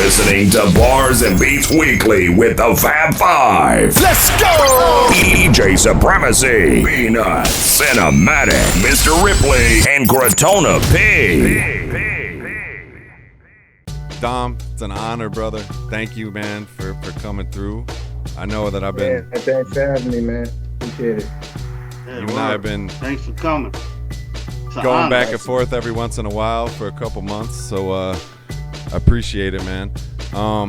listening to Bars and Beats Weekly with the Fab Five. Let's go! DJ Supremacy, Peanut, Cinematic, Mr. Ripley, and Gratona P. Dom, it's an honor, brother. Thank you, man, for coming through. I know that I've been... Yeah, thanks for having me, man. Appreciate it. You and I have been... Thanks for coming. Going back and forth every once in a while for a couple months, so I appreciate it, man. I'll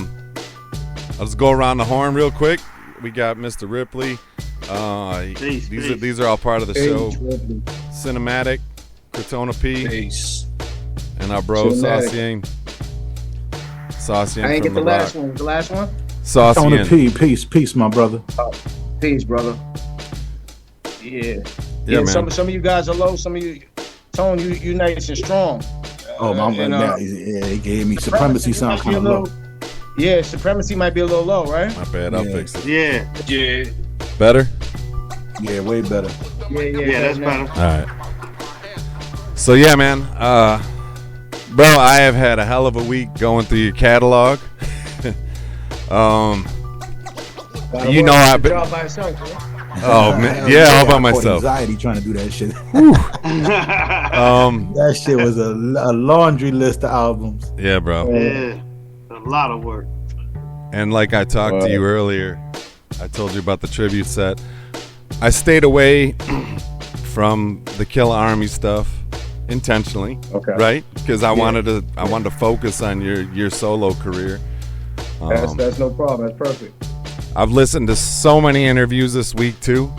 just go around the horn real quick. We got Mr. Ripley. These are all part of the show. Ripley. Cinematic, Gratona P, Peace. and our bro Cinematic. Saucian I ain't from get the the last Rock. one. The last one? Saucian. P, peace, my brother. Peace, brother. Yeah. Yeah, man. Some of you guys are low. Some of you, Tone, you nice and strong. Oh, my man, he gave me supremacy sound kind of low. Yeah, supremacy might be a little low, right? My bad, I'll fix it. Yeah. Better? Yeah, way better. Yeah, that's better. All right. So yeah, man. Bro, I have had a hell of a week going through your catalog. You know I've been. Job by itself, right? Oh man, yeah, all by I caught myself. Anxiety trying to do that shit. That shit was a laundry list of albums. Yeah, bro. Yeah, a lot of work. And like I talked to you earlier, I told you about the tribute set. I stayed away from the Kill Army stuff intentionally, right? Because I wanted to focus on your solo career. That's no problem. That's perfect. I've listened to so many interviews this week too,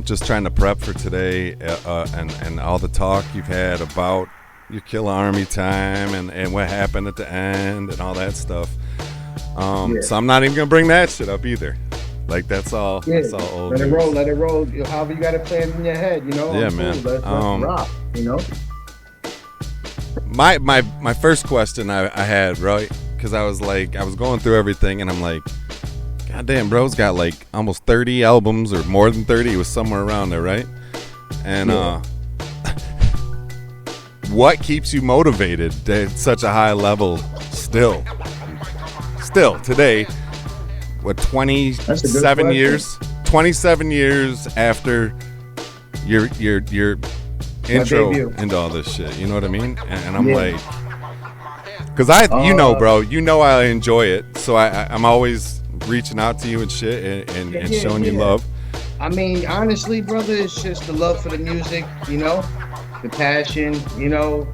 just trying to prep for today, and all the talk you've had about your Kill Army time and what happened at the end and all that stuff. So I'm not even gonna bring that shit up either. Like that's all. Yeah. That's all old. Let it news. roll. Let it roll. However you got it planned in your head, you know. Yeah, I'm man. Cool. Let's rock. You know. My first question I had, right? Because I was going through everything and I'm like, God damn, bro's got like almost 30 albums or more than 30. It was somewhere around there, right? And what keeps you motivated at such a high level still today? What, 27 years? 27 years after your intro into all this shit. You know what I mean? And I'm like, because bro, I enjoy it. So I'm always reaching out to you and shit and showing you love. I mean, honestly, brother, it's just the love for the music, you know, the passion, you know.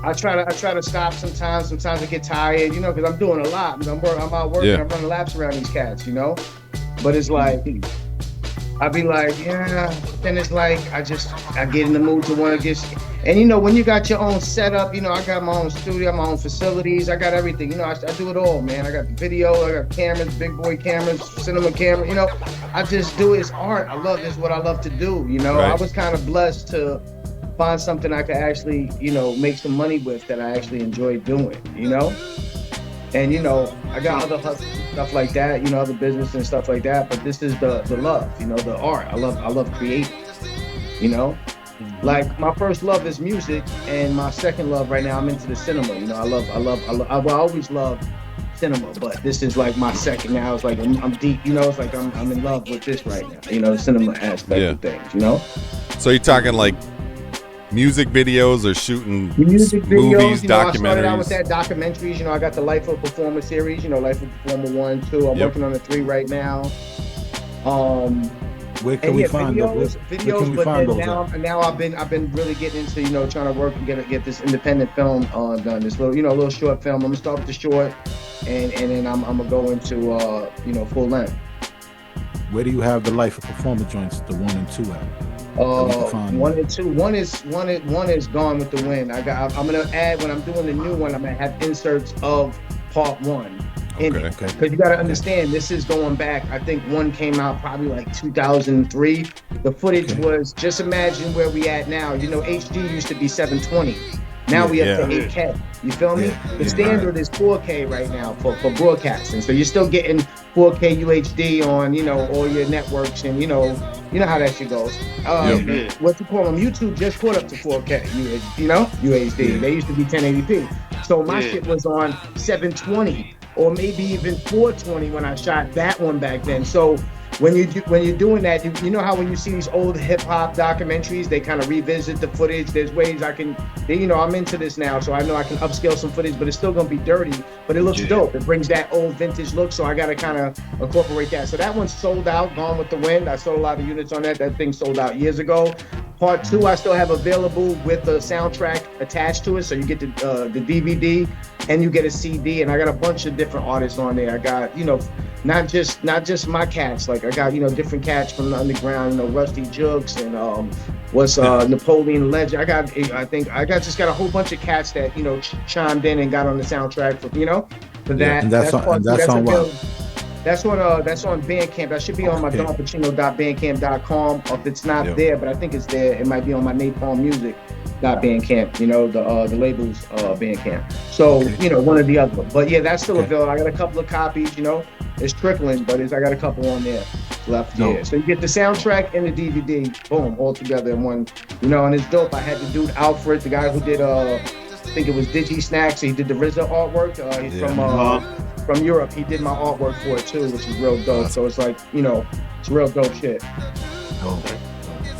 I try to stop sometimes. Sometimes I get tired, you know, because I'm doing a lot. I'm out working. I'm running laps around these cats, you know. But it's like, I be like, yeah. Then it's like, I get in the mood to want to just. And you know, when you got your own setup, you know, I got my own studio, my own facilities, I got everything. You know, I do it all, man. I got video, I got cameras, big boy cameras, cinema camera. You know, I just do it. It's art. This is what I love to do. You know, right. I was kind of blessed to find something I could actually, you know, make some money with that I actually enjoy doing, you know? And, you know, I got other hustles and stuff like that, you know, other business and stuff like that, but this is the love, you know, the art. I love creating, you know? Like, my first love is music, and my second love right now, I'm into the cinema, you know? I always loved cinema, but this is like my second now. It's like, I'm deep, you know? It's like I'm in love with this right now, you know, the cinema aspect of things, you know? So you're talking like music videos or shooting music videos, movies, you know, documentaries? I started out with that documentaries. You know, I got the Life of a Performer series. You know, Life of a Performer 1, 2. I'm working on the 3 right now. Where can we find those? Videos, but then now I've been really getting into, you know, trying to work and get this independent film done. This little short film. I'm gonna start with the short, and then I'm gonna go into you know, full length. Where do you have the Life of Performer joints, the 1 and 2 at? 1 and 2. One is Gone with the Wind. I'm gonna add, when I'm doing the new one, I'm gonna have inserts of part 1 in it. Because you gotta understand, this is going back. I think 1 came out probably like 2003. The footage was, just imagine where we at now. You know, HD used to be 720. Now we have to 8K. You feel me? The standard is 4K right now for broadcasting. So you're still getting 4K UHD on, you know, all your networks, and you know how that shit goes. What you call them? YouTube just caught up to 4K. You know, UHD. They used to be 1080p. So my shit was on 720 or maybe even 420 when I shot that one back then. So when you're doing that, you know how when you see these old hip hop documentaries, they kind of revisit the footage. There's ways I can, I'm into this now, so I know I can upscale some footage, but it's still gonna be dirty, but it looks dope. It brings that old vintage look, so I gotta kind of incorporate that. So that one's sold out, Gone with the Wind. I sold a lot of units on that. That thing sold out years ago. Part 2 I still have available with the soundtrack attached to it, so you get the DVD and you get a CD, and I got a bunch of different artists on there. I got, not just my cats, like I got, different cats from the underground, Rusty Jukes and Napoleon Legend. I just got a whole bunch of cats that, chimed in and got on the soundtrack for that. And that's on what? That's on Bandcamp. That should be on my donpachino.bandcamp.com. If it's not there, but I think it's there. It might be on my Napalm Music.bandcamp, the label's Bandcamp. So, one or the other. But yeah, that's still available. I got a couple of copies, it's trickling, but I got a couple on there left. Yeah. So you get the soundtrack and the DVD, boom, all together in one, and it's dope. I had the dude Alfred, the guy who did I think it was Digi Snacks. He did the RZA artwork. He's from Europe. He did my artwork for it too, which is real dope. So it's like, it's real dope shit.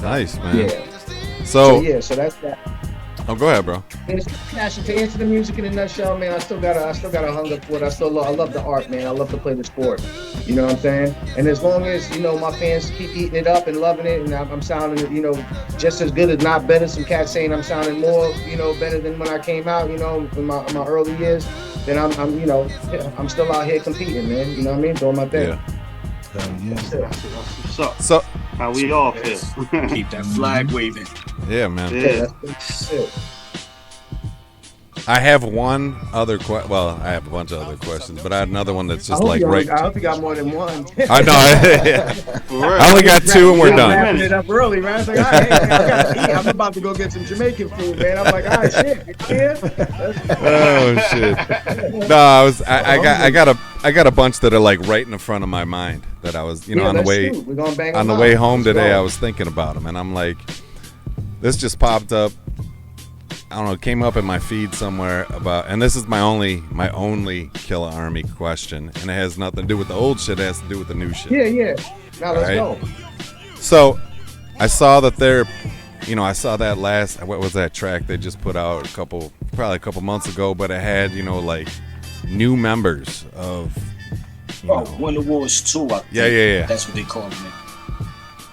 Nice, man. Yeah. So so that's that. Oh, go ahead, bro. And to answer the music in a nutshell, man, I still got a hunger for it. I love the art, man. I love to play the sport. You know what I'm saying? And as long as, my fans keep eating it up and loving it, and I'm sounding, just as good, if not better. Some cats saying I'm sounding more, better than when I came out, in my early years. Then I'm still out here competing, man. You know what I mean? Doing my thing. So how we all feel. Keep that flag waving. Yeah, man. Yeah, that's it. I have one other I have a bunch of other questions, but I had another one that's just I hope you got more than one. I know. I only got 2 and we're done. Wrapping it up early, man. I was like, all right, hey, man, I gotta eat. I'm about to go get some Jamaican food, man. I'm like, all right, shit, you here? Oh shit. No, I got a bunch that are like right in the front of my mind that I was, on the way home today. I was thinking about them, and I'm like, this just popped up. I don't know, it came up in my feed somewhere and this is my only Killer Army question, and it has nothing to do with the old shit, it has to do with the new shit. Yeah. Now let's go. So, I saw that I saw that what was that track they just put out probably a couple months ago, but it had, like new members of, Winter Wars 2, I think. Yeah. That's what they call it.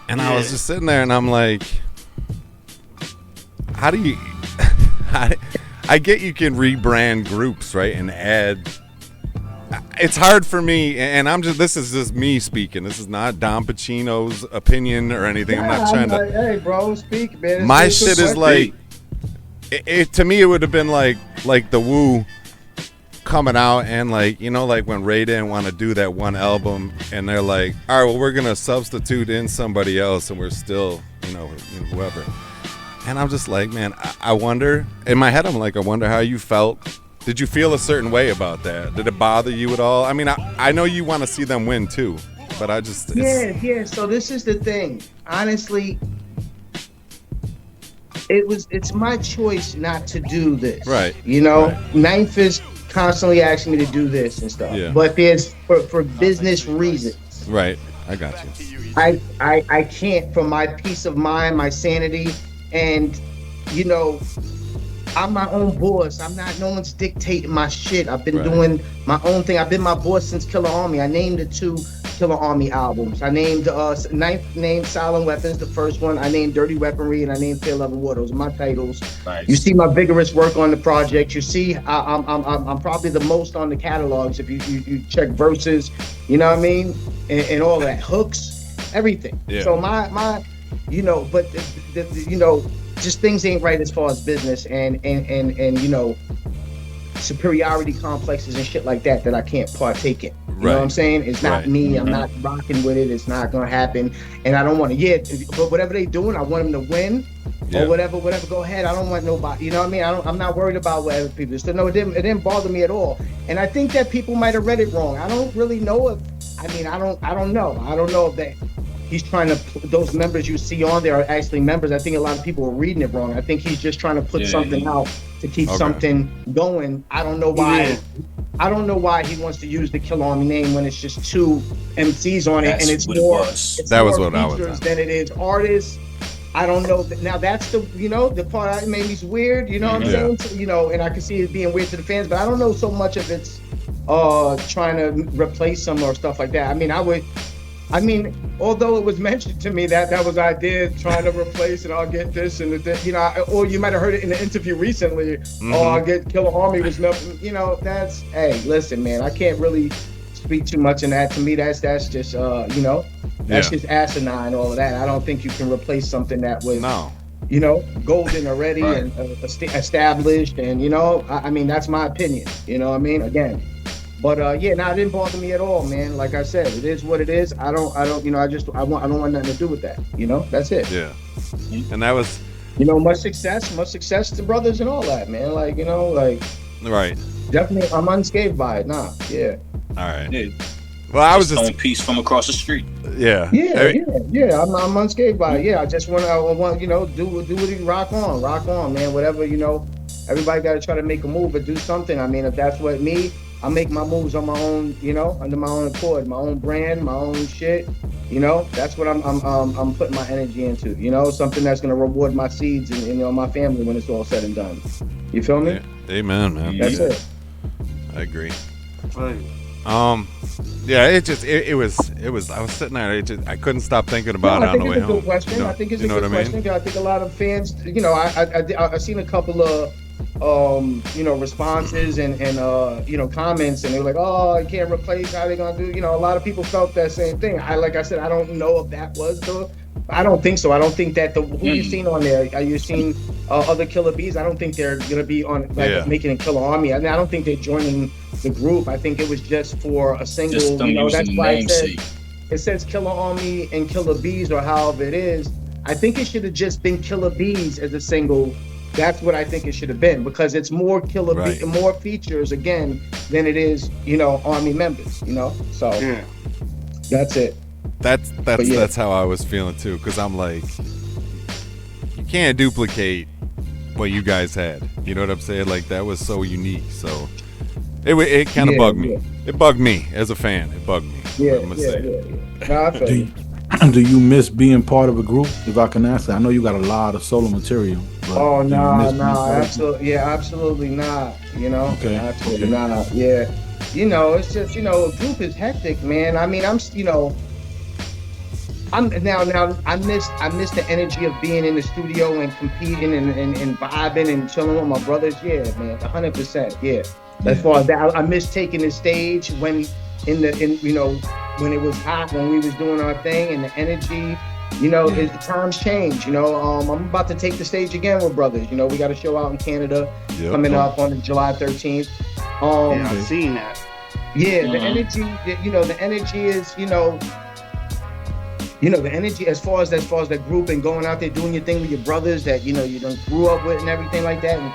And I was just sitting there and I'm like, how do you... I get you can rebrand groups, right, and add. It's hard for me, and this is just me speaking. This is not Don Pachino's opinion or anything. I'm not trying to. Hey, bro, speak, man. My shit is like, to me, it would have been like the Wu coming out and like when Ray didn't want to do that one album, and they're like, all right, well, we're gonna substitute in somebody else, and we're still, whoever. And I'm just like, man, I wonder, in my head, I'm like, I wonder how you felt. Did you feel a certain way about that? Did it bother you at all? I mean, I know you want to see them win too, but I just... Yeah, so this is the thing. Honestly, it's my choice not to do this. Right. Ninth is constantly asking me to do this and stuff. Yeah. But there's, for business reasons. Right, I got you. I can't, for my peace of mind, my sanity, and I'm my own boss. No one's dictating my shit. I've been doing my own thing. I've been my boss since Killer Army. I named the 2 Killer Army albums. I named Ninth named Silent Weapons, the first one. I named Dirty Weaponry, and I named Fair Level War. Those are my titles. Nice. You see my vigorous work on the project. You see I'm probably the most on the catalogs. If you check verses, you know what I mean, and all that, hooks, everything. Yeah. So my but just things ain't right as far as business and superiority complexes and shit like that I can't partake in. You know what I'm saying? It's not me. I'm not rocking with it. It's not gonna happen. And I don't want to. But whatever they doing, I want them to win or whatever. Go ahead. I don't want nobody. You know what I mean? I'm not worried about what other people do. So no, it didn't bother me at all. And I think that people might have read it wrong. I don't really know if. I don't know. I don't know if he's trying to those members you see on there are actually members. I think a lot of people are reading it wrong. I think he's just trying to put something out to keep something going. I don't know why. Yeah. I don't know why he wants to use the Kill Army name when it's just 2 MCs on it, and it's more. That was what I was features than it is artists. I don't know. Now that's the the part that made me weird. You know what I'm saying? So, and I can see it being weird to the fans, but I don't know so much if it's trying to replace them or stuff like that. I mean, although it was mentioned to me that was idea trying to replace it, I'll get this and or you might have heard it in an interview recently. Oh, I'll get Killer Army was nothing. That's listen, man, I can't really speak too much in that. To me, that's just that's just asinine. All of that. I don't think you can replace something that was golden already and established. And I mean, that's my opinion. You know what I mean? Again. But it didn't bother me at all, man. Like I said, it is what it is. I don't want nothing to do with that. That's it. Yeah. And that was much success to brothers and all that, man. Right. Definitely I'm unscathed by it. Nah. Yeah. All right. Yeah. Well, I was just peace from across the street. Yeah. Yeah. I'm unscathed by it. Yeah. I just want do what you rock on, man. Whatever, everybody got to try to make a move or do something. I mean, if that's what I make my moves on my own, under my own accord, my own brand, my own shit. That's what I'm putting my energy into. Something that's gonna reward my seeds and my family when it's all said and done. You feel me? Yeah. Amen, man. That's it. I agree. Right. Yeah, it was. I was sitting there. I couldn't stop thinking about it on the way home. I think it's a good question. I think a lot of fans. I seen a couple of. Responses and comments, and they were like, "Oh, I can't replace. How they gonna do?" A lot of people felt that same thing. Like I said, I don't know if that was I don't think so. I don't think that who you seen on there. Are you seen other Killer Bees? I don't think they're gonna be on making a Killer Army. I don't think they're joining the group. I think it was just for a single. That's why it says Killer Army and Killer Bees or however it is. I think it should have just been Killer Bees as a single. That's what I think it should have been, because it's more more features again than it is, Army members, So that's it. That's how I was feeling too, because I'm like, you can't duplicate what you guys had. You know what I'm saying? Like, that was so unique. So it kind of bugged me. Yeah. It bugged me as a fan. It bugged me. Yeah. No, I feel you. Do you miss being part of a group? If I can ask that, I know you got a lot of solo material. Oh no, absolutely not. Okay. Absolutely not. Yeah, it's just a group is hectic, man. I mean, I miss the energy of being in the studio and competing and vibing and chilling with my brothers. Yeah, man, 100%. Yeah. As far as that, I miss taking the stage when when it was hot, when we was doing our thing, and the energy, times change, I'm about to take the stage again with brothers. We got a show out in Canada coming up on July 13th. I've seen that. Yeah, the energy, the energy is, the energy as far as that group and going out there doing your thing with your brothers that, you done grew up with and everything like that and,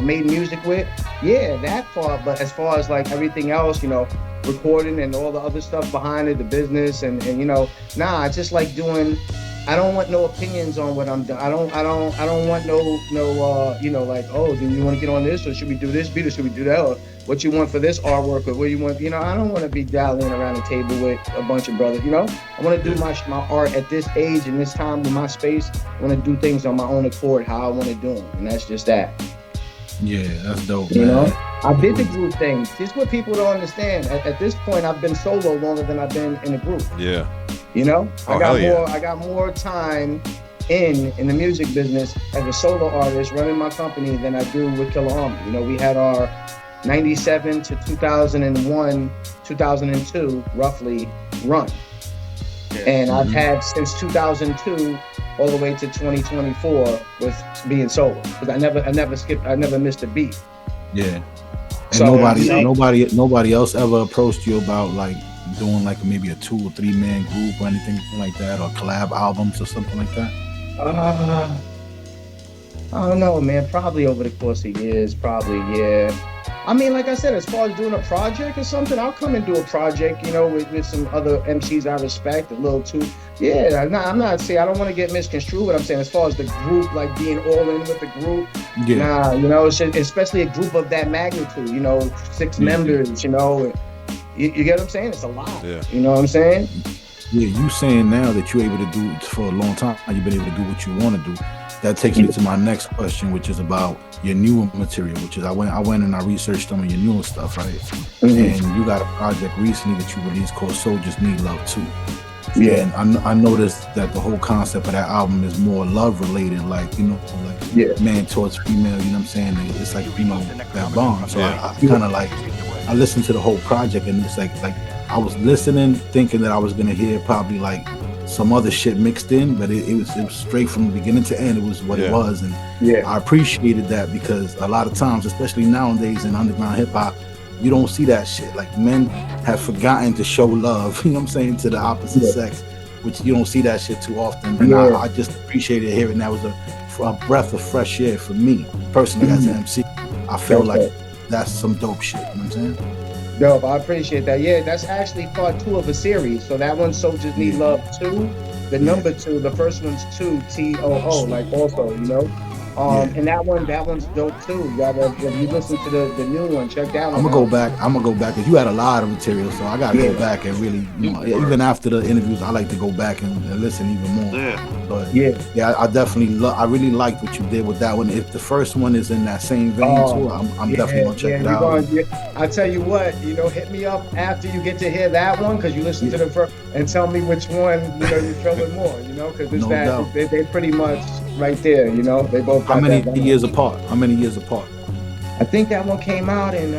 made music with. Yeah, that part. But as far as like everything else, recording and all the other stuff behind it, the business and I just like doing. I don't want no opinions on what I'm doing. I don't want no like, oh, do you want to get on this or should we do this beat or should we do that or what you want for this artwork or what you want, I don't want to be dallying around the table with a bunch of brothers, I want to do my art at this age and this time with my space. I want to do things on my own accord, how I want to do them, and that's just that. Yeah, that's dope, man. I did the group thing. This is what people don't understand. At this point, I've been solo longer than I've been in a group. Yeah. I got more time in the music business as a solo artist running my company than I do with Killer Army. We had our 97 to 2001, 2002 roughly run. Yeah. And I've had since 2002 all the way to 2024 with being solo, because I never missed a beat. Yeah. And so, nobody else ever approached you about like doing like maybe a 2 or 3 man group or anything like that, or collab albums or something like that? I don't know, man. Probably over the course of years, yeah. I mean, like I said, as far as doing a project or something, I'll come and do a project, you know, with some other MCs I respect, a little too. Yeah, I'm not saying, I don't want to get misconstrued, but I'm saying as far as the group, like being all in with the group, nah, you know, especially a group of that magnitude, you know, 6 members, you know, you get what I'm saying? It's a lot, you know what I'm saying? Yeah, you saying now that you're able to do it for a long time, you've been able to do what you want to do. That takes me to my next question, which is about your newer material, which is I went and I researched some of your newer stuff, right? And you got a project recently that you released called Soldiers Need Love Too. Yeah. And I noticed that the whole concept of that album is more love related, like, you know, like man towards female, you know what I'm saying? It's like, you know, that bond. So I kind of like, I listened to the whole project and it's like I was listening, thinking that I was gonna hear probably like some other shit mixed in, but it was straight from the beginning to end. It was what it was, and I appreciated that because a lot of times, especially nowadays in underground hip hop, you don't see that shit. Like men have forgotten to show love, you know what I'm saying, to the opposite sex, which you don't see that shit too often. And I just appreciated hearing that was a breath of fresh air for me personally as an MC. I feel like that's some dope shit. You know what I'm saying? Dope, I appreciate that. Yeah, that's actually part 2 of a series. So that one, Soldiers Need Love 2. The number 2, the first one's 2, TOO, like also, you know. And that one's dope too. You gotta, if you listen to the new one, check that one. I'm gonna go back because you had a lot of material, so I gotta go back and really, you know, even after the interviews, I like to go back and listen even more. But I definitely I really liked what you did with that one. If the first one is in that same vein too, I'm definitely gonna check it out. I tell you what, you know, hit me up after you get to hear that one because you listen to the first and tell me which one you know you're feeling more, you know, because it's they pretty much right there, you know. They both. How many years apart? I think that one came out in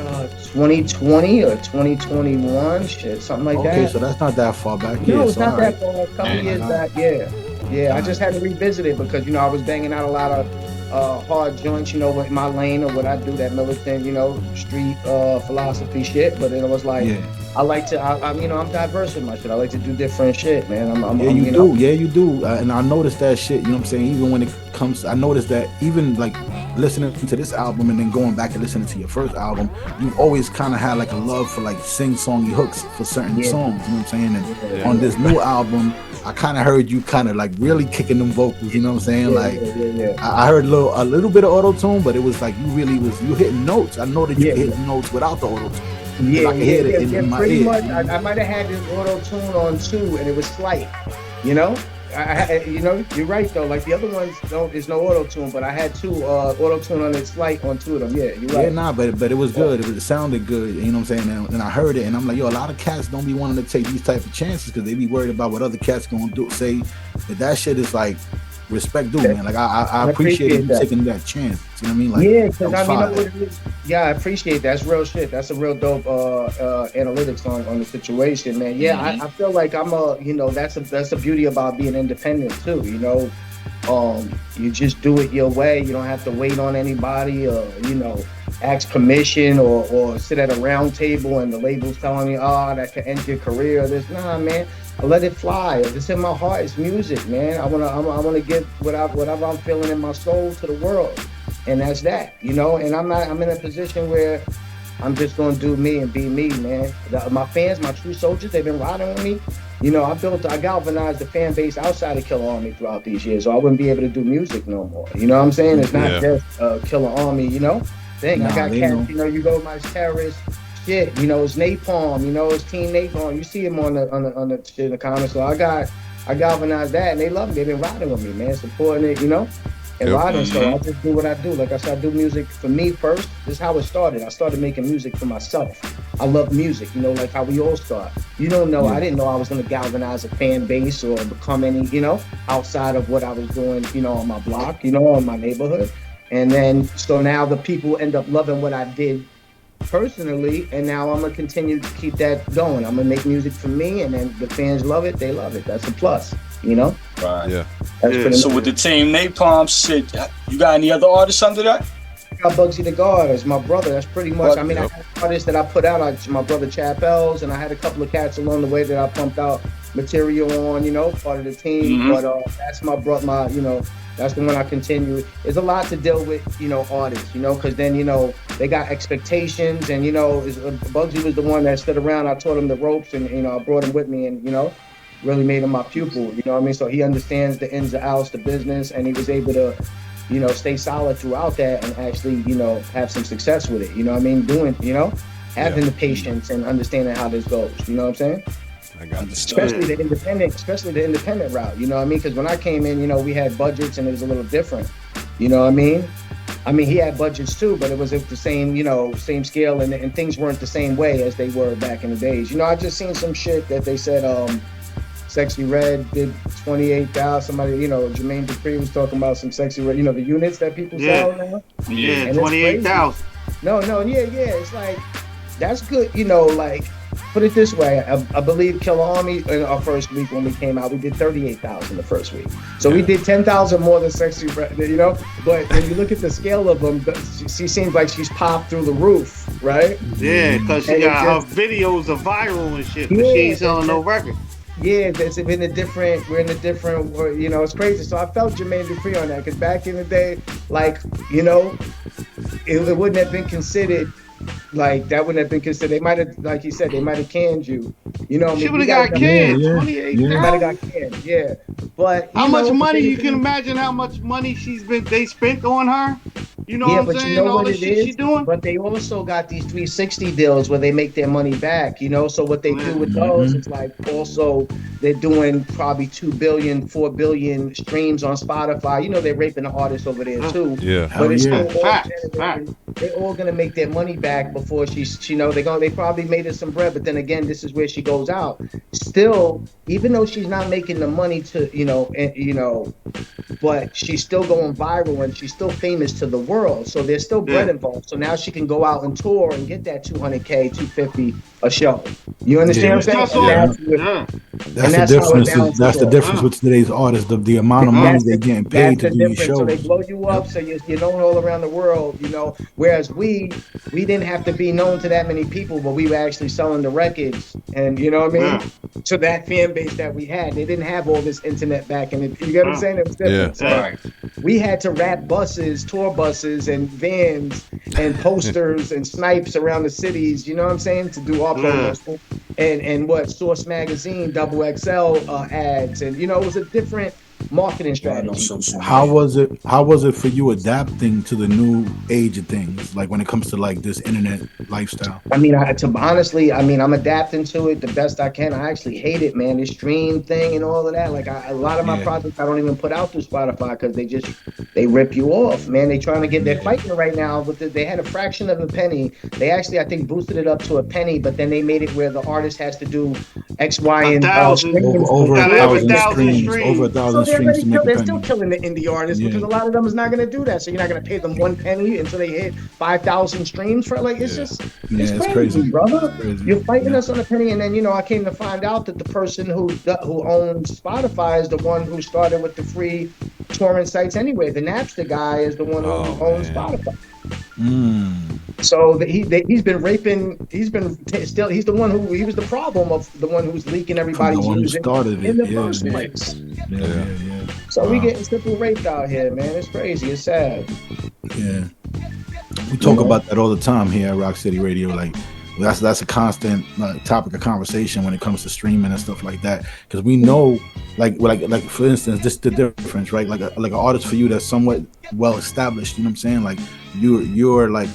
2020 or 2021, shit, something like that. Okay, so that's not that far back. No, it's not that far. A couple years back, I just had to revisit it because, you know, I was banging out a lot of hard joints, you know, with my lane or what I do, that militant, you know, street philosophy shit. But then it was like, I like to, you know, I'm diverse with my shit. I like to do different shit, man. You do. And I noticed that shit, you know what I'm saying? Even when it comes, I noticed that even like listening to this album and then going back and listening to your first album, you've always kind of had like a love for like sing-songy hooks for certain songs, you know what I'm saying? And on this new album, I kind of heard you kind of like really kicking them vocals, you know what I'm saying? I heard a little bit of auto-tune, but it was like you hitting notes. I know that you hit notes without the auto-tune. I can hear it in my ear. Much, I might have had this auto-tune on 2 and it was slight, you know? You know, you're right though. Like the other ones, there's no auto-tune, but I had 2 auto-tune on it slight on 2 of them. Yeah, you're right. Yeah, but it was good. It sounded good. You know what I'm saying? And I heard it, and I'm like, yo, a lot of cats don't be wanting to take these type of chances because they be worried about what other cats gonna do. Say that shit is like respect due, man. Like I appreciate you taking that chance. You know what I mean? Like, because I mean, know what it is. Yeah, I appreciate that. That's real shit. That's a real dope analytics on the situation, man. Yeah, I feel like I'm you know, that's the beauty about being independent too. You know, you just do it your way. You don't have to wait on anybody or, you know, ask permission or sit at a round table and the label's telling you, that can end your career. Nah, man. I let it fly. If it's in my heart, it's music, man. I wanna give whatever I'm feeling in my soul to the world, and that's that, you know. And I'm in a position where I'm just gonna do me and be me, man. My fans, my true soldiers, they've been riding with me. You know, I galvanized the fan base outside of Killer Army throughout these years, so I wouldn't be able to do music no more. You know what I'm saying? It's not just Killer Army, you know. I got cats, you know, you go my terrorists. Shit, you know, it's Napalm, you know, it's Team Napalm. You see him on the shit in the comments. So I galvanized that, and they love me. They've been riding with me, man, supporting it, you know, and riding. So I just do what I do. Like I said, I do music for me first. This is how it started. I started making music for myself. I love music, you know, like how we all start. You don't know, I didn't know I was going to galvanize a fan base or become any, you know, outside of what I was doing, you know, on my block, you know, in my neighborhood. And then, so now the people end up loving what I did personally, and now I'm gonna continue to keep that going. I'm gonna make music for me, and then the fans love it. They love it. That's a plus, you know. Right. Yeah. So with the Team Napalm shit, you got any other artists under that? I got Bugsy the God as my brother. That's pretty much. I mean, I had artists that I put out, like my brother Chappelle's, and I had a couple of cats along the way that I pumped out material on, part of the team. But that's my that's the one I continue. There's a lot to deal with, artists, because then, they got expectations, and, Bugsy was the one that stood around. I taught him the ropes, and, I brought him with me, and, really made him my pupil, you know what I mean? So he understands the ins and outs, the business, and he was able to, stay solid throughout that and actually, have some success with it, you know what I mean? Doing, having the patience and understanding how this goes, you know what I'm saying? I got especially the independent route, you know what I mean? Because when I came in, we had budgets and it was a little different, you know what I mean? He had budgets too, but it was the same, same scale, and things weren't the same way as they were back in the days. I just seen some shit that they said, Sexy Red did 28,000. Somebody, Jermaine Dupri was talking about some Sexy Red, the units that people sell now. Yeah, 28,000. No, yeah. It's like, that's good, like, put it this way. I believe Killer Army in our first week when we came out, we did 38,000 the first week. So we did 10,000 more than Sexy Red, But when you look at the scale of them, she seems like she's popped through the roof, right? Yeah, because her videos are viral and shit, but she ain't selling no record. Yeah, we're in a different, it's crazy. So I felt Jermaine Dupri on that, because back in the day, like, it wouldn't have been considered, like, that wouldn't have been considered. They might have, like you said, they might have canned you. She would have got canned. Yeah. 28,000. They might have got canned, yeah. But how much money, you can imagine how much money they spent on her? You know what I'm saying? You know all what the it shit is? she doing? But they also got these 360 deals where they make their money back, So what they do with those is, like, also they're doing probably 2 billion, 4 billion streams on Spotify. They're raping the artists over there too. Yeah. But it's yeah. all they're all gonna make their money back before they probably made her some bread. But then again, this is where she goes out. Still, even though she's not making the money to, but she's still going viral and she's still famous to the world. So there's still bread involved. So now she can go out and tour and get that 200K, 250 a show. You understand what I'm saying? That's the difference with today's artists. The amount of money they're getting paid to do these shows. So they blow you up, so you're known all around the world. Whereas we didn't have to be known to that many people, but we were actually selling the records, and you know what I mean. To that fan base that we had, they didn't have all this internet back in it. You get what I'm saying? It was different. So we had to wrap buses, tour buses, and vans, and posters and snipes around the cities. You know what I'm saying? To do our promotion. And what Source Magazine, Double XL ads, and it was a different marketing strategy. How was it for you adapting to the new age of things, like when it comes to like this internet lifestyle? Honestly, I'm adapting to it the best I can. I actually hate it, man. The stream thing and all of that. Like a lot of my projects I don't even put out through Spotify because they rip you off, man. They're fighting right now, but they had a fraction of a penny. They actually, I think, boosted it up to a penny, but then they made it where the artist has to do X, Y, and over 1,000 streams. Over 1,000 streams. They're still killing the indie artists because a lot of them is not going to do that. So you're not going to pay them 1 penny until they hit 5,000 streams for it's crazy, brother. It's crazy. You're fighting us on a penny, and then I came to find out that the person who owns Spotify is the one who started with the free torrent sites anyway. The Napster guy is the one who owns Spotify. So he's been raping. He's the one who he was the problem of the one who's leaking everybody's music in the first place. So we getting simple raped out here, man. It's crazy. It's sad. Yeah, we talk about that all the time here at Rock City Radio. Like that's a constant topic of conversation when it comes to streaming and stuff like that. Because we know, like for instance, this is the difference, right? Like an artist for you that's somewhat well established. You know what I'm saying? Like you're like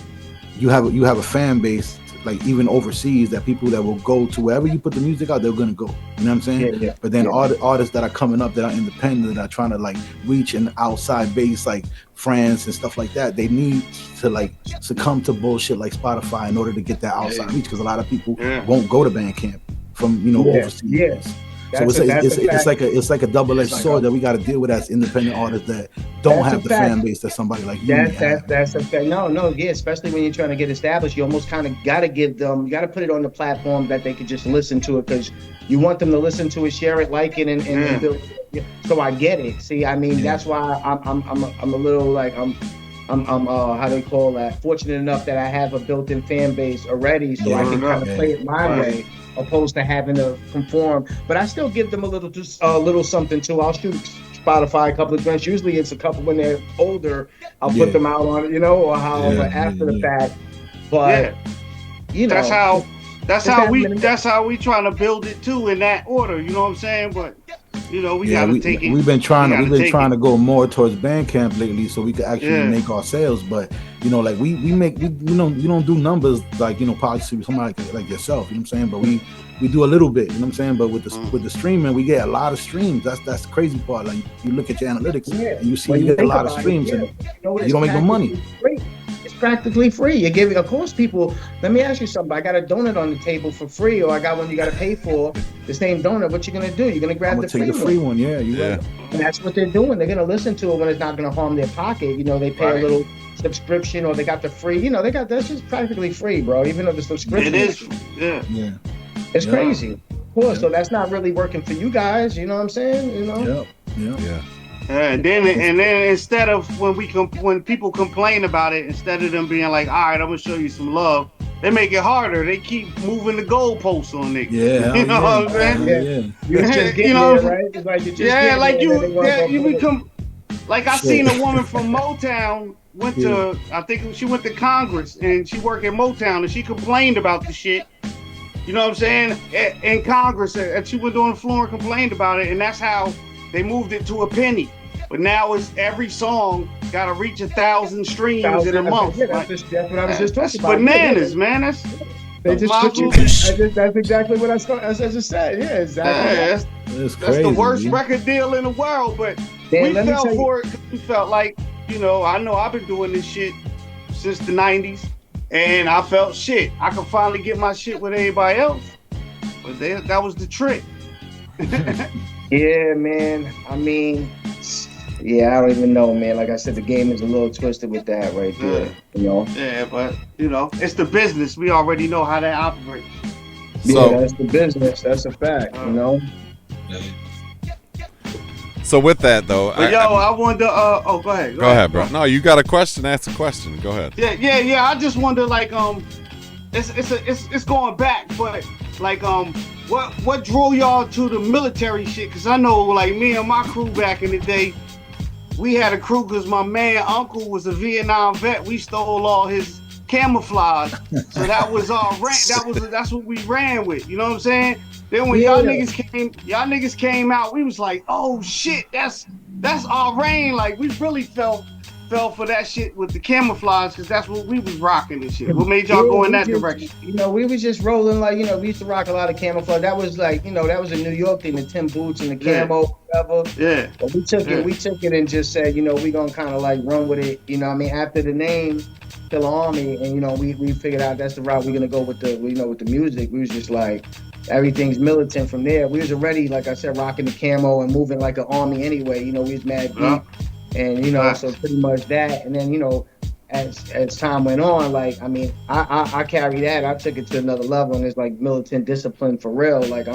you have a fan base, like even overseas, that people that will go to wherever you put the music out, they're gonna go. You know what I'm saying? Yeah. But then artists that are coming up that are independent, that are trying to like reach an outside base, like France and stuff like that, they need to like succumb to bullshit like Spotify in order to get that outside reach, because a lot of people won't go to Bandcamp from overseas. Yeah. So it's like a double-edged sword that we got to deal with as independent artists that don't have the fan base that somebody like you have. That's a fact. Especially when you're trying to get established, you almost kind of got to give them. You got to put it on the platform that they could just listen to it, because you want them to listen to it, share it, like it, and build. So I get it. See, that's why I'm a little like I'm how they call that, fortunate enough that I have a built-in fan base already, so I can kind of play it my way. opposed to having to conform. But I still give them a little something too. I'll shoot Spotify a couple of joints. Usually it's a couple when they're older. I'll put them out on it, or however after the fact. But that's how we trying to build it too in that order. You know what I'm saying? But we gotta take it. We've been trying to go more towards Bandcamp lately, so we could actually make our sales. But we don't do numbers like possibly somebody like yourself. You know what I'm saying? But we do a little bit. You know what I'm saying? But with the streaming, we get a lot of streams. That's the crazy part. Like you look at your analytics and you see you get a lot of streams, and you don't make no money. It's practically free. You give, of course, people. Let me ask you something. I got a donut on the table for free, or I got one you got to pay for. The same donut. What you gonna do? You're gonna grab the free one. Yeah, right. And that's what they're doing. They're gonna listen to it when it's not gonna harm their pocket. They pay a little subscription, or they got the free. That's just practically free, bro. Even though the subscription is. It's crazy. Of course. So that's not really working for you guys. You know what I'm saying? Yeah. And then instead of when people complain about it, instead of them being like, all right, I'm gonna show you some love, they make it harder. They keep moving the goalposts on niggas. Yeah, you know what I'm saying? You're just getting there, right? It's like you just you become like I seen a woman from Motown I think she went to Congress and she worked at Motown and she complained about the shit. You know what I'm saying? In Congress, and she went on the floor and complained about it, and that's how they moved it to a penny. But now it's every song got to reach 1,000 streams in a month. That's what I was just talking about. Bananas, man. That's exactly what I just said. Yeah, exactly. That's crazy, that's the worst record deal in the world. But we fell for it because we felt like, I know I've been doing this shit since the 90s. And I felt shit. I could finally get my shit with everybody else. But that was the trick. Yeah, man. I mean, I don't even know, man. Like I said, the game is a little twisted with that right there. Yeah, but it's the business. We already know how that operates. That's the business. That's a fact. So with that though, I wonder. Go ahead. Go ahead, bro. No, you got a question? Ask a question. Go ahead. Yeah. I just wonder, like, it's going back, but like, what drew y'all to the military shit? Because I know, like, me and my crew back in the day, we had a crew because my man uncle was a Vietnam vet. We stole all his camouflage, so that was our that's what we ran with. You know what I'm saying? Then when y'all niggas came out, we was like, oh shit, that's our reign. Like, we really fell for that shit with the camouflage because that's what we was rocking and shit. What made y'all go in that direction? We was just rolling like, we used to rock a lot of camouflage. That was like, that was a New York thing, the Tim boots and the camo, whatever. Yeah. But we took it and just said, we gonna kind of like run with it. After the name Killer Army, and we figured out that's the route we're gonna go with the with the music. We was just like, everything's militant from there. We was already, like I said, rocking the camo and moving like an army anyway. We was mad deep. And, so pretty much that. And then, as time went on, like, I mean, I carry that. I took it to another level, and it's like militant discipline for real. Like,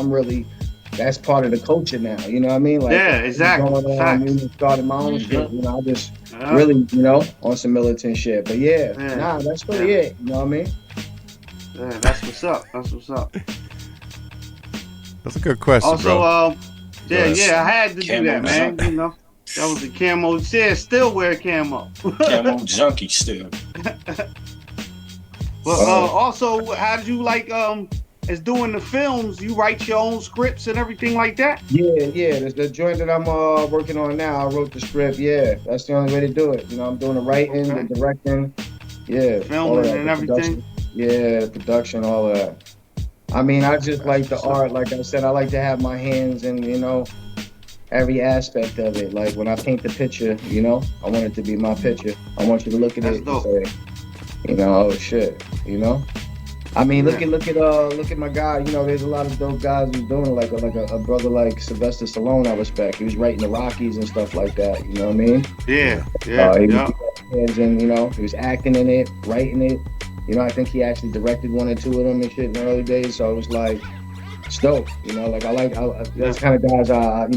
that's part of the culture now. You know what I mean? Like, yeah, exactly. Going on, started my own shit. I just really, on some militant shit. But that's really it. You know what I mean? Yeah, that's what's up. That's a good question, also, bro. I had to do that, man. That was the camo. Still wear camo. Camo junkie still. But also, how did you like as doing the films? You write your own scripts and everything like that? Yeah. The joint that I'm working on now, I wrote the script. Yeah, that's the only way to do it. I'm doing the writing, the directing, filming and everything. The production, all of that. I mean, I just like the art. Like I said, I like to have my hands in, every aspect of it. Like when I paint the picture, I want it to be my picture. I want you to look at it and say, oh shit, I mean, look at my guy. There's a lot of dope guys who's doing it. Like a brother like Sylvester Stallone, I respect. He was writing the Rockies and stuff like that. You know what I mean? Yeah. He was acting in it, writing it. I think he actually directed one or two of them and shit in the early days. So it was like, it's dope. That's the kind of guys I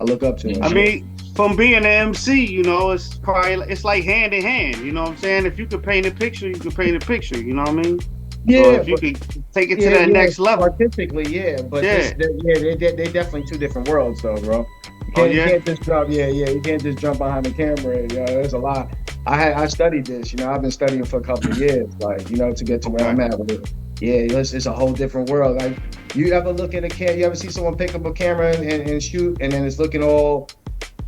look up to. I mean, from being an MC, it's like hand in hand. You know what I'm saying? If you could paint a picture, you can paint a picture. You know what I mean? Yeah, so if you could take it to that next level. Artistically, yeah. But they're definitely two different worlds, though, bro. You can't just jump. You can't just jump behind the camera. You know, there's a lot. I studied this. You know, I've been studying for a couple of years, like, you know, to get to where I'm at with it. Yeah, it's a whole different world. Like, you ever look at a camera? You ever see someone pick up a camera and shoot, and then it's looking all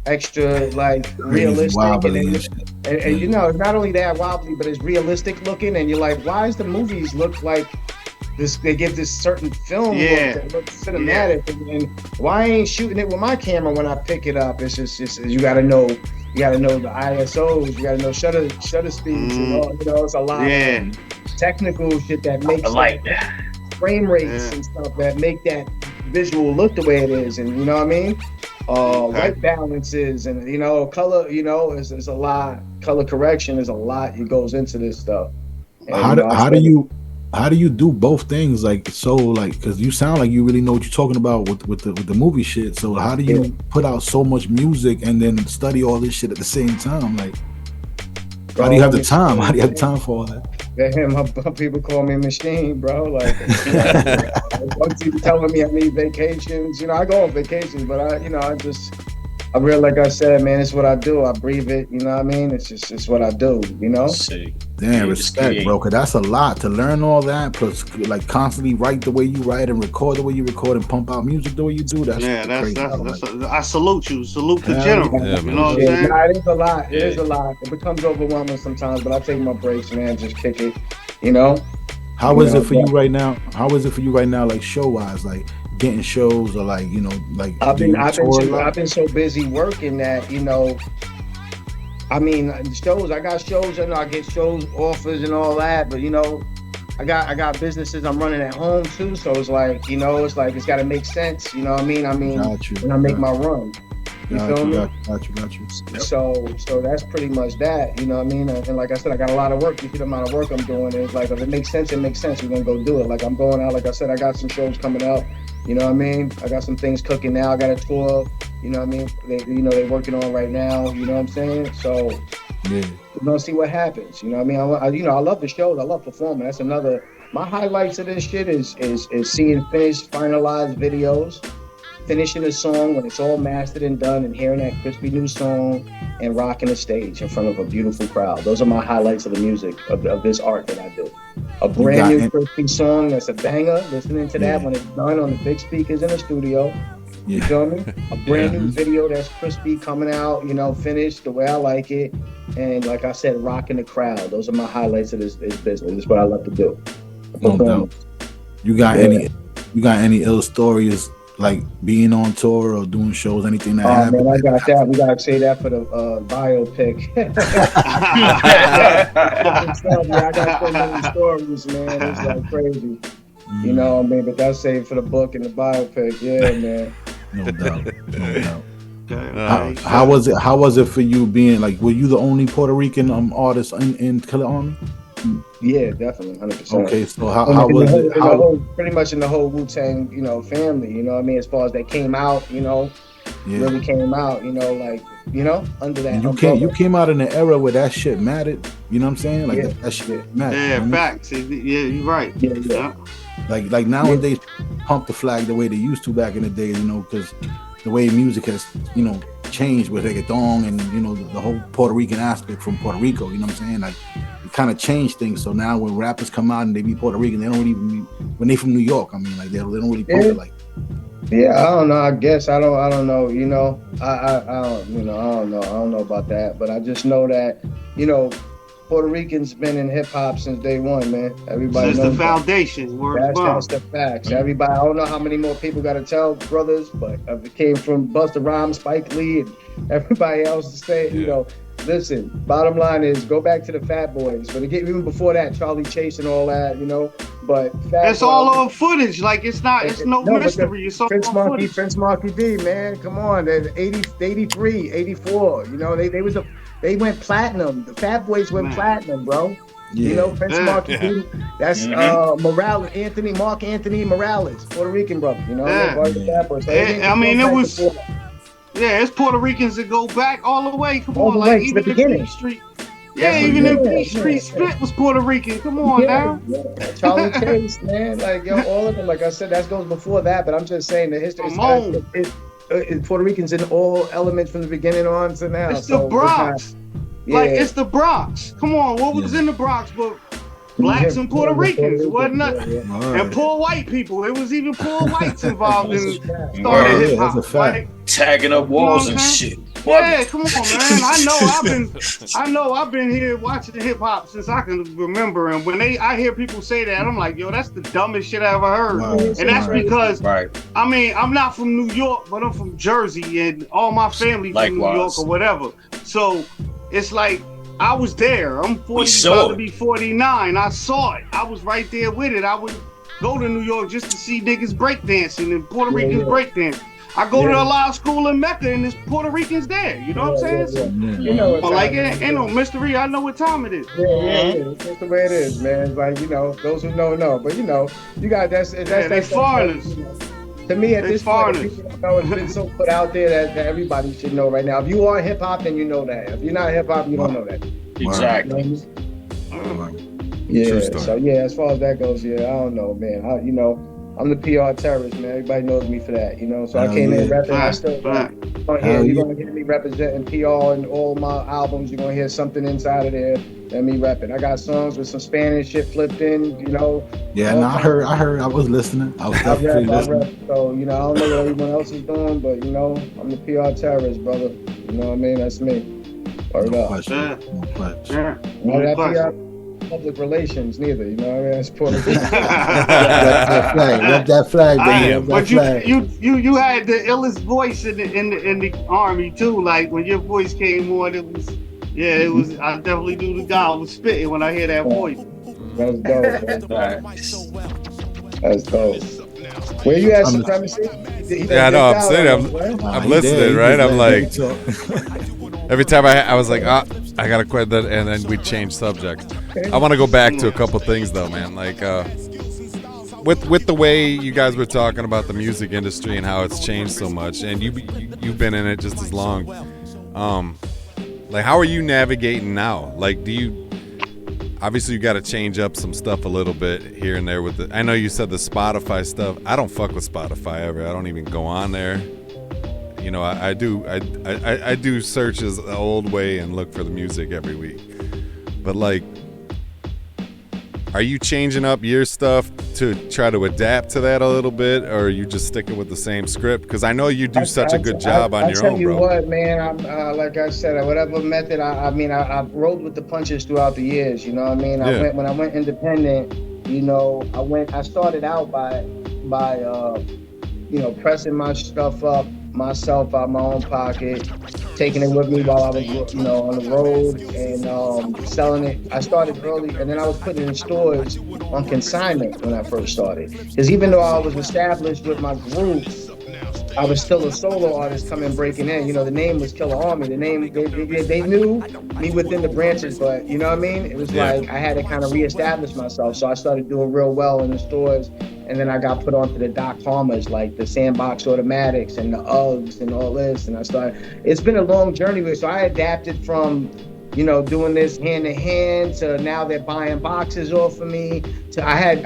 extra, like, realistic, and you know, not only that wobbly, but it's realistic looking, and you're like, why does the movies look like this? They give this certain film look that looks cinematic, and why I ain't shooting it with my camera when I pick it up? It's just you gotta know the ISOs, you gotta know shutter speeds, you know, it's a lot of technical shit that makes frame rates and stuff that make that visual look the way it is, and you know what I mean? White balances and, you know, color, you know, is a lot. Color correction is a lot. It goes into this stuff. And, how do you do both things? Like, so, like, because you sound like you really know what you're talking about with the movie shit. So how do you put out so much music and then study all this shit at the same time? Like, how do you have the time? How do you have time for all that? My people call me machine, bro. Like, once you telling me I need vacations, you know, I go on vacations, but I really, like I said, man, it's what I do. I breathe it, you know what I mean? It's what I do, you know? Damn, respect, bro, because that's a lot to learn all that, plus, like, constantly write the way you write and record the way you record and pump out music the way you do. That's I salute you. Salute the general. Yeah, you know what I'm saying? Nah, it is a lot. It is a lot. It becomes overwhelming sometimes, but I take my breaks, man, just kick it, you know? How is it for you right now? How is it for you right now, like, show-wise, like, getting shows, or like, you know, like, I've been so busy working that, you know, I mean, shows, I got shows, you know, I get shows offers and all that, but, you know, I got businesses I'm running at home too, so it's like, you know, it's got to make sense, you know what I mean? When I make my run, you feel me? Got you. So that's pretty much that, you know what I mean? And like I said, I got a lot of work. You see the amount of work I'm doing, it's like, if it makes sense, it makes sense. We're gonna go do it. Like, I'm going out, like I said, I got some shows coming up. You know what I mean? I got some things cooking now. I got a tour. You know what I mean? They're working on right now. You know what I'm saying? So we're gonna see what happens. You know what I mean? I love the shows. I love performing. That's another. My highlights of this shit is seeing finished, finalized videos, finishing a song when it's all mastered and done, and hearing that crispy new song and rocking the stage in front of a beautiful crowd. Those are my highlights of the music of this art that I do. A brand new crispy song that's a banger. Listening to that when it's done on the big speakers in the studio. You feel me? A brand new video that's crispy coming out, you know, finished the way I like it, and like I said, rocking the crowd. Those are my highlights of this business. It's what I love to do. No, you got any ill stories, like being on tour or doing shows, anything that happened? Man, I got that. We gotta say that for the biopic. I got so many stories, man. It's like crazy. You know what I mean? But that's saved for the book and the biopic. Yeah, man. No doubt. How was it for you being, like, were you the only Puerto Rican artist in Killer Army? Yeah, definitely, 100%. Okay, so how was it? Pretty much in the whole Wu-Tang, you know, family. You know what I mean? As far as they came out, you know, really came out, you know, like, you know, under that. And you came out in an era where that shit mattered. You know what I'm saying? Like that shit mattered. Yeah, facts. Yeah, you're right. Yeah. Like nowadays, pump the flag the way they used to back in the day. You know, because the way music has, you know, changed with reggaeton and, you know, the whole Puerto Rican aspect from Puerto Rico. You know what I'm saying? Like, it kind of changed things. So now when rappers come out and they be Puerto Rican, they don't even be, when they from New York, I mean, like, they don't really pump it like. Yeah, I don't know. I guess I don't know. You know, I don't. You know, I don't know. I don't know about that. But I just know that, you know, Puerto Ricans been in hip hop since day one, man. Everybody knows the foundation. That's the facts. Everybody. I don't know how many more people got to tell brothers, but it came from Busta Rhymes, Spike Lee, and everybody else to say, you know. Listen, bottom line is go back to the Fat Boys, but even before that, Charlie Chase and all that, you know. But it's all on footage. Like, it's no mystery. It's all Prince on Marky, footage. Prince Marky D, man, come on. They're 83, 84. You know, they went platinum. The Fat Boys went platinum, bro. Yeah. You know, Prince Marky D. That's Morales, Mark Anthony Morales, Puerto Rican brother. You know, Fat Boys. So I mean, it was. Yeah, it's Puerto Ricans that go back all the way. Come all on, the like way even to the beginning. Street. Yeah, even in P Street Spit was Puerto Rican. Come on now. Yeah. Charlie Chase, man, like yo, all of them. Like I said, that goes before that. But I'm just saying the history. Puerto Ricans in all elements from the beginning on to now. It's the Bronx. It's the Bronx. Come on, what was in the Bronx? But blacks and Puerto Ricans. It wasn't nothing. And poor white people. It was even poor whites involved in starting hip hop. Like, tagging up walls and shit. Yeah, come on, man. I know I've been here watching hip hop since I can remember. And when I hear people say that, I'm like, yo, that's the dumbest shit I ever heard. And that's because I mean, I'm not from New York, but I'm from Jersey, and all my family from New York or whatever. So it's like I was there. I'm 40, about to be 49. I saw it. I was right there with it. I would go to New York just to see niggas breakdancing and Puerto Ricans breakdancing. I go to a live school in Mecca and there's Puerto Ricans there. You know what I'm saying? You know, like it ain't no mystery. I know what time it is. Yeah. It's just the way it is, man. Like, you know, those who know. But you know, you got that's foreigners. To me, at this point, people don't know, it's been so put out there that everybody should know right now. If you are hip hop, then you know that. If you're not hip hop, you don't know that. Exactly. Yeah. So as far as that goes, I don't know, man. I'm the PR terrorist, man. Everybody knows me for that, you know. So I came in rapping. I still you're gonna hear me representing PR in all my albums. You're gonna hear something inside of there that me rapping. I got songs with some Spanish shit flipped in, you know. Yeah, no, I heard. I was listening. I was definitely listening. So you know, I don't know what everyone else is doing, but you know, I'm the PR terrorist, brother. You know what I mean? That's me. Word up. Public relations, neither. You know what I mean? That's Puerto Rico. that flag, baby. But you had the illest voice in the army too. Like when your voice came on, it was. I definitely knew the guy was spitting when I hear that voice. That's dope. That's dope. Where you at, Supremacy? Yeah, no, I'm sitting. I'm listening, right? I'm like, every time I was like, I gotta quit that, and then we change subjects. I want to go back to a couple things though, man. Like, with the way you guys were talking about the music industry and how it's changed so much, and you've been in it just as long. Like, how are you navigating now? Like, obviously you got to change up some stuff a little bit here and there with I know you said the Spotify stuff. I don't fuck with Spotify ever. I don't even go on there. You know, I do searches the old way and look for the music every week. But like, are you changing up your stuff to try to adapt to that a little bit, or are you just sticking with the same script? Because I know you do such a good job on your own, bro. I tell you what, man, I'm like I said, whatever method, I rolled with the punches throughout the years, you know what I mean? When I went independent, you know, I started out by you know, pressing my stuff up myself out of my own pocket, taking it with me while I was, you know, on the road and selling it. I started early, and then I was putting it in stores on consignment when I first started. Because even though I was established with my group, I was still a solo artist coming breaking in. You know, the name was Killer Army. The name, they knew me within the branches, but you know what I mean? It was like I had to kind of reestablish myself. So I started doing real well in the stores. And then I got put onto the Palmers, like the Sandbox Automatics and the Uggs and all this. And it's been a long journey. So I adapted from, you know, doing this hand to hand to now they're buying boxes off of me. I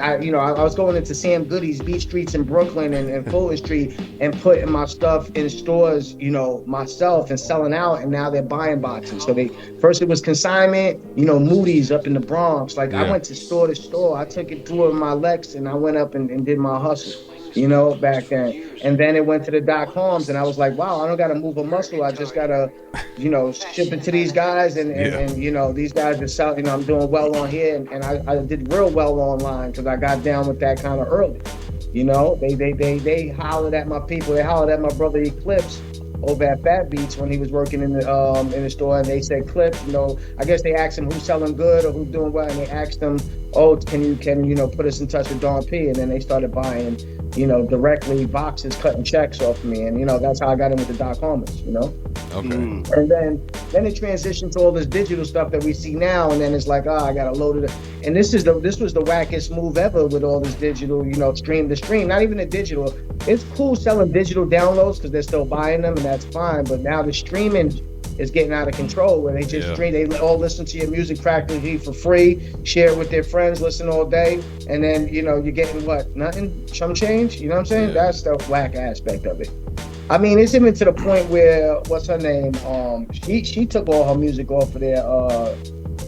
was going into Sam Goody's, Beach Streets in Brooklyn and Fulton Street and putting my stuff in stores, you know, myself and selling out. And now they're buying boxes. So first it was consignment, you know, Moody's up in the Bronx. Like I went to store. I took it through my Lex and I went up and did my hustle, you know, back then. And then it went to the .coms and I was like, wow, I don't got to move a muscle. I just got to, you know, ship it to these guys and you know, these guys are selling, you know, I'm doing well on here. And I did real well online because I got down with that kind of early. You know, they hollered at my people. They hollered at my brother Eclipse over at Fat Beats when he was working in the store, and they said, Clip, you know, I guess they asked him who's selling good or who's doing well, and they asked him, oh, can you know, put us in touch with Don P? And then they started buying, you know, directly boxes, cutting checks off of me, and you know, that's how I got in with the .comers, you know. Okay. And then it transitioned to all this digital stuff that we see now, and then it's like, I gotta load it up. And this was the wackest move ever with all this digital, you know, stream to stream, not even the digital. It's cool selling digital downloads because they're still buying them, and that's fine. But now the streaming is getting out of control, where they just drink, they all listen to your music practically for free, share it with their friends, listen all day, and then, you know, you're getting what? Nothing? Some change? You know what I'm saying? That's the whack aspect of it. I mean, it's even to the point where, what's her name? She took all her music off of there.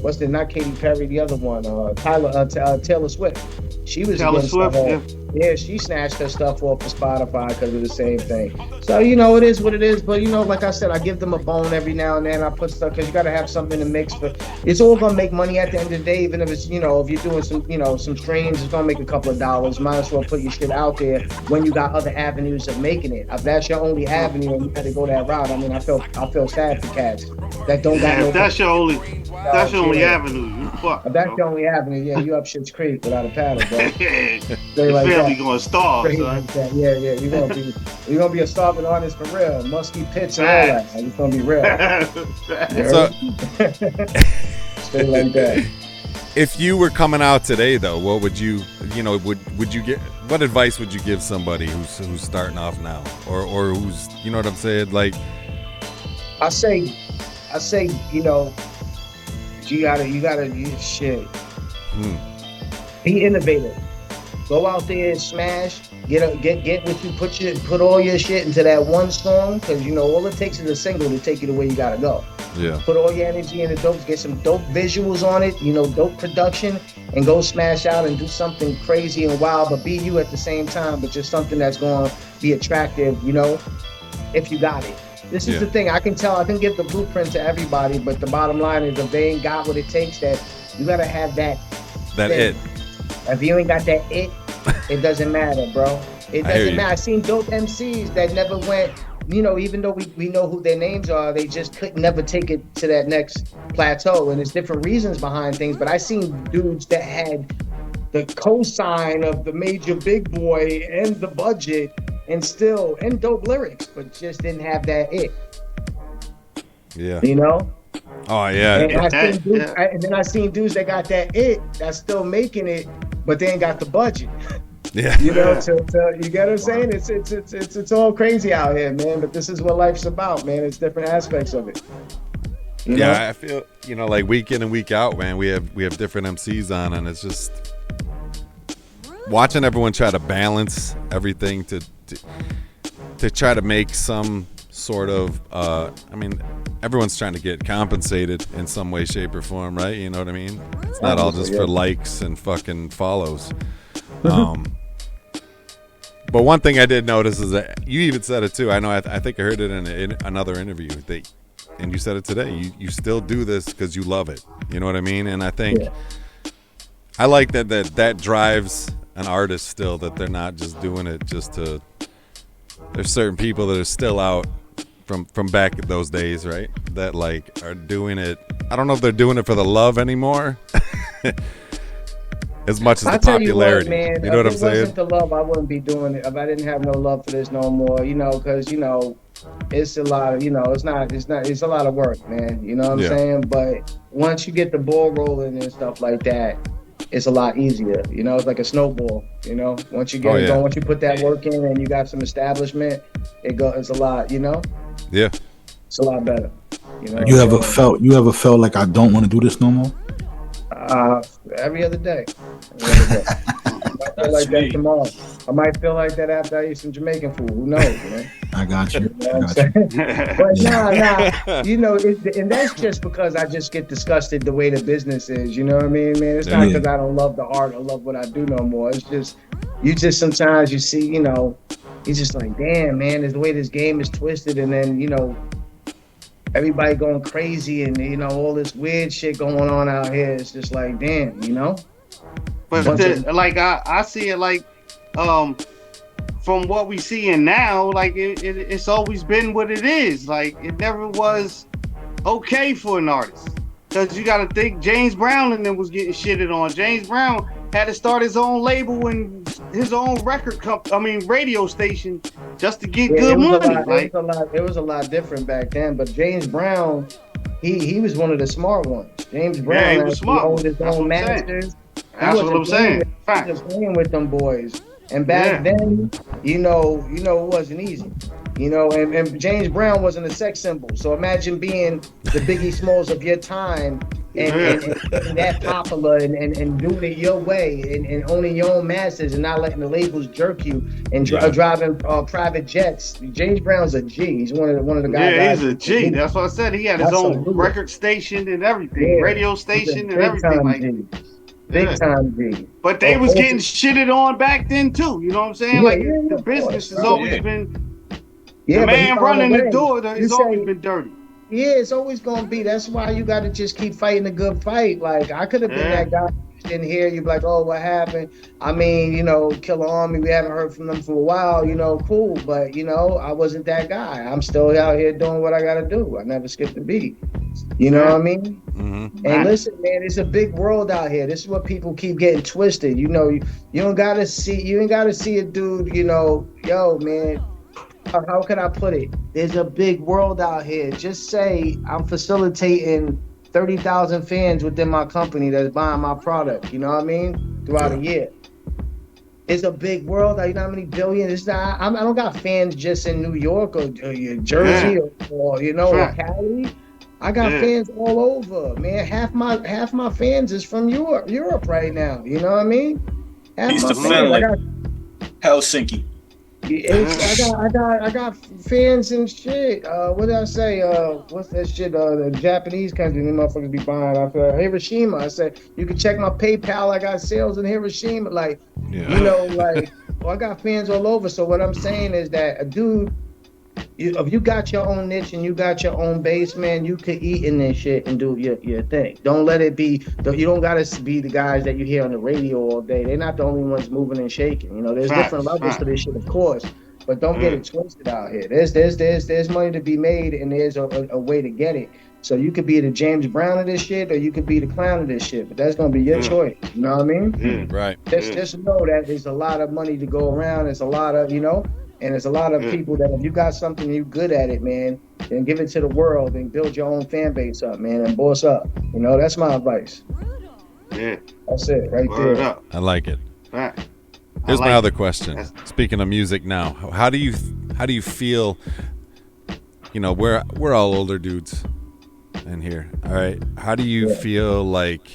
What's the, not Katy Perry, the other one, Taylor Swift. She was Taylor Swift, yeah, she snatched her stuff off of Spotify because of the same thing. So, you know, it is what it is. But, you know, like I said, I give them a bone every now and then. I put stuff, because you got to have something in the mix. But it's all going to make money at the end of the day, even if it's, you know, if you're doing some, you know, some streams, it's going to make a couple of dollars. Might as well put your shit out there when you got other avenues of making it. If that's your only avenue and you got to go that route, I mean, I feel sad for cats that don't got no... If that's your only avenue, you fuck. If that's your only avenue, yeah, you up Shit's Creek without a paddle, bro. Your like family gonna starve, son. Like yeah, you're gonna be a starving artist for real. Musky pits and all that. It's gonna be real. So, straight like that. If you were coming out today, though, what would you know, would you get? What advice would you give somebody who's starting off now, or who's, you know what I'm saying? Like, I say, you know, you gotta shit. Be innovative. Go out there and smash. Get what you put all your shit into that one song, because you know all it takes is a single to take you to where you gotta go. Yeah. Put all your energy in the dope. Get some dope visuals on it. You know, dope production, and go smash out and do something crazy and wild, but be you at the same time. But just something that's gonna be attractive. You know, if you got it. This is the thing. I can give the blueprint to everybody, but the bottom line is, if they ain't got what it takes, that you gotta have that it. If you ain't got that it doesn't matter, bro. It doesn't matter. I seen dope MCs that never went, you know, even though we know who their names are, they just could never take it to that next plateau. And there's different reasons behind things, but I seen dudes that had the cosign of the major big boy and the budget and dope lyrics, but just didn't have that it. Yeah. You know? Oh yeah. And then I seen dudes that got that it, that's still making it, but they ain't got the budget. Yeah. You know, you get what I'm saying? It's all crazy out here, man. But this is what life's about, man. It's different aspects of it. You know? I feel, you know, like week in and week out, man, we have different MCs on, and it's just watching everyone try to balance everything to try to make some sort of I mean, everyone's trying to get compensated in some way, shape, or form, right? You know what I mean? It's not all just for likes and fucking follows. But one thing I did notice is that you even said it too. I know. I think I heard it in another interview. And you said it today. You still do this because you love it. You know what I mean? And I think I like that drives an artist still. That they're not just doing it just to. There's certain people that are still out from back in those days, right? That like are doing it. I don't know if they're doing it for the love anymore. As much as the popularity, man, you know what I'm saying? If it wasn't the love, I wouldn't be doing it. If I didn't have no love for this no more, you know, because you know, it's a lot of, you know, it's a lot of work, man. You know what I'm saying? But once you get the ball rolling and stuff like that, it's a lot easier. You know, it's like a snowball. You know, once you get it going, once you put that work in and you got some establishment, it's a lot. You know? Yeah. It's a lot better. You know. You ever felt like I don't want to do this no more? Every other day. I might feel like that tomorrow. I might feel like that after I eat some Jamaican food. Who knows, man? I got you. But nah. You know, and that's just because I just get disgusted the way the business is. You know what I mean, man? It's not because I don't love the art or love what I do no more. It's just, sometimes you see, you know, you're just like, damn, man, the way this game is twisted, and then, you know, everybody going crazy, and you know all this weird shit going on out here. It's just like, damn, you know. But like I see it like, from what we seeing now, like it's always been what it is. Like it never was okay for an artist, because you got to think James Brown and them was getting shitted on. James Brown had to start his own label and his own radio station just to get good money. It was a lot different back then. But James Brown, he was one of the smart ones. James Brown, he was smart. He owned his own masters. That's what I'm saying. He was playing with them boys. And back then, you know, it wasn't easy. You know, and James Brown wasn't a sex symbol. So imagine being the Biggie Smalls of your time and that popular and doing it your way and owning your own masters and not letting the labels jerk you and driving private jets. James Brown's a G. He's one of the guys. Yeah, he's a G. That's what I said. He had his own record station and everything, radio station and everything like that. Big time G. But they was getting shitted on back then too. You know what I'm saying? The business has always been. The man running the door, it's always been dirty. Yeah, it's always gonna be. That's why you got to just keep fighting a good fight. Like I could have been that guy in here. You'd be like, oh, what happened? I mean, you know, Killer Army. We haven't heard from them for a while. You know, cool. But you know, I wasn't that guy. I'm still out here doing what I gotta do. I never skipped a beat. You know what I mean? Mm-hmm. And listen, man, it's a big world out here. This is what people keep getting twisted. You know, you ain't gotta see a dude. You know, yo, man. How can I put it? There's a big world out here. Just say I'm facilitating 30,000 fans within my company that's buying my product. You know what I mean? Throughout a year. It's a big world. You know how many billions? It's not. I don't got fans just in New York or Jersey or you know or Cali. I got fans all over, man. Half my fans is from Europe right now. You know what I mean? He's the Finland, Helsinki. I got fans and shit. What did I say? What's that shit? The Japanese country, these motherfuckers be buying off Hiroshima. I said you can check my PayPal. I got sales in Hiroshima. Like, you know, like I got fans all over. So what I'm saying is that a dude. If you got your own niche and you got your own base, man, you could eat in this shit and do your thing. Don't let it be. You don't gotta be the guys that you hear on the radio all day. They're not the only ones moving and shaking. You know, there's different levels to this shit, of course, but don't get it twisted out here. There's money to be made, and there's a way to get it. So you could be the James Brown of this shit, or you could be the clown of this shit. But that's gonna be your choice. You know what I mean? Right. Just know that there's a lot of money to go around. There's a lot of And there's a lot of people that if you got something and you're good at it, man, then give it to the world and build your own fan base up, man, and boss up. You know, that's my advice. Yeah. That's it, right there. Up. I like it. Right. Here's my other question. Speaking of music now, how do you feel, you know, we're all older dudes in here, all right? How do you feel like,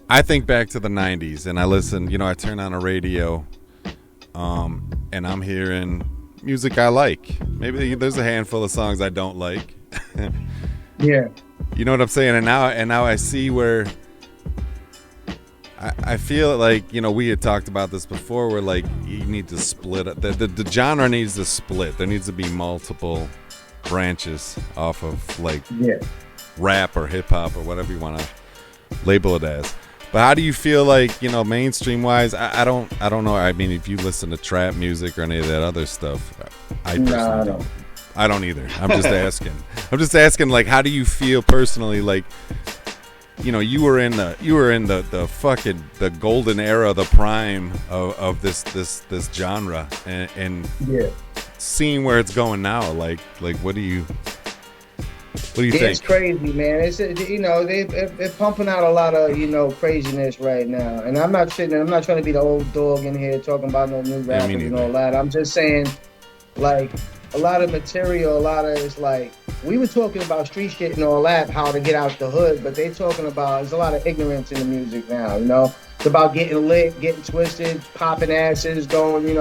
I think back to the 90s and I listen, you know, I turn on a radio, and I'm hearing music I like. Maybe there's a handful of songs I don't like. Yeah. You know what I'm saying? And now I see where I feel like, you know, we had talked about this before where like you need to split it. The genre needs to split. There needs to be multiple branches off of like rap or hip hop or whatever you want to label it as. But how do you feel like, you know, mainstream wise? I don't know. I mean, if you listen to trap music or any of that other stuff, I personally don't. I don't either. I'm just asking. Like, how do you feel personally? Like, you know, you were in the fucking the golden era, the prime of this genre, and seeing where it's going now. Like what do you think? It's crazy, man. It's you know they're pumping out a lot of craziness right now, and I'm not trying to be the old dog in here talking about no new rappers and all that. I'm just saying, like, a lot of material, it's like we were talking about street shit and all that, how to get out the hood, but they talking about there's a lot of ignorance in the music now. You know, it's about getting lit, getting twisted, popping asses, going,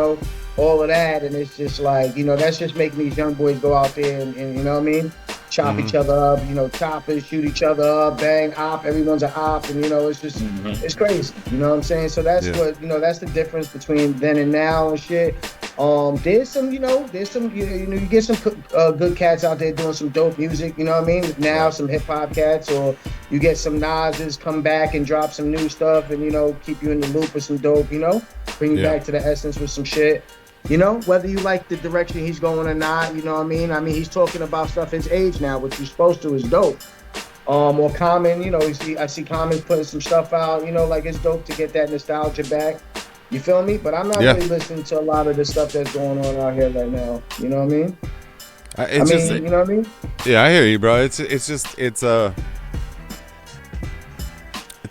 all of that, and it's just like that's just making these young boys go out there and you know what I mean. Chop each other up, choppers, shoot each other up, bang, op, everyone's an op, and it's just, it's crazy, you know what I'm saying? So that's what, that's the difference between then and now and shit. There's some, you get some good cats out there doing some dope music, you know what I mean? Now some hip hop cats, or you get some Nas's come back and drop some new stuff and, keep you in the loop with some dope, bring you back to the essence with some shit. Whether you like the direction he's going or not, you know what I mean? I mean, he's talking about stuff his age now, which he's supposed to is dope. Or Common, I see Common putting some stuff out, like it's dope to get that nostalgia back. You feel me? But I'm not really listening to a lot of the stuff that's going on out here right now. You know what I mean? You know what I mean? Yeah, I hear you, bro. It's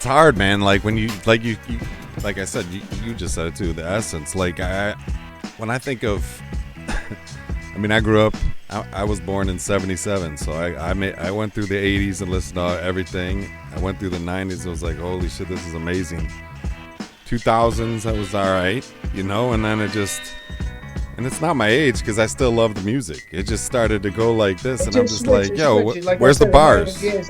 hard, man. Like when you like I said, you just said it too. The essence, like when I think of I mean, I grew up. I was born in '77, so I went through the '80s and listened to everything. I went through the '90s. It was like, holy shit, this is amazing. 2000s, I was all right, you know, and then it just. And it's not my age because I still love the music. It just started to go like this, and I'm just like, yo, where's the bars? Yeah,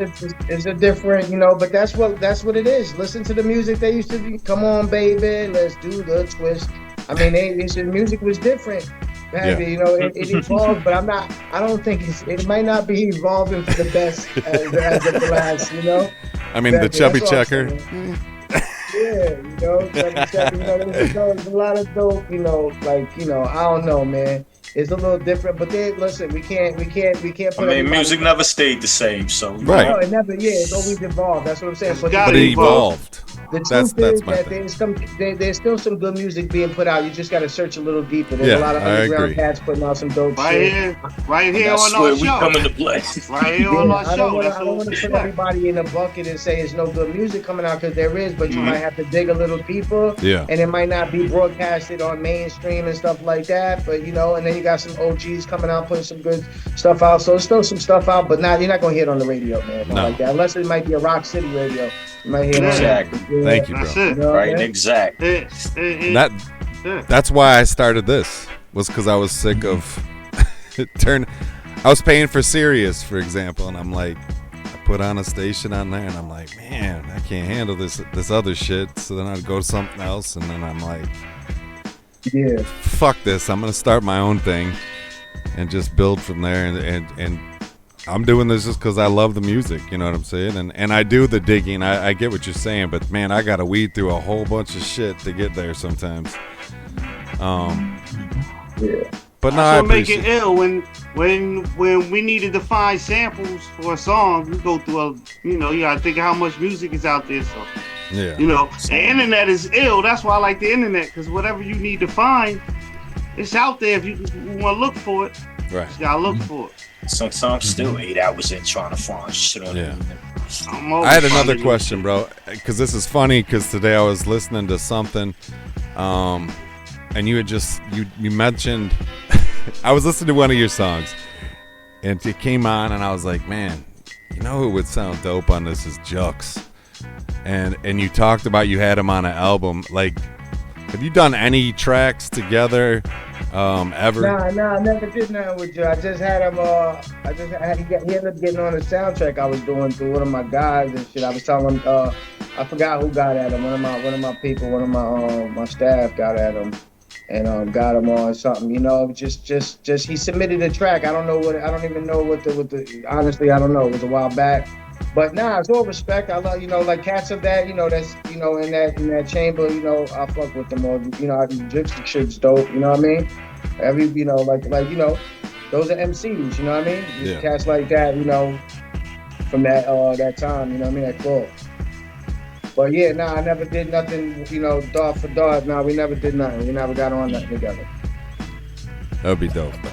it's a different, you know, but that's what it is. Listen to the music they used to be. Come on, baby, let's do the twist. I mean, music was different. Yeah. You know, it evolved, but I don't think it might not be evolving for the best as of the last, you know. I mean, the chubby checker. Yeah, you know, there's a lot of dope, you know, like, you know, I don't know, man. It's a little different, but then listen, we can't put. I mean, music never stayed the same, so right. No, it never. Yeah, it's always evolved. That's what I'm saying. But it evolved. The truth is that there's still some good music being put out. You just got to search a little deeper. There's a lot of underground cats putting out some dope shit. Right here on our show. We come into play. Right here on our show. I don't want to put everybody in a bucket and say there's no good music coming out, because there is, but you might have to dig a little deeper. Yeah. And it might not be broadcasted on mainstream and stuff like that. But you know, and then you got some OGs coming out putting some good stuff out. So there's still some stuff out, but you're not gonna hear it on the radio, man. No. Like that, unless it might be a Rock City radio. You might hear Exactly. Yeah. Thank you, bro. That's it. You know, Right, exactly. That's why I started this, was because I was sick of I was paying for Sirius, for example, and I'm like, I put on a station on there, and I'm like, man, I can't handle this other shit. So then I'd go to something else, and then I'm like, yeah, fuck this. I'm gonna start my own thing and just build from there. And I'm doing this just because I love the music. You know what I'm saying? And I do the digging. I get what you're saying, but man, I gotta weed through a whole bunch of shit to get there sometimes. yeah. But no, I make it appreciate ill when we needed to find samples for a song. We go through you gotta think of how much music is out there. So yeah, you know, the internet is ill. That's why I like the internet, because whatever you need to find, it's out there. If you want to look for it, right, you gotta look for it. Sometimes still 8 hours in trying to find shit on it. I had another question, bro, because this is funny, because today I was listening to something, and you had you mentioned I was listening to one of your songs, and it came on, and I was like, man, you know who would sound dope on this is Jux, and you talked about you had him on an album. Like, have you done any tracks together ever? Nah, I never did nothing with you. I just had him. He ended up getting on the soundtrack I was doing through one of my guys and shit. I was telling him, I forgot who got at him. One of my people, one of my staff got at him, and got him on something. You know, just he submitted a track. I don't even know what the honestly, I don't know. It was a while back. But nah, it's all respect. I love, like cats of that, that's, in that chamber, I fuck with them all. I do Gypsy shit's dope, you know what I mean? Those are MCs, you know what I mean? Yeah. Cats like that, from that time, you know what I mean? That club. But yeah, nah, I never did nothing, dart for dart. Nah, we never did nothing. We never got on nothing together. That would be dope, though.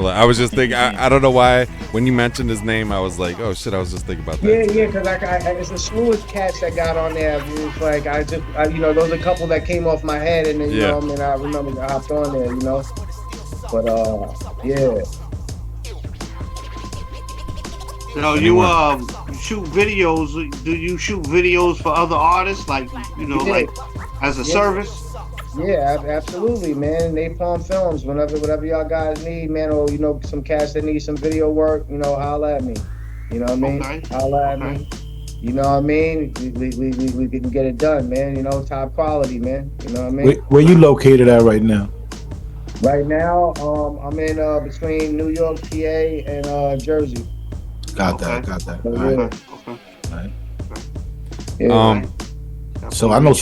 I was just thinking, I don't know why, when you mentioned his name, I was like, oh shit, I was just thinking about that. Yeah, because it's a slew of cats that got on there. It was like, those are a couple that came off my head, and then, I remember I hopped on there, But, yeah. So you shoot videos, do you shoot videos for other artists, like, like as a service? Yeah, absolutely, man. Napalm Films, whatever y'all guys need, man, or some cats that need some video work, holla at me. You know what I mean? Okay. Holla at me. You know what I mean? We can get it done, man. Top quality, man. You know what I mean? Where you located at right now? Right now, I'm in between New York, PA, and Jersey. Got that. Okay. All right. Yeah. So I know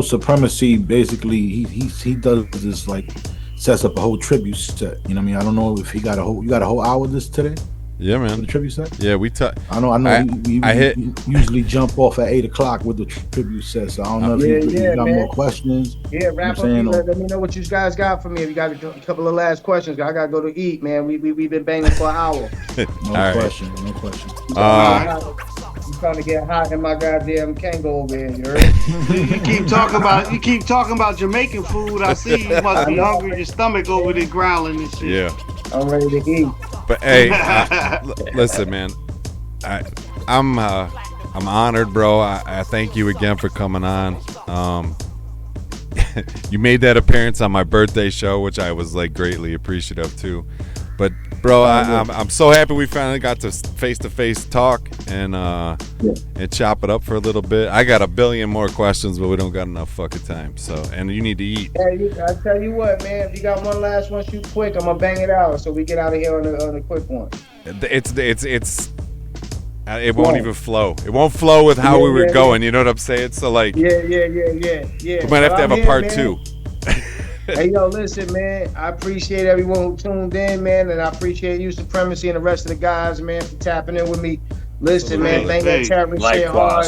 Supremacy. Basically, he does this, like, sets up a whole tribute set. You know what I mean? I don't know if you got a whole hour of this today. Yeah, man. The tribute set. Yeah, we talk. I know. We usually jump off at 8:00 with the tribute set. So I don't know if you got more questions. Yeah, wrap up. Let me know what you guys got for me. If you got a couple of last questions, I gotta go to eat, man. We've been banging for an hour. No question. I'm trying to get hot in my goddamn Kango over here. You heard? You keep talking about Jamaican food. I see you must be hungry. Your stomach over there growling and shit. Yeah. I'm ready to eat. But hey, listen, man. I'm honored, bro. I thank you again for coming on. You made that appearance on my birthday show, which I was like greatly appreciative too. But bro, I'm so happy we finally got to face talk and chop it up for a little bit. I got a billion more questions, but we don't got enough fucking time. So, and you need to eat. Hey, I tell you what, man. If you got one last one, shoot quick. I'm gonna bang it out so we get out of here on a quick one. It won't even flow. It won't flow with how we were going. You know what I'm saying? So like, yeah. We might have to have a part 2. Hey, yo, listen, man. I appreciate everyone who tuned in, man, and I appreciate you, Supremacy, and the rest of the guys, man, for tapping in with me. Listen, man, thank that terrorist shit hard.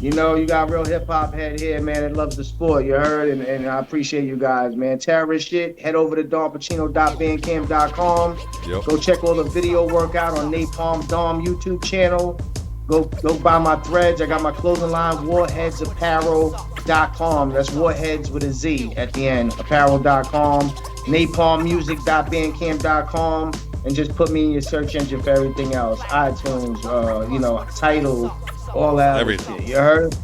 You know, you got real hip hop head here, man, that loves the sport. You heard, and I appreciate you guys, man. Terrorist shit. Head over to DomPachino.bandcamp.com. Yep. Go check all the video work out on Napalm Dom YouTube channel. Go buy my threads. I got my clothing line, warheadsapparel.com. That's warheads with a Z at the end. Apparel.com. Napalmmusic.bandcamp.com. And just put me in your search engine for everything else. iTunes, Tidal, all that everything. Shit. You heard?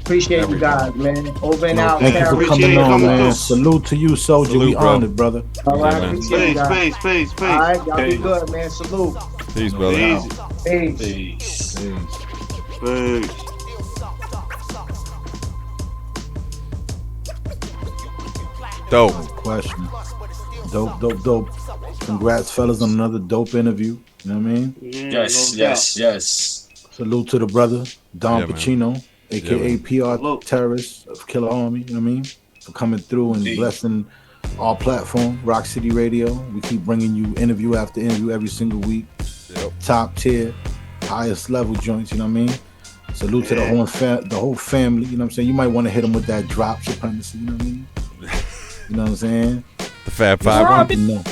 Appreciate you guys, man. Over and out. Thank you for coming on, man. Salute to you, soldier. We honored, brother. All right, Peace. All right, y'all be good, man. Salute. Peace, brother. Peace. Dope. No question. Dope. Congrats, fellas, on another dope interview. You know what I mean? Yes. Salute to the brother, Dom Pachino, a.k.a. PR terrorist of Killer Army, you know what I mean? For coming through and blessing our platform, Rock City Radio. We keep bringing you interview after interview every single week. Yep. Top tier, highest level joints, you know what I mean? Salute to the whole family, you know what I'm saying? You might want to hit them with that drop Supremacy, you know what I mean? You know what I'm saying? The Fab Five one? No.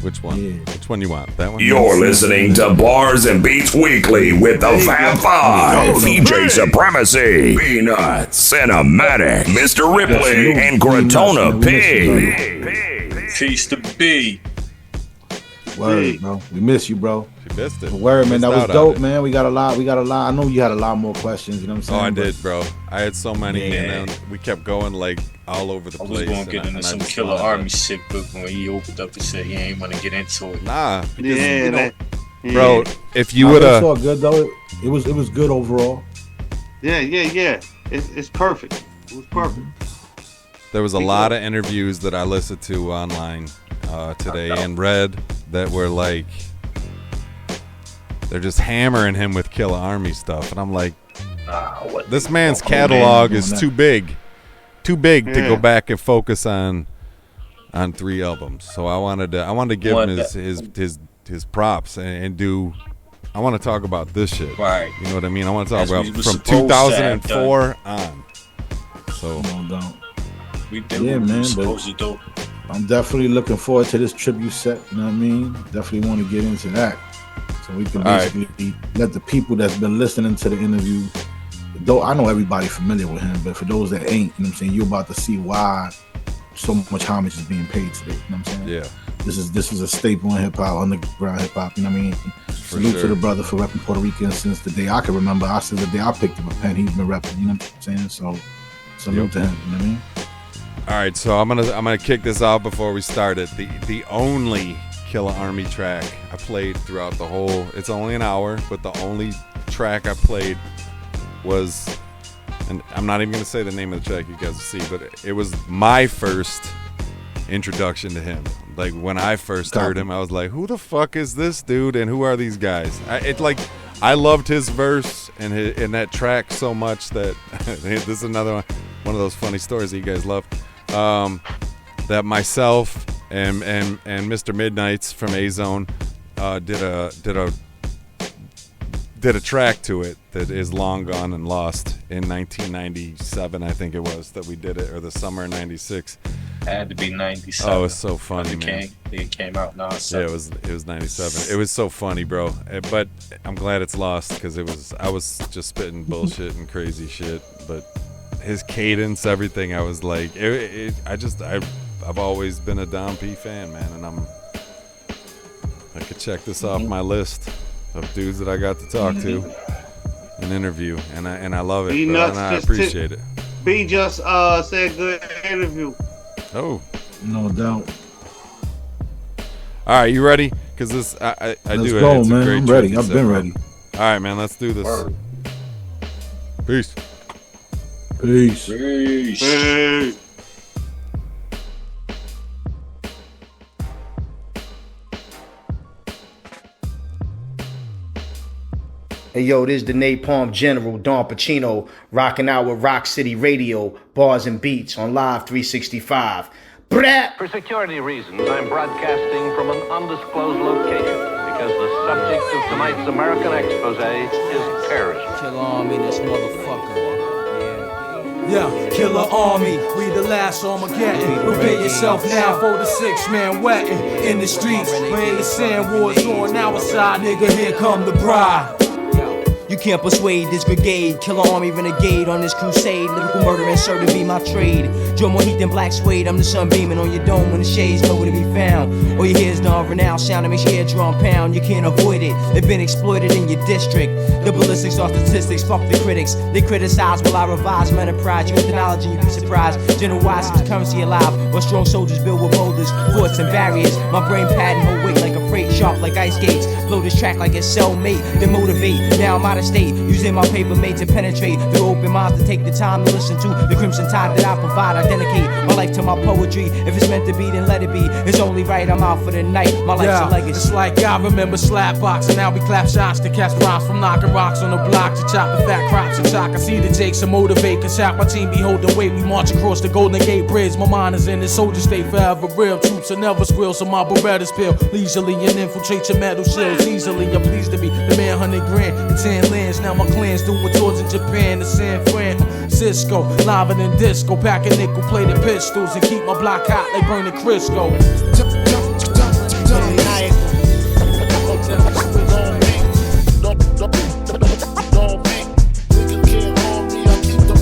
Which one? Yeah. Which one you want? That one? You're listening to Bars and Beats Weekly with the Fab Five, DJ Supremacy, Peanut, Cinematic, Mr. Ripley, and Gratona P. Peace to B. Word, bro. We miss you, bro. You missed it. Word, man. That was dope, man. We got a lot. I know you had a lot more questions. You know what I'm saying? Oh, I did, bro. I had so many, and then we kept going like all over the place. I was going to get into some Killer Army shit, but when he opened up and said he ain't want to get into it. Nah. Because, bro, if you would have... It was all good, though. It was good overall. Yeah. It's perfect. It was perfect. There was a lot of interviews that I listened to online today and read that were like... They're just hammering him with Killer Army stuff. And I'm like, this man's catalog is too big. Too big to go back and focus on 3 albums. So I wanted to give him his props and do. I want to talk about this shit. Right. You know what I mean? I want to talk about from 2004 on. So don't. Yeah, man. But I'm definitely looking forward to this tribute set. You know what I mean? Definitely want to get into that. So we can basically let the people that's been listening to the interview, though I know everybody familiar with him, but for those that ain't, you know what I'm saying, you're about to see why so much homage is being paid today. You know what I'm saying? Yeah. This is a staple in hip hop, underground hip hop, you know what I mean? Salute to the brother for repping Puerto Rican since the day I can remember. Since the day I picked up a pen, he's been repping, you know what I'm saying? So salute to him, you know what I mean? All right, so I'm gonna kick this off before we start it. The only Killer Army track I played throughout the whole, it's only an hour, but the only track I played was, and I'm not even going to say the name of the track, you guys will see, but it was my first introduction to him. Like when I first heard him, I was like, who the fuck is this dude and who are these guys? I loved his verse and that track so much that this is another one of those funny stories that you guys love, that myself and Mr. Midnights from A-Zone did a track to it that is long gone and lost in 1997, I think it was, that we did it, or the summer of 96. Had to be 97. Oh, it was so funny, man. It came out now. Yeah, it was 97. It was so funny, bro. But I'm glad it's lost because I was just spitting bullshit and crazy shit. But his cadence, everything, I was like, I've always been a Dom P fan, man, and I could check this off my list of dudes that I got to talk to and interview, and I love it, and I appreciate it. B just said good interview. Oh, no doubt. All right, you ready? Because this, I let's do it. Go, it's man. a great I'm ready. I've set, been bro. ready. All right, man. Let's do this. Peace. Peace. Peace. Hey. Hey yo, this is the Napalm General, Don Pachino, rocking out with Rock City Radio, bars and beats on Live 365. Brat! For security reasons, I'm broadcasting from an undisclosed location because the subject of tonight's American expose is terrorism. Killer Army, this motherfucker. Yeah, Killer Army, we the last Armageddon. Prepare yourself now for the 6-man wetting. In the streets, when the sand wars on our side, nigga, here come the bride. You can't persuade this brigade, Killer Army renegade on this crusade. Lyrical murder and sure to be my trade. Draw more heat than black suede, I'm the sun beaming on your dome when the shades nowhere to be found. All you hear is non-renowned sound that makes your eardrum pound. You can't avoid it, they've been exploited in your district. The ballistics are statistics, fuck the critics. They criticize while I revise my enterprise. Use the knowledge and you'd be surprised. General wise is currency alive, while strong soldiers build with boulders, forts and barriers. My brain pad and hold weight like a freight, sharp like ice skates. Blow this track like it's cellmate, then motivate. Now I'm out of state, using my paper made to penetrate through open minds to take the time to listen to the crimson tide that I provide. I dedicate my life to my poetry. If it's meant to be, then let it be. It's only right, I'm out for the night. My life's a legacy. It's like I remember slapbox, and now we clap shots to catch props from knocking rocks on the block to chop the fat crops and chalk. I see the takes to motivate, cause half my team be holding weight. We march across the Golden Gate Bridge. My mind is in the soldier state forever real. Troops are never squeal, so my Berettas peel leisurely and infiltrate your metal shields easily. I'm pleased to be the man, 100 grand and 10 lands. Now my clan's doing tours in Japan to San Francisco, live in disco, packing nickel plated pistols and keep my block hot like burning Crisco.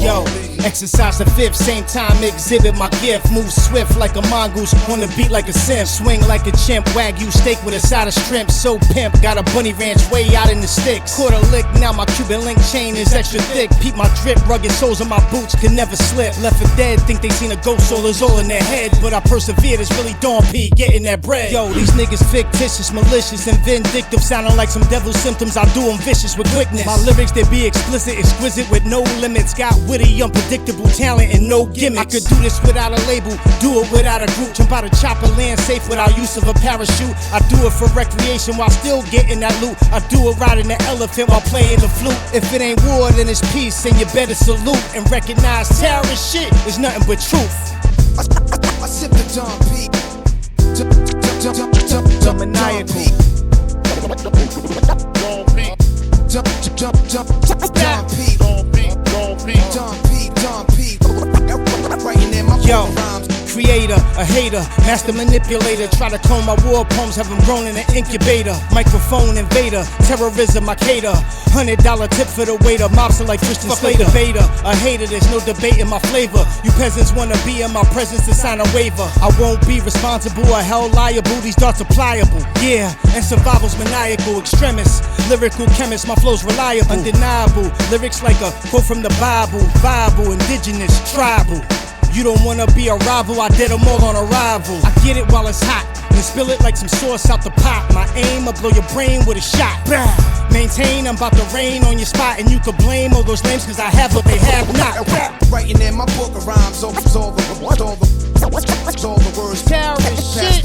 Yo, exercise the fifth, same time exhibit my gift. Move swift like a mongoose, on the beat like a simp. Swing like a chimp, Wagyu steak with a side of shrimp. So pimp, got a bunny ranch way out in the sticks. Quarter lick, now my Cuban link chain is extra thick. Peep my drip, rugged soles on my boots can never slip. Left for dead, think they seen a ghost, soul is all in their head. But I persevered, it's really Dawn P, getting that bread. Yo, these niggas fictitious, malicious, and vindictive. Sounding like some devil symptoms, I do them vicious with quickness. My lyrics, they be explicit, exquisite with no limits. Got witty, unpredictable talent and no gimmicks. I could do this without a label, do it without a group. Jump out a chopper, land safe without use of a parachute. I do it for recreation while still getting that loot. I do it riding the elephant while playing the flute. If it ain't war, then it's peace, and you better salute and recognize terrorist shit is nothing but truth. I sip the Don P. Maniacal. Yo, creator, a hater, master manipulator. Try to clone my war poems, have them grown in an incubator. Microphone invader, terrorism I cater. $100 tip for the waiter, mobster like Christian Slater. Vader, a hater, there's no debate in my flavor. You peasants wanna be in my presence to sign a waiver. I won't be responsible or held liable, these darts are pliable. Yeah, and survival's maniacal, extremist. Lyrical chemist, my flow's reliable. Undeniable, lyrics like a quote from the Bible. Viable, indigenous, tribal. You don't wanna be a rival, I did them all on arrival. I get it while it's hot, and spill it like some sauce out the pot. My aim, I'll blow your brain with a shot. Maintain, I'm about to rain on your spot, and you could blame all those names, cause I have what they have not. Writing in my book of rhymes, all the words. Terrorist shit.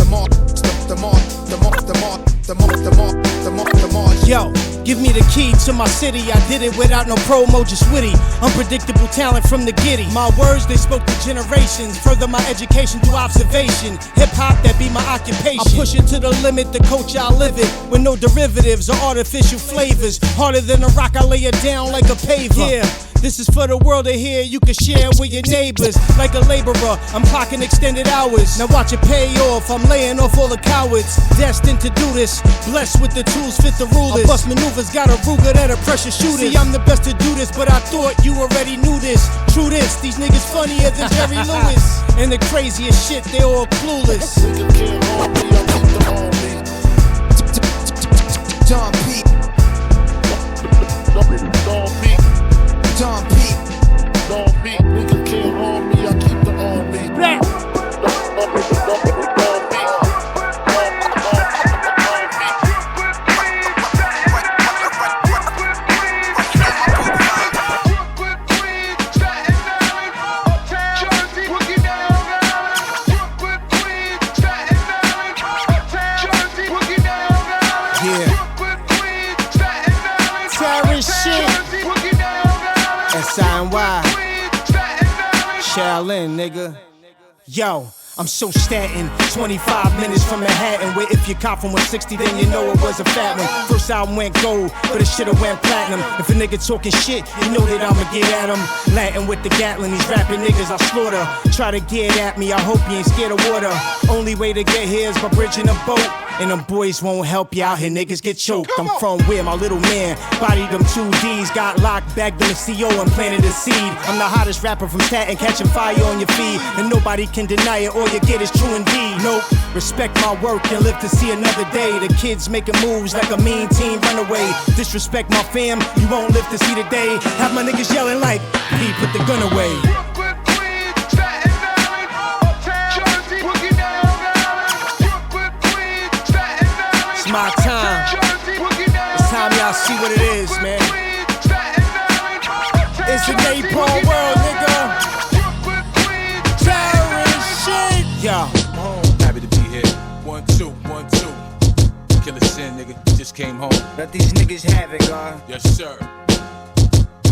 Yo, give me the key to my city. I did it without no promo, just witty. Unpredictable talent from the giddy. My words, they spoke to generations. Further my education through observation. Hip hop, that be my occupation. I push it to the limit, the culture I live it. With no derivatives or artificial flavors. Harder than a rock, I lay it down like a paver. Yeah, This is for the world to hear, you can share with your neighbors. Like a laborer, I'm clocking extended hours. Now watch it pay off, I'm laying off all the cowards. Destined to do this, blessed with the tools, fit the rulers. I bust maneuvers, got a Ruger that a pressure shooter. See, I'm the best to do this, but I thought you already knew this. True this, these niggas funnier than Jerry Lewis. And the craziest shit, they all clueless. Don P. Don P. Don P. Nigga can't harm me, I keep the army. Black. Shaolin, nigga. Yo, I'm so Stanton, 25 minutes from Manhattan. Where if you cop from 160, then you know it was a fat one. First album went gold, but it shoulda went platinum. If a nigga talking shit, you know that I'ma get at him. Latin with the Gatlin, these rapping niggas I slaughter. Try to get at me, I hope you ain't scared of water. Only way to get here is by bridging a boat. And them boys won't help you out here, niggas get choked. I'm from where my little man bodied them 2 D's, got locked, bagged them a CO and planted a seed. I'm the hottest rapper from Staten, catching fire on your feed. And nobody can deny it, all you get is true indeed. Nope, respect my work and live to see another day. The kids making moves like a mean teen runaway. Disrespect my fam, you won't live to see the day. Have my niggas yelling like, P, put the gun away. My time. It's time y'all see what it is, man. It's the Napalm world, nigga. Terrorist shit. Yo, happy to be here. 1, 2, 1, 2. Killer Sin, nigga, just came home. Let these niggas have it, God. Yes, sir.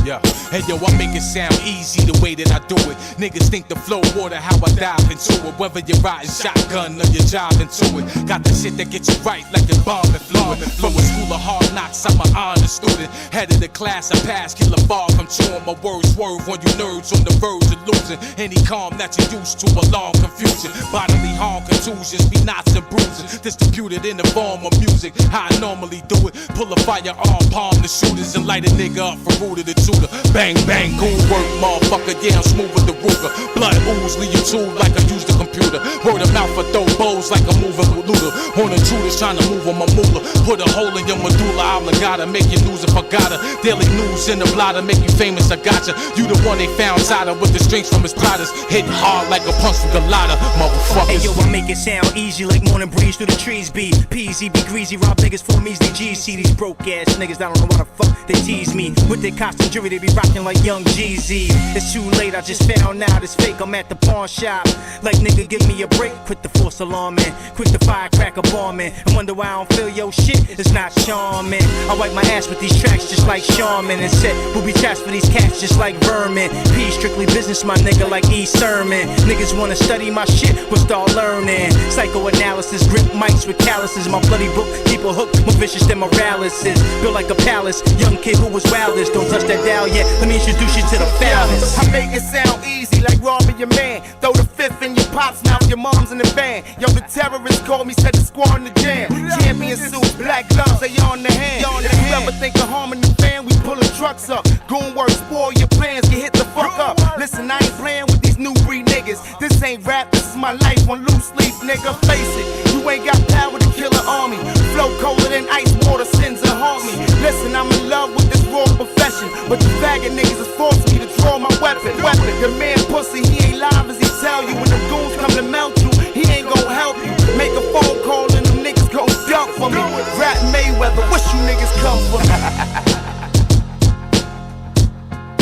Yeah. Hey yo, I make it sound easy the way that I do it. Niggas think the flow water, how I dive into it. Whether you're riding shotgun or you're jiving to it. Got the shit that gets you right like your bomb and fluid. From a school of hard knocks, I'm an honor student. Head of the class, I pass, kill a bar from chewing. My words swerve on you nerds on the verge of losing. Any calm that you're used to, alarm confusion. Bodily harm, contusions, be knots and bruises. Distributed in the form of music, how I normally do it. Pull a firearm, palm the shooters, and light a nigga up from root to tutor. Bang, bang, goon work, motherfucker, yeah, I'm smooth with the Ruger. Blood ooze, leave you tool like I use the computer. Word of mouth, I throw bows like I'm moving with Luda. On intruders trying to move on my moolah. Put a hole in your medulla oblongata, make you lose if I got her. Daily news in the blotter, make you famous, I gotcha. You the one they found tighter with the strings from his plotters. Hitting hard like a punch from Galata, motherfuckers. Hey yo, I make it sound easy like morning breeze through the trees be. Peasy, be greasy, rob niggas for measly G's. See these broke ass niggas, I don't know why the fuck they tease me. With their costume jewelry, they be rocking like young Jeezy. It's too late, I just found out it's fake. I'm at the pawn shop. Like nigga, give me a break. Quit the false alarming, quit the firecracker bombing. I wonder why I don't feel your shit. It's not charming. I wipe my ass with these tracks just like Charmin. And set booby traps for these cats just like vermin. P strictly business, my nigga, like E. Sermon. Niggas wanna study my shit, we'll start learning. Psychoanalysis, grip mics with calluses. My bloody book, people hooked, more vicious than Morales is. Built like a palace, young kid who was wildest. Don't touch that dial yet, let me introduce you to the foulest. I make it sound easy like robbing your man. Throw the fifth in your pops, now your mom's in the van. Yo, the terrorists called me, said the squad in the jam. Champion suits, black gloves, they on the hand. If you ever think of harming the fan, we pulling trucks up. Goon work, spoil your plans, get hit the fuck up. Listen, I ain't playing with these new breed niggas. This ain't rap, this is my life on loose leaf, nigga. Face it, you ain't got power to kill an army. Flow colder than ice water, sins and harm me. Listen, I'm in love with this raw profession, but you faggot niggas is forcing me to draw my weapon. The man pussy, he ain't live as he tell you. When the goons come to melt you, he ain't gon' help you. Make a phone call and them niggas gon' dump for me. Rap Mayweather, wish you niggas come for me.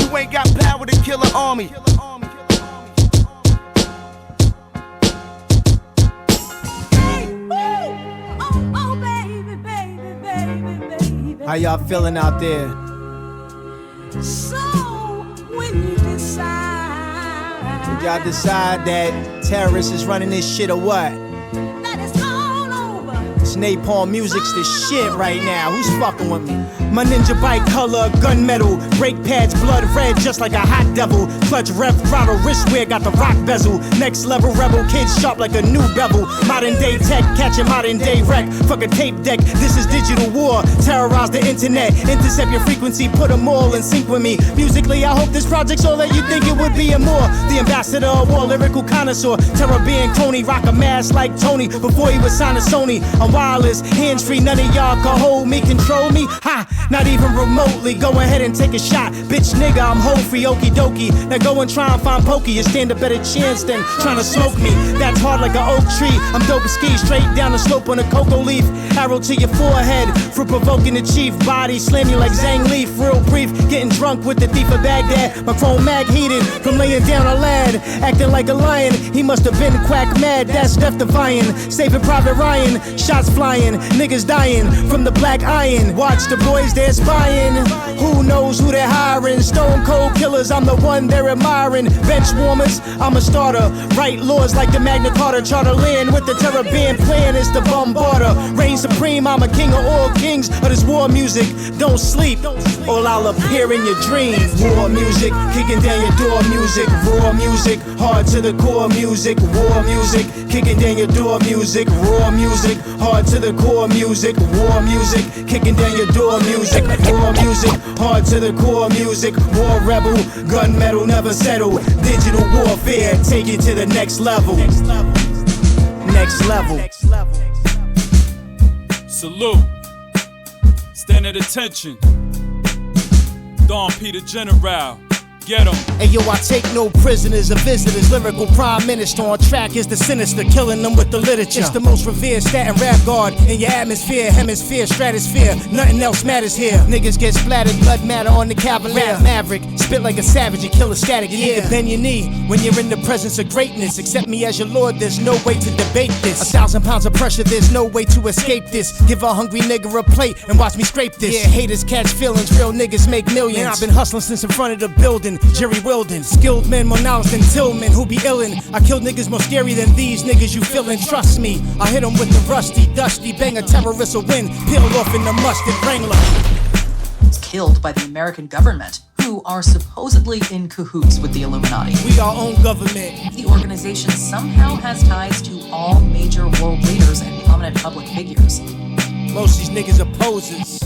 You ain't got power to kill an army. How y'all feeling out there? So when you decide, y'all decide that terrorists is running this shit or what? That it's all over. This Napalm music's the shit right now. Who's fucking with me? My ninja bike color, gunmetal. Brake pads, blood red, just like a hot devil. Clutch, rev, throttle, wrist wear, got the rock bezel. Next level rebel, kids sharp like a new bevel. Modern day tech, catching modern day wreck. Fuck a tape deck, this is digital war. Terrorize the internet, intercept your frequency, put them all in sync with me. Musically, I hope this project's all that you think it would be and more. The ambassador of war, lyrical connoisseur. Terror being crony, rock a mask like Tony before he was signed to Sony. I'm wireless, hands free, none of y'all can hold me, control me. Ha, not even remotely. Go ahead and take a shot, bitch nigga. I'm whole free, okie dokie. Now go and try and find pokey. You stand a better chance than trying to smoke me. That's hard like an oak tree. I'm dope as ski, straight down the slope on a cocoa leaf. Arrow to your forehead for provoking the chief. Body slam you like Zhang Leaf, real brief. Getting drunk with the thief of Baghdad. My chrome mag heated from laying down a lad. Acting like a lion, he must have been quack mad. That's death defying. Saving Private Ryan, shots flying, niggas dying from the black iron. Watch the boys, they're spying. Who knows who they're hiring? Stone cold killers, I'm the one they're admiring. Bench warmers, I'm a starter. Write laws like the Magna Carta. Charter land with the terror band plan is the bombarder. Reign supreme, I'm a king of all kings of this war music. Don't sleep, or I'll appear in your dreams. War music, kicking down your door music. Raw music, hard to the core music. War music, kicking down your door music. Raw music, hard to the core music. War music, kicking down your door music. Raw music, hard to the core music. War rebel, gunmetal, never settle. Digital warfare, take it to the next level. Next level. Salute. Stand at attention. Don Peter General. Get 'em. Hey yo, I take no prisoners or visitors. Lyrical prime minister on track is the sinister, killing them with the literature. It's the most revered statin rap guard in your atmosphere, hemisphere, stratosphere. Nothing else matters here. Niggas get splattered, blood matter on the cavalier. Rap maverick, spit like a savage, you kill a static. You need to bend your knee when you're in the presence of greatness. Accept me as your lord, there's no way to debate this. 1,000 pounds of pressure, there's no way to escape this. Give a hungry nigga a plate and watch me scrape this. Yeah, haters catch feelings, real niggas make millions. And I've been hustling since in front of the building. Jerry Wilden, skilled men more knowledge than Tillman, who be illin'. I killed niggas more scary than these niggas you feelin'. Trust me, I hit 'em with the rusty, dusty, bang a terrorist a win, peel off in the mustard Wrangler. Killed by the American government, who are supposedly in cahoots with the Illuminati. We our own government. The organization somehow has ties to all major world leaders and prominent public figures. Most of these niggas are posers.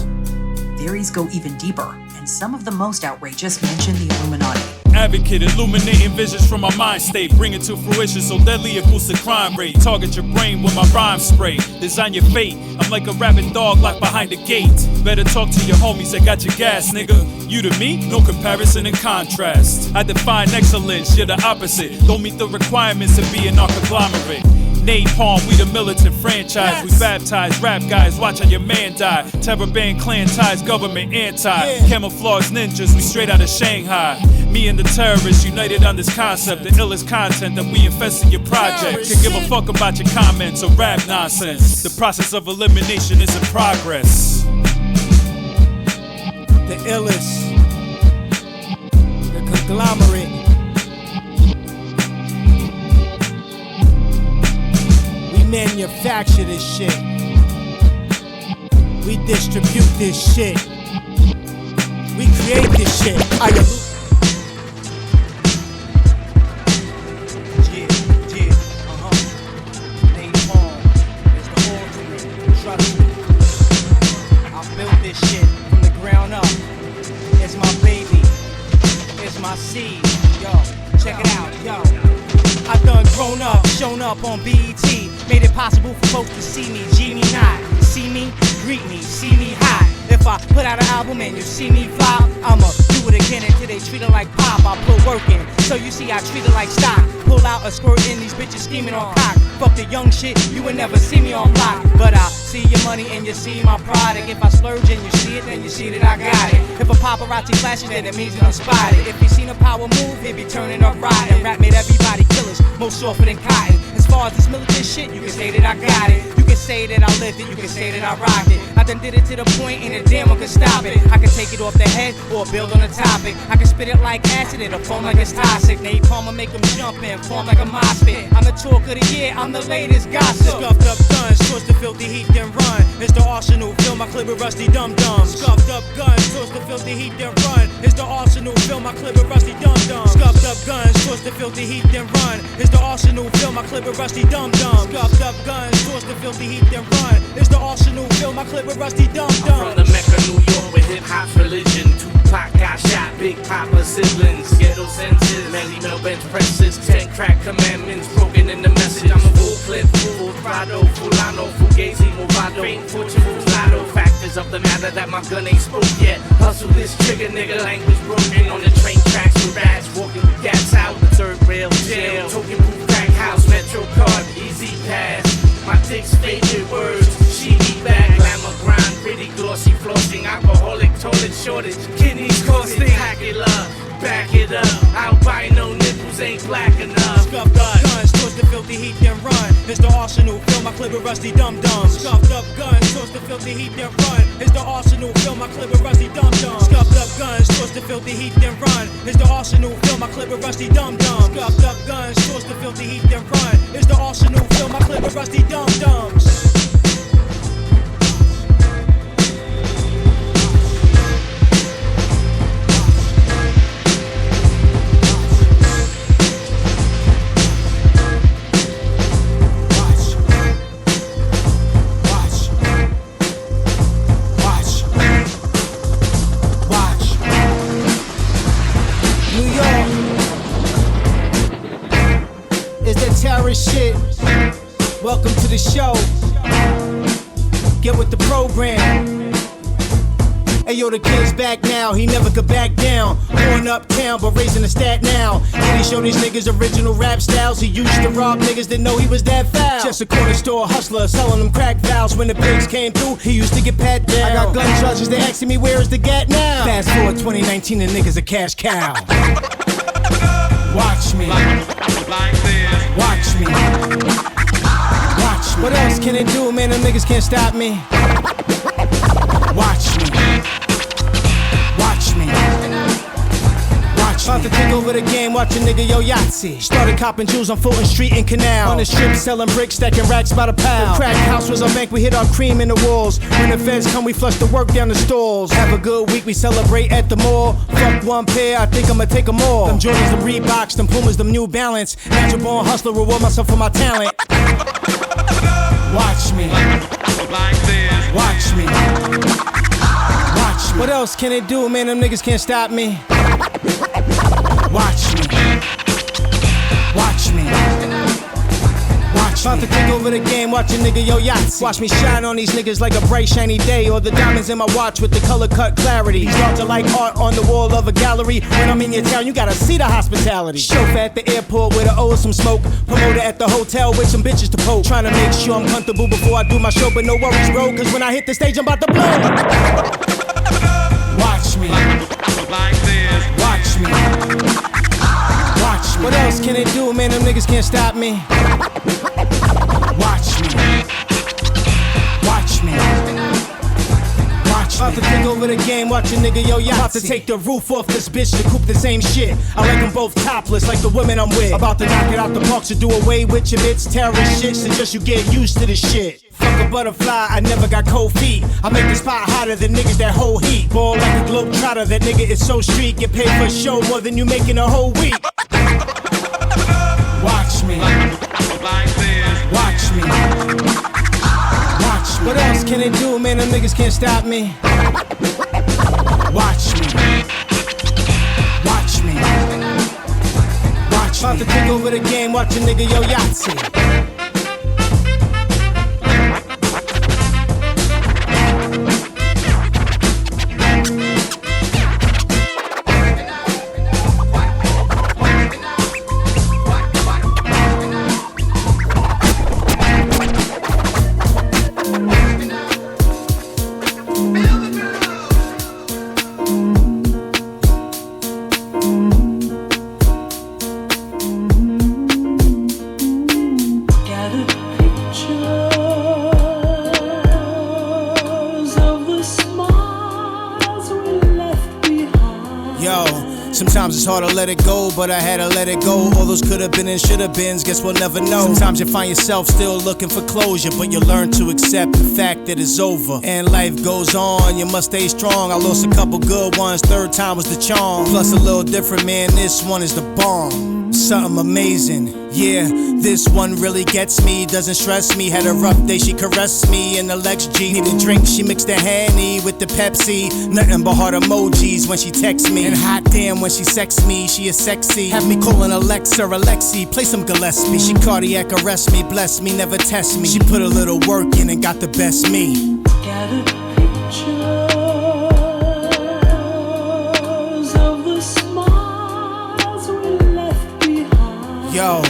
Theories go even deeper, and some of the most outrageous mention the Illuminati. Advocate, illuminating visions from my mind state. Bring it to fruition so deadly it boosts the crime rate. Target your brain with my rhyme spray. Design your fate. I'm like a rabid dog locked behind the gate. Better talk to your homies that got your gas, nigga. You to me, no comparison and contrast. I define excellence, you're the opposite. Don't meet the requirements to be an conglomerate. Napalm, we the militant franchise. We baptize rap guys, watch how your man die. Terror band clan ties, government anti. Camouflage ninjas, we straight out of Shanghai. Me and the terrorists united on this concept. The illest content that we infest in your project. Can give a fuck about your comments or rap nonsense. The process of elimination is in progress. The illest, the conglomerate. Manufacture this shit. We distribute this shit. We create this shit. Napalm is the ultimate. Trust me. I built this shit from the ground up. It's my baby. It's my seed. Yo, check it out. Yo. I done grown up, shown up on BET. Made it possible for folks to see me, G me not. See me, greet me, see me hot. If I put out an album and you see me flop, I'ma do it again until they treat it like pop. I put work in, so you see I treat it like stock. Pull out a squirt in, these bitches scheming on cock. Fuck the young shit, you would never see me on block. But I see your money and you see my product. If I splurge and you see it, then you see that I got it. If a paparazzi flashes, then it means that I'm spotted. If you seen a power move, he be turning up riding. Rap made everybody killers, most softer than cotton. As far as this military this shit, you can say that I got it. You can say that I lived it, you can say that I rocked it. I done did it to the point, ain't a damn one can stop it. I can take it off the head or build on the topic. I can spit it like acid, it'll foam like it's toxic. Napalm will make them jump and form like a mosh pit. I'm the talk of the year, I'm the latest gossip. Scuffed up guns, towards the filthy heat, then run. It's the arsenal, fill my clip with rusty dum-dums. Scuffed up guns, towards the filthy heat, then run. It's the arsenal, fill my clip with rusty dum-dums. Scuffed up guns, towards the filthy heat, then run. It's the arsenal, fill my clip with rusty dum-dums. Scuffed up guns, towards the filthy heat, then run. It's the arsenal, fill my clip with rusty dum-dums. I'm from the Mecca, New York, with hip-hop's religion. Tupac got shot, Big Papa siblings. Ghetto senses, many mill bench presses. 10 crack commandments broken in the message. I'm a full clip, full throttle, fulano, fugazi, movado. Faint fortune moves lotto. Factors of the matter that my gun ain't spoke yet. Hustle this trigger, nigga, language broken. On the train tracks with rats, walking with gats out. The third rail, jail, token booth, crack house, metro card, easy pass. My dick's favorite words, she be back, glamour grind, pretty glossy, flossing, alcoholic, toilet shortage, kidneys costing, pack it up, back it up, albino nipples ain't black enough. Scuffed up guns, towards the filthy heat, then run. It's the arsenal, fill my clip with rusty dum-dums. Scuffed up guns, towards the filthy heat, then run. It's the arsenal, fill my clip with rusty dum-dums. Scuffed up guns, towards the filthy heat, then run. It's the arsenal, fill my clip with rusty dum-dums. Scuffed up guns, towards the filthy heat, then run. It's the arsenal, fill my clip with rusty dum-dums. Shit. Welcome to the show. Get with the program. Hey yo, the kid's back now, he never could back down. Going uptown, but raising the stat now. Did he show these niggas original rap styles? He used to rob niggas, didn't know he was that foul. Just a corner store hustler, selling them crack valves. When the pigs came through, he used to get pat down. I got gun charges, they asking me where is the gat now. Fast forward 2019, the niggas a cash cow. Watch me. Watch me. Watch me. What else can it do, man? Them niggas can't stop me. Watch me. Watch me. Watch me. About to take over the game, watch a nigga yo Yahtzee. Started copping jewels on Fulton Street and Canal. On the strip selling bricks, stacking racks by the pound. The crack house was our bank, we hit our cream in the walls. When the feds come, we flush the work down the stalls. Have a good week, we celebrate at the mall. Fuck one pair, I think I'ma take them all. Them Jordans, them Reeboks, them Pumas, them New Balance. Natural born hustler, reward myself for my talent. Watch me. Watch me. Watch me. What else can it do, man? Them niggas can't stop me. Watch me. Watch me. Watch me. About to take over the game, watch a nigga yo Yahtzee. Watch me shine on these niggas like a bright shiny day. Or the diamonds in my watch with the color cut clarity. Start to like art on the wall of a gallery. When I'm in your town, you gotta see the hospitality. Chauffeur at the airport with an O of some smoke. Promoter at the hotel with some bitches to poke. Trying to make sure I'm comfortable before I do my show. But no worries, bro, cause when I hit the stage, I'm about to blow. Watch me. Watch me. Watch me. What else can it do, man? Them niggas can't stop me. Watch me. Watch me. Watch me. About to take over the game, watch a nigga yo Yahtzee. About to take the roof off this bitch to coupe the same shit. I like them both topless like the women I'm with. About to knock it out the park to do away with your bits. Terrorist shit, suggest you get used to this shit. Fuck a butterfly, I never got cold feet. I make the spot hotter than niggas that whole heat. Ball like a globe trotter, that nigga is so street. Get paid for a show more than you make in a whole week. Watch me. Watch me. Watch me. What else can it do, man? Them niggas can't stop me. Watch me. Watch me. Watch me. About to take over the game, watch a nigga yo Yahtzee. Sometimes it's hard to let it go, but I had to let it go. All those could have been and should have been, guess we'll never know. Sometimes you find yourself still looking for closure, but you learn to accept the fact that it's over. And life goes on, you must stay strong. I lost a couple good ones, third time was the charm. Plus a little different, man, this one is the bomb. Something amazing, yeah, this one really gets me, doesn't stress me. Had a rough day, she caressed me in the Lex G. Need a drink, she mixed the Henny with the Pepsi. Nothing but heart emojis when she texts me. And hot damn when she sex me, she is sexy. Have me calling Alexa or Alexi, play some Gillespie. She cardiac arrest me, bless me, never test me. She put a little work in and got the best me. Got a picture. Yo,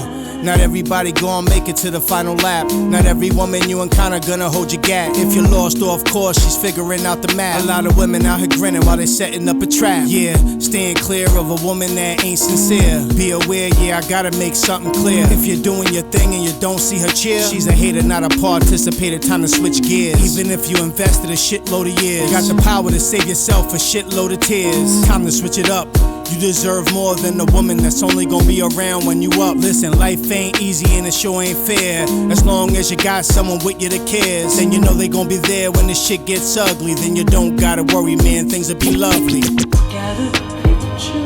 not everybody gon' make it to the final lap. Not every woman you encounter gonna hold your gap. If you're lost, or of course, she's figuring out the map. A lot of women out here grinning while they setting up a trap. Yeah, staying clear of a woman that ain't sincere. Be aware, yeah, I gotta make something clear. If you're doing your thing and you don't see her cheer, she's a hater, not a participator, time to switch gears. Even if you invested a shitload of years, you got the power to save yourself a shitload of tears. Time to switch it up. You deserve more than a woman that's only gonna be around when you up. Listen, life ain't easy and it sure ain't fair. As long as you got someone with you that cares, then you know they gonna be there when the shit gets ugly. Then you don't gotta worry, man, things will be lovely. Got a picture.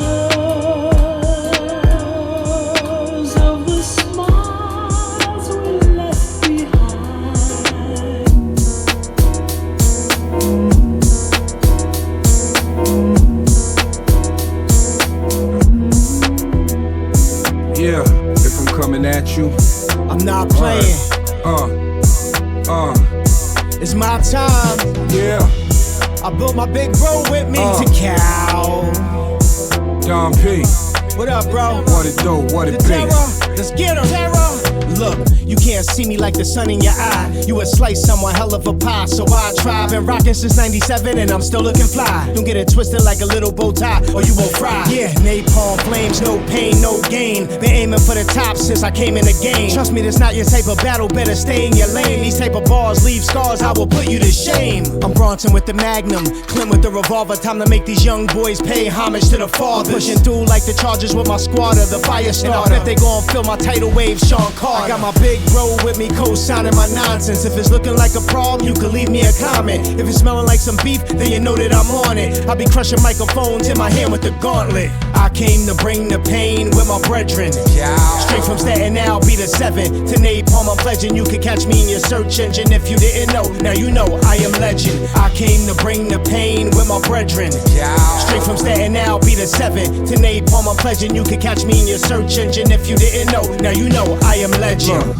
Yeah, if I'm coming at you, I'm not playing. It's my time. Yeah. I built my big bro with me to cow. Don P. What up, bro? What it do? What it the be? Terror. Let's get her. Terror. Look, you can't see me like the sun in your eye. You a slice, I'm one hell of a pie. So I try. Been rocking since 97 and I'm still looking fly. Don't get it twisted like a little bow tie or you won't fry. Yeah, napalm flames, no pain, no gain. Been aiming for the top since I came in the game. Trust me, this not your type of battle, better stay in your lane. These type of bars leave scars, I will put you to shame. I'm Bronson with the Magnum, Clint with the revolver. Time to make these young boys pay homage to the father. Pushing through like the Chargers with my squatter, the fire starter. And I bet they gon' feel my tidal wave, Sean Carter. I got my big bro with me co-signing my nonsense. If it's looking like a problem, you can leave me a comment. If it's smelling like some beef, then you know that I'm on it. I'll be crushing microphones in my hand with the gauntlet. I came to bring the pain with my brethren. Straight from Staten Island, be the 7 to Napalm. I'm pledging you could catch me in your search engine. If you didn't know, now you know I am legend. I came to bring the pain with my brethren. Straight from Staten Island, be the 7 to Napalm. I'm pledging you could catch me in your search engine. If you didn't know, now you know I am legend.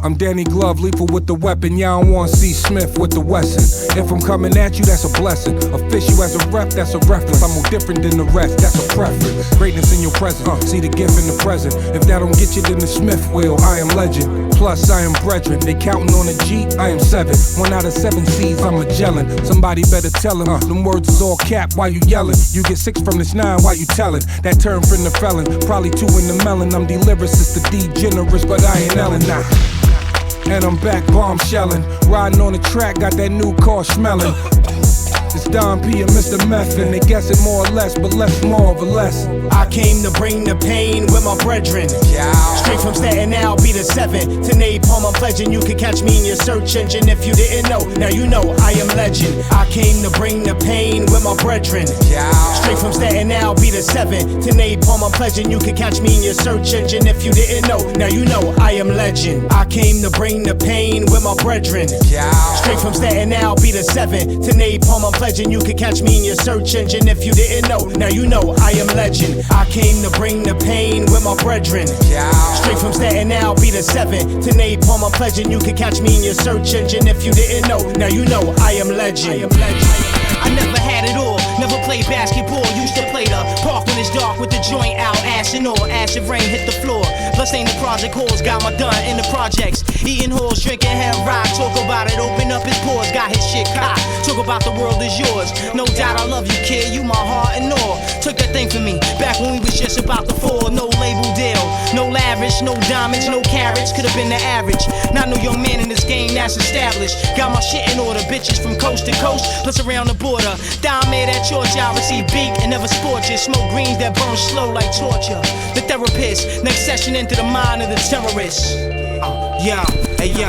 I'm Danny Glove, lethal with the weapon. Y'all don't want C. Smith with the Wesson. If I'm coming at you, that's a blessing. Official as a ref, that's a reference. I'm more different than the rest, that's a preference. Greatness in your presence, see the gift in the present. If that don't get you, then the Smith will. I am legend, plus I am brethren. They counting on a G, I am 7. 1 out of 7 C's, I'm Magellan. Somebody better tell him, them words is all cap, why you yelling? You get 6 from this 9, why you telling? That term from the felon, probably 2 in the melon. I'm deliricist, the degenerate, but I ain't Ellen now. And I'm back bombshelling, riding on the track, got that new car smelling. It's Don P and Mr. Meth, and they guess it more or less, but less more of a less. I came to bring the pain with my brethren. Straight from Staten Island, be the 7 to Napalm. I'm pledging you could catch me in your search engine. If you didn't know, now you know I am legend. I came to bring the pain with my brethren. Straight from Staten Island, be the 7 to Napalm. I'm pledging you could catch me in your search engine. If you didn't know, now you know I am legend. I came to bring the pain with my brethren. Straight from Staten Island, be the 7 to Napalm. I'm pledging you could catch me in your search engine. If you didn't know, now you know I am legend. I came to bring the pain with my brethren. Straight from Staten Island, be the 7 to Napalm. I'm pledging you could catch me in your search engine. If you didn't know, now you know I am legend. I never had it all, never played basketball. Used to play the park when it's dark with the joint out, ash and all. Acid rain hit the floor. Plus ain't the project halls, got my done in the projects. Eating halls, drinking head rock. Talk about it, open up his pores, got his shit caught. Talk about the world is yours. No doubt I love you, kid, you my heart and all. Took that thing from me, back when we was just about to fall. No label deal, no lavish, no diamonds, no carrots. Could've been the average. Not no young man in this game that's established. Got my shit in order, bitches from coast to coast, plus around the border. Down there at Georgia, I receive beak and never sport you. Smoke greens that burn slow like torture. The therapist, next session into the mind of the terrorists. Yo, hey yo,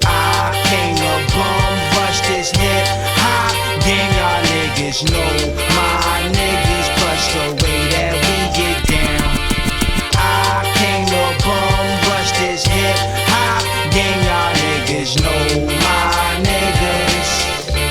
I came to bum rush this hip hop game. Y'all niggas know my niggas crush the way that we get down. I came to bum rush this hip hop game. Y'all niggas know my niggas.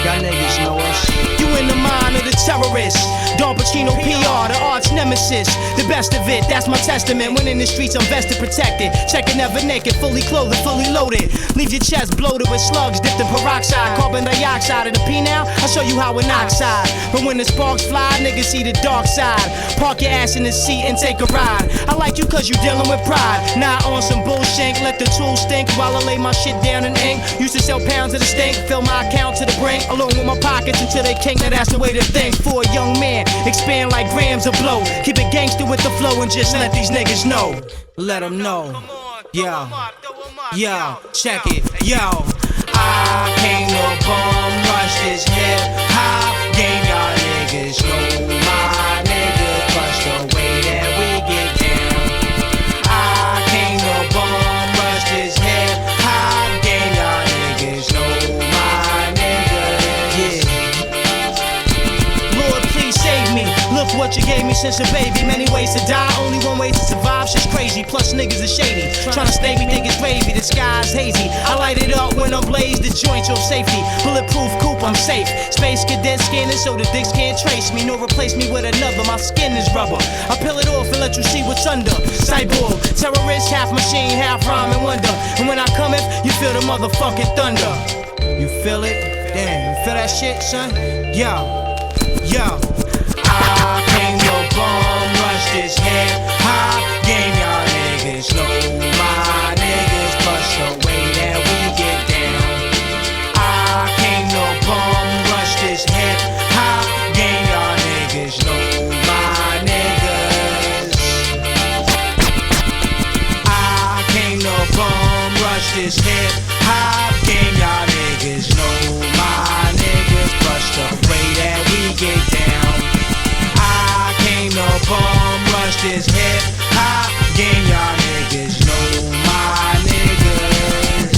Y'all niggas know us. You in the mind of the terrorists. Don Pachino PR, the arch nemesis. The best of it, that's my testament. When in the streets, I'm vested, protected. Check it, never naked, fully clothed, fully loaded. Leave your chest bloated with slugs, dipped in peroxide. Carbon dioxide of the P now, I'll show you how it oxide. But when the sparks fly, niggas see the dark side. Park your ass in the seat and take a ride. I like you cause you dealing with pride. Not on some bullshit, let the tools stink while I lay my shit down in ink. Used to sell pounds of the stink, fill my account to the brink. Along with my pockets until they king, now that's the way to think. For a young man, expand like grams of blow. Keep it gangster with the flow and just let these niggas know. Let them know. Yo, yo, check it. Yo, I came to bum rush this hip hop game. Y'all niggas know my niggas crush the way that we get down. I came to bum rush this hip hop game. Y'all niggas know my niggas. Yeah. Lord, please save me. Look what you gave me since a baby. Many ways to die, only one way to survive. Shit's crazy, plus niggas are shady. Tryna stay me, think it's gravy, the sky's hazy. I light it up when I'm blazed, the joints of safety. Bulletproof coupe, I'm safe. Space cadet scanning so the dicks can't trace me. Nor replace me with another, my skin is rubber. I peel it off and let you see what's under. Cyborg, terrorist, half machine, half rhyme and wonder. And when I come in, you feel the motherfucking thunder. You feel it? Damn, you feel that shit, son? Yo, yo. I came to bum rush this hip hop game. Y'all niggas know my niggas crush the way that we get down. I came to bum rush this hip hop game. Y'all niggas know my niggas. I came to bum rush this hip hop game. Y'all niggas know my niggas crush the way that we get down. No bum rush this hip hop game. Y'all niggas know my niggas.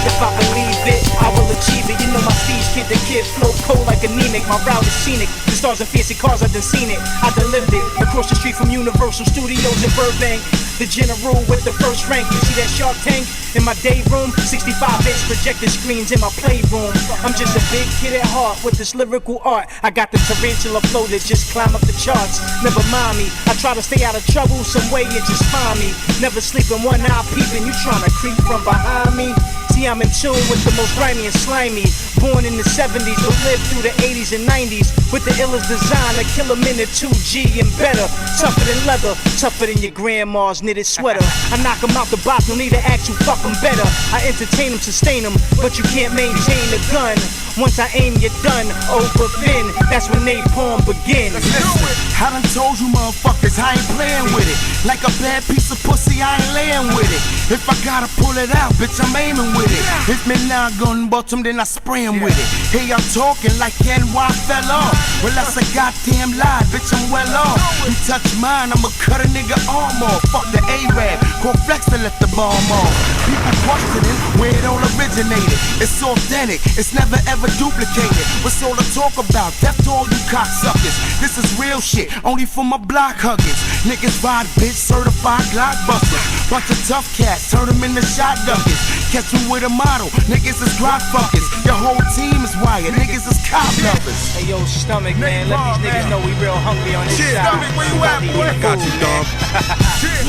If I believe it, I will achieve it. You know my speech, kid the kid, flow cold like anemic. My route is scenic. The stars and fancy cars, I done seen it. I done lived it. Across the street from Universal Studios in Burbank. The general with the first rank. You see that Shark Tank in my day room? 65-inch projector screens in my playroom. I'm just a big kid at heart with this lyrical art. I got the tarantula flow that just climb up the charts. Never mind me, I try to stay out of trouble some way and just find me. Never sleeping, one eye peeping. You tryna creep from behind me? See, I'm in tune with the most grimy and slimy. Born in the 70s, but lived through the 80s and 90s. With the illest design, a killer minute 2G and better. Tougher than leather, tougher than your grandma's knitted sweater. I knock them out the box, no need to ask you, fuck them better. I entertain them, sustain them, but you can't maintain the gun. Once I aim, you're done. Over Finn, that's when napalm begins. Listen, I done told you motherfuckers I ain't playing with it. Like a bad piece of pussy, I ain't laying with it. If I gotta pull it out, bitch, I'm aiming with it. If me not gun bottom, then I spray him with it. Hey, I'm talking like NY fell off. Well, that's a goddamn lie, bitch, I'm well off. You touch mine, I'ma cut a nigga arm off. Fuck the A-Rab, go flex to let the bomb off. People questioning where it all originated. It's authentic, it's never ever duplicated. What's all the talk about? Death to all you cocksuckers. This is real shit, only for my block huggers. Niggas ride bitch, certified Glock busters. Bunch of tough cats, turn them into shot duckers. Catch me with a model, niggas is Glock fuckers. Your whole team is wired, niggas is cop lovers. Hey yo, stomach man, let these niggas know we real hungry on this side. Stomach, where you at, boy? Got you, dog.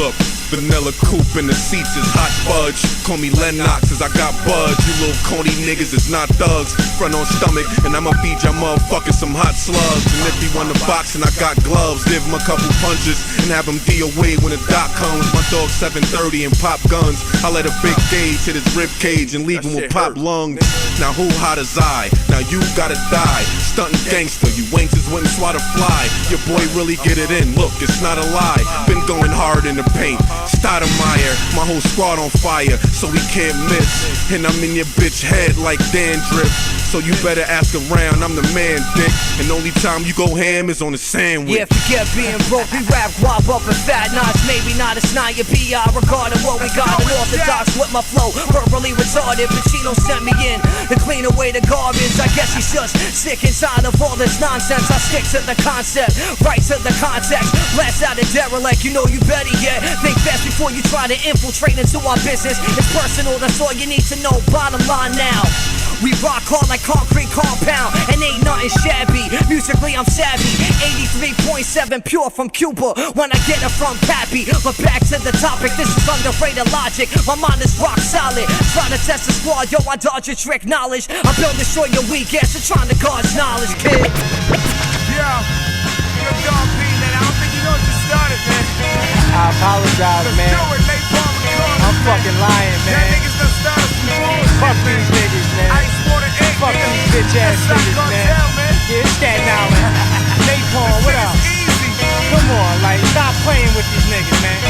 Look, vanilla coupe in the seats is hot fudge. Call me Lennox as I got budge. You little coney niggas is not thugs. Front on stomach, and I'ma feed y'all motherfuckers some hot slugs. And if he want to box and I got gloves, give him a couple punches and have him DOA when the doc comes. My dog 730 and pop guns. I let a big gauge hit his rib cage and leave him with pop lungs. Now who hot as I? Now you gotta die. Stuntin' gangster, you wanksters wouldn't swat a fly. Your boy really get it in, look, it's not a lie. Been going hard in the paint. Stoudemire, my whole squad on fire, so we can't miss. And I'm in your bitch head like dandruff. So you better ask around, I'm the man, dick. And the only time you go ham is on the sandwich. Yeah, forget being broke, we rap guap up and fat knots. Maybe not, it's not your B.I. regarding what we got. Unorthodox with my flow, verbally retarded. Pachino sent me in to clean away the garbage. I guess he's just sick and tired of all this nonsense. I stick to the concept, right to the context. Blast out a derelict, you know you better get. Think fast before you try to infiltrate into our business. It's personal, that's all you need to know. Bottom line now, we rock hard like concrete compound, and ain't nothing shabby. Musically I'm savvy, 83.7 pure from Cuba when I get it from Pappy. But back to the topic, this is underrated logic. My mind is rock solid, trying to test the squad, yo I dodge your trick knowledge. I'm building sure your weak ass and trying to guard's knowledge, kid. Yo, Dog P, man, I don't think you know what you started, man. I apologize, man. I'm fucking lying, man. That niggas done started some bullshit, Fuck these niggas, man. Ice water egg, Fuck these bitch ass niggas, man. Yeah, it's Staten Island. Napalm, what up? Come on, like, stop playing with these niggas, man.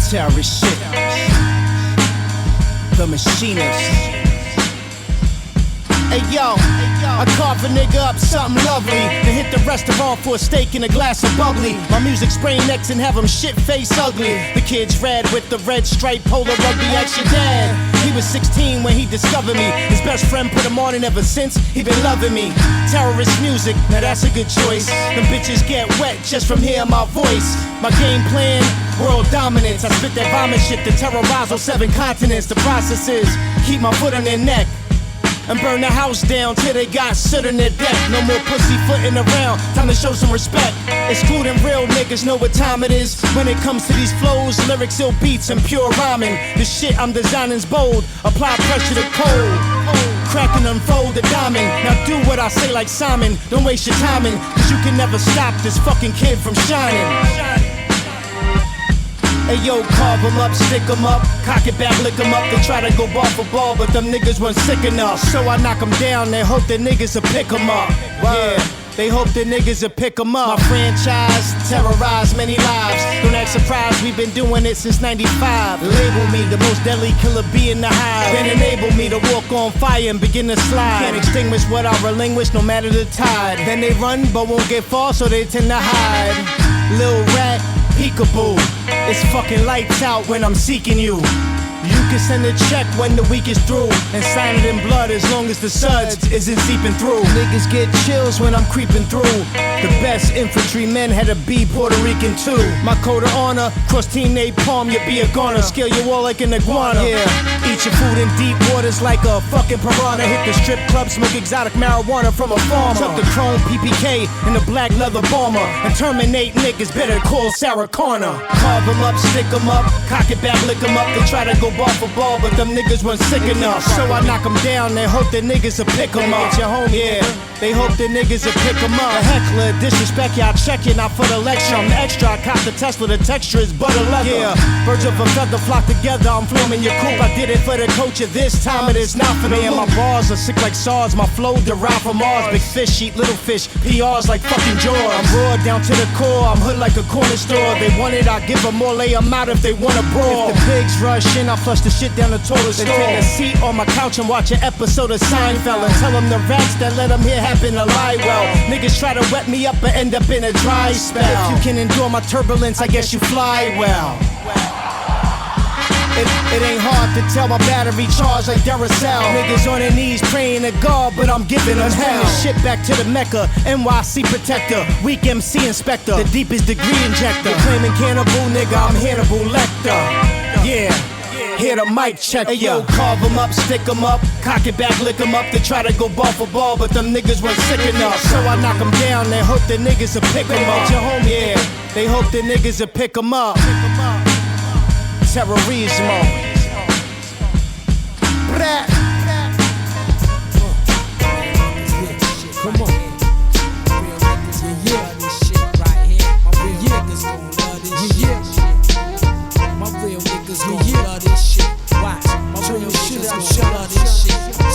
Terrorist shit. The Machinist. Hey yo, I carve a nigga up something lovely, then hit the restaurant for a steak and a glass of bubbly. My music spray necks and have him shit face ugly. The kid's red with the red stripe polo rugby action dad. He was 16 when he discovered me. His best friend put him on and ever since he been loving me. Terrorist music, now that's a good choice. Them bitches get wet just from hearing my voice. My game plan, world dominance. I spit that vomit shit to terrorize on 7 continents. The process is keep my foot on their neck and burn the house down till they got soot on their deck. No more pussyfooting around, time to show some respect. Excluding real niggas know what time it is. When it comes to these flows, lyrics, ill beats, and pure rhyming. The shit I'm designing's bold, apply pressure to cold. Crack and unfold the diamond. Now do what I say like Simon, don't waste your timing, cause you can never stop this fucking kid from shining. Hey yo, carve 'em up, stick 'em up, cock it back, lick 'em up. They try to go ball for ball, but them niggas weren't sick enough. So I knock 'em down, they hope the niggas will pick 'em up. Yeah, they hope the niggas will pick 'em up. My franchise terrorized many lives. Don't act surprised, we've been doing it since 95. Label me the most deadly killer bee in the hive. Then enable me to walk on fire and begin to slide. Can't extinguish what I relinquish, no matter the tide. Then they run, but won't get far, so they tend to hide. Lil rat, peekaboo. It's fucking lights out when I'm seeking you. You can send a check when the week is through, and sign it in blood as long as the suds isn't seeping through. Niggas get chills when I'm creeping through. The best infantrymen had to be Puerto Rican too. My code of honor, cross team Napalm, you be a goner. Scale your wall like an iguana. Yeah, eat your food in deep waters like a fucking piranha. Hit the strip club, smoke exotic marijuana from a farmer. Tuck the chrome PPK in the black leather bomber, and terminate niggas better call Sarah Connor. Carve 'em up, stick 'em up, cock it back, lick 'em up. They try to go ball for ball, but them niggas weren't sick enough. So I knock 'em down, they hope the niggas will pick 'em up. It's your homie, yeah, they hope the niggas will pick 'em up. A heckler, disrespect, y'all check it, not for the lecture. I'm the extra, I cop the Tesla, the texture is butter leather. Yeah, birds of a feather flock together, I'm flaming your coupe. I did it for the culture, this time it is not for me. And my bars are sick like SARS, my flow derived from Mars. Big fish eat little fish, PRs like fucking Jaws. I'm raw down to the core, I'm hood like a corner store. They want it, I give them more, lay them out if they want a brawl. If the pigs rush in, I flush the shit down the toilet store. Then take a seat on my couch and watch an episode of Seinfeld, and tell them the rats that let them here happen to lie well. Niggas try to wet me up but end up in a dry spell. If you can endure my turbulence, I guess you fly well. It ain't hard to tell my battery charged like Duracell. Niggas on their knees praying to God, but I'm giving them hell. Shit back to the Mecca, NYC protector, weak MC inspector, the deepest degree injector. Claiming cannibal, nigga, I'm Hannibal Lecter. Yeah. Hear the mic check, hey yo, carve 'em up, stick 'em up, cock it back, lick 'em up. They try to go ball for ball, but them niggas weren't sick enough. So I knock 'em down, they hope the niggas will pick 'em up. Your homie, yeah, they hope the niggas will pick 'em up. Terrorismo. Come on. Yeah, this shit right here. My real niggas gon' love this shit. My real niggas gon' love this shit. Watch. My real niggas gon' love this shit.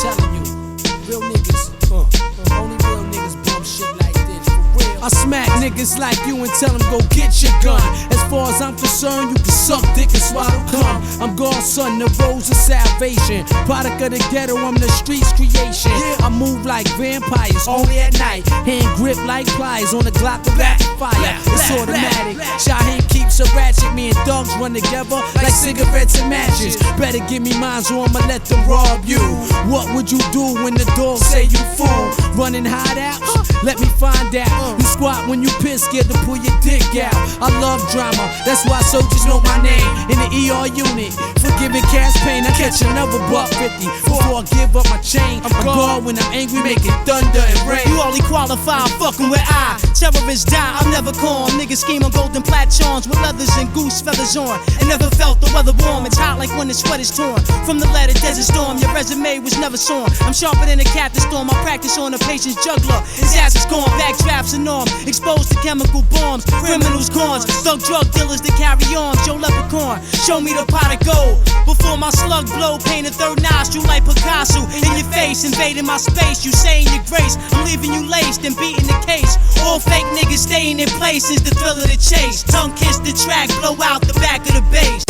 niggas like you and tell them go get your gun. As far as I'm concerned, you can suck dick and swallow cum. I'm God's son, the rose of salvation. Product of the ghetto, I'm the streets creation. I move like vampires, only at night. Hand grip like pliers on the Glock with rapid fire. It's automatic. Shaheem keeps a ratchet. Me and thugs run together like cigarettes and matches. Better give me mine or I'ma let them rob you. What would you do when the dogs say you fool? Running hideouts? Let me find out. You squat when you piss, scared to pull your dick out. I love drama, that's why soldiers know my name. In the ER unit, forgiving cash pain, I catch another $150 before I give up my chain. I'm God when I'm angry, making thunder and rain. You only qualify, fucking with I. Terrorists die, I'm never calm. Niggas scheme on golden platforms with leathers and goose feathers on. And never felt the weather warm. It's hot like when the sweat is torn. From the ladder desert storm, your resume was never shorn. I'm sharper than a captain storm. I practice on a patient's juggler. His ass is gone, backdrafts and norm. Exposed to chemical bombs, criminals gone. Thug drug dealers that carry arms. Yo, leprechaun, show me the pot of gold. Before my slug blow, paint a third nostril like Picasso. In your face, invading my space. You saying your grace, I'm leaving you laced and beating the case. All fake niggas staying in place is the thrill of the chase. Tongue kiss the track, blow out the back of the bass.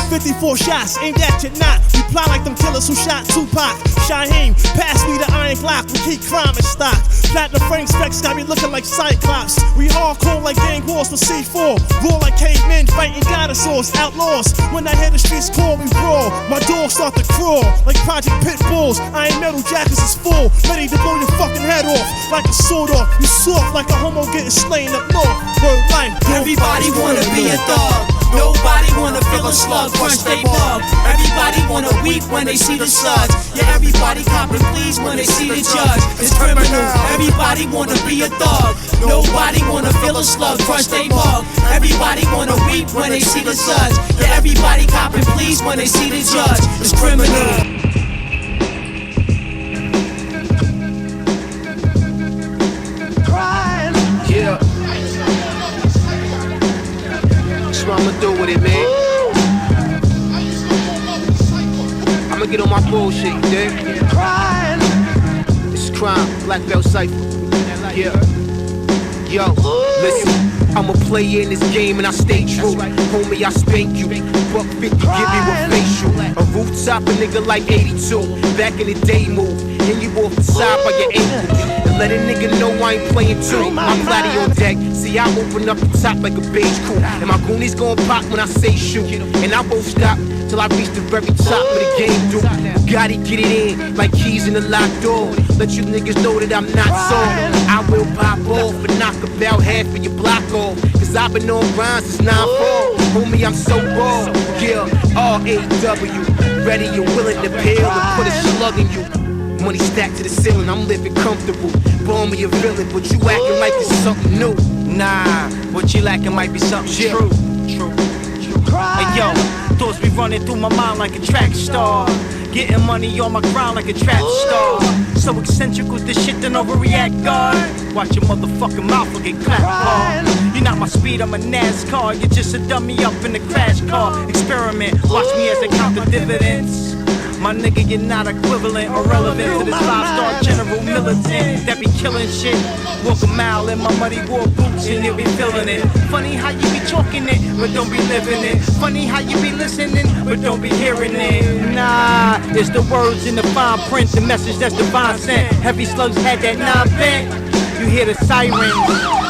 54 shots aimed at your knot. We fly like them killers who shot Tupac. Shaheem, pass me the iron Glock. We keep crime in stock. Platinum frame specs got me looking like Cyclops. We hardcore like gang wars for C4. Raw like cavemen fighting dinosaurs, outlaws. When I hear the streets call, we brawl. My dogs start to crawl like Project Pit Bulls. Iron metal jackets is full, ready to blow your fucking head off like a sword off. You soft like a homo getting slain up north. Word life. Everybody wanna be a thug. Nobody wanna feel a slug, crunch they bug. Everybody wanna weep when they see the suds. Yeah, everybody cop and please when they see the judge. It's criminal. Everybody wanna be a thug. Nobody wanna feel a slug, crunch they bug. Everybody wanna weep when they see the suds. Yeah, everybody cop and please when they see the judge. It's criminal. Yeah. That's what I'ma do with it, man. I'ma get on my bullshit, you dig? It's crime, black belt cypher. Yeah. Yo, listen. I'm a player in this game and I stay true. Homie, I spank you. Buck 50, give you a facial. A rooftop, a nigga like 82. Back in the day move. And you off the side by your ankle. And let a nigga know I ain't playing too. I'm flatty on deck. See, I open up the top like a beige coupe. And my goonies gon' pop when I say shoot. And I won't stop till I reach the very top of the game, dude. Gotta get it in like keys in the locked door. Let you niggas know that I'm not soft. I will pop off and knock about half of your block off. Cause I've been on grinds since 9-4. Homie, I'm so raw. Yeah, R-A-W. Ready and willing to peel and put a slug in you. Money stacked to the ceiling, I'm living comfortable. Born me a villain, but you acting like it's something new. Nah, what you lacking might be something true. Hey yo, thoughts be running through my mind like a track star. Getting money on my grind like a trap star. So eccentric with this shit, then overreact, God. Watch your motherfucking mouth or get clapped. You're not my speed, I'm a NASCAR. You're just a dummy up in the crash car. Experiment, watch me as I count the dividends. My nigga, you're not equivalent or relevant to this 5-star general militant that be killing shit. Walk a mile in my muddy war boots and you'll be feeling it. Funny how you be talking it, but don't be living it. Funny how you be listening, but don't be hearing it. Nah, it's the words in the fine print, the message that's divine sent. Heavy slugs had that 9 bent. You hear the sirens.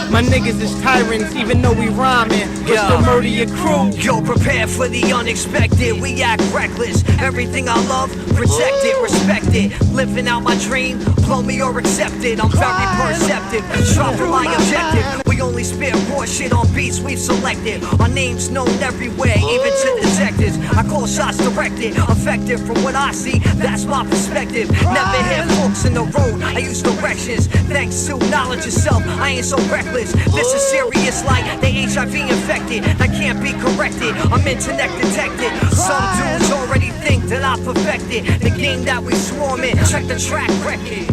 My niggas is tyrants, even though we rhyming. It's to murder your crew. Yo, prepare for the unexpected. We act reckless. Everything I love, protect it, respect it. Living out my dream, blow me or accept it. I'm very perceptive, sharp for my objective. We only spit raw shit on beats we've selected. Our names known everywhere, even to detectives. I call shots directed, effective from what I see. That's my perspective. Never hit forks in the road. I use directions. Thanks to knowledge of self, I ain't so reckless. This is serious like the HIV infected. That can't be corrected. I'm internet detected. Some dudes already think that I perfected the game that we swarm in. Check the track record.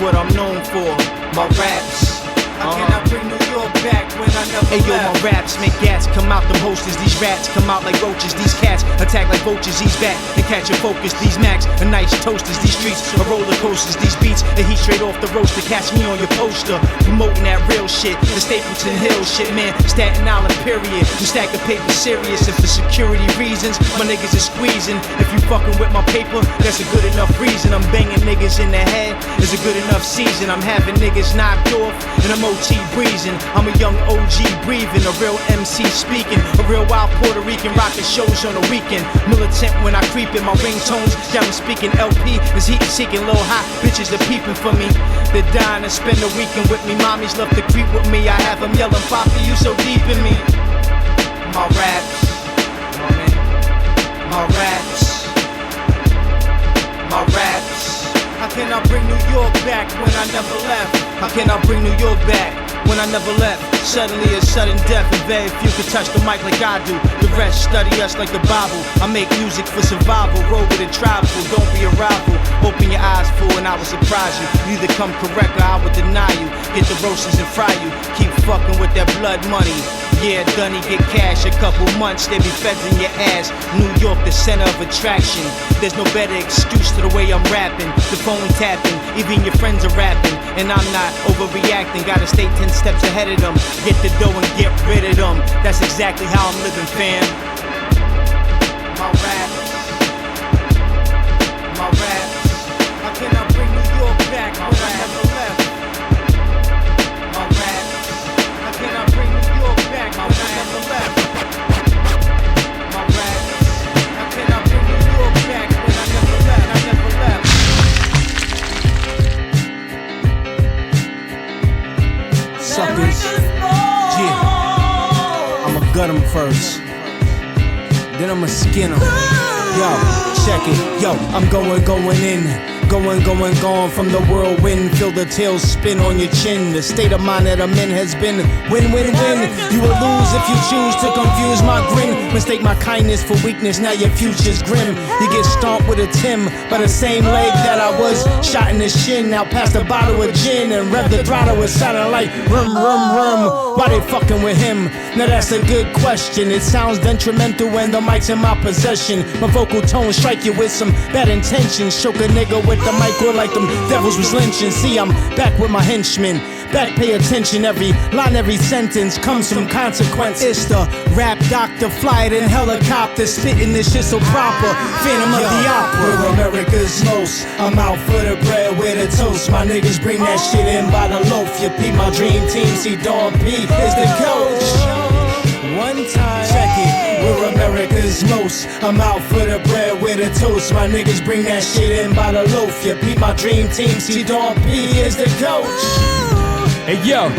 what I'm known for. My raps. How can I bring New York back when I never left? Yo, my raps make gats come out them hosters. These rats come out like roaches. These cats attack like vultures. These back and catch your focus. These Macs are nice toasters. These streets are roller coasters. These beats are heat straight off the roaster. Catch me on your poster, promoting that real shit. The Stapleton Hill shit, man. Staten Island, period. You stack the paper serious, and for security reasons, my niggas is squeezing. If you fucking with my paper, that's a good enough reason. I'm banging niggas in the head. It's a good enough season. I'm having niggas knocked off, and I'm OT breezing. I'm a young OG breathing, a real MC speaking, a real wild Puerto Rican rocking shows on the weekend. Militant when I creep in my ringtones, down speaking LP is heat seeking, low hot bitches are peeping for me. They're dying to spend the weekend with me. Mommies love to creep with me. I have them yelling, Papa, you so deep in me. My raps, my raps, my raps. How can I bring New York back when I never left? How can I bring New York back when I never left? Suddenly a sudden death, and very few can touch the mic like I do. The rest study us like the Bible. I make music for survival, roll with it tribal. Don't be a rival, open your eyes, fool, and I will surprise you. You either come correct or I will deny you. Get the roasters and fry you. Keep fucking with that blood money. Yeah, Dunny, get cash, a couple months, they be feds in your ass. New York, the center of attraction. There's no better excuse to the way I'm rapping. The phone tapping, even your friends are rapping. And I'm not overreacting, gotta stay 10 steps ahead of them. Get the dough and get rid of them. That's exactly how I'm living, fam. My raps, my raps. How can I bring New York back when I never left? My raps. How can I bring New York back when I never left? My raps. How can I bring New York back when I never left? I never left. Suckers. Yeah. I'ma gut 'em first. Then I'ma skin 'em. Yo, check it. Yo, I'm going in. Going from the whirlwind. Feel the tail spin on your chin. The state of mind that I'm in has been win. You will lose if you choose to confuse my grin. Mistake my kindness for weakness, now your future's grim. You get stomped with a Tim by the same leg that I was shot in the shin. Now pass the bottle of gin and rev the throttle. It sounding like rum. Why they fucking with him? Now that's a good question. It sounds detrimental when the mic's in my possession. My vocal tone strike you with some bad intentions. Choke a nigga with the mic or like them devils was lynching. See, I'm back with my henchmen. Back, pay attention. Every line, every sentence comes from consequence. It's the rap doctor, fly it in helicopter, spitting this shit so proper. Phantom of the Opera. We're America's most. I'm out for the bread with a toast. My niggas bring that shit in by the loaf. You peep my dream team. See, Dawn P is the coach. One time, check it. We're America's most. I'm out for the bread with a toast. My niggas bring that shit in by the loaf. You peep my dream team. See, Dawn P is the coach. Hey yo,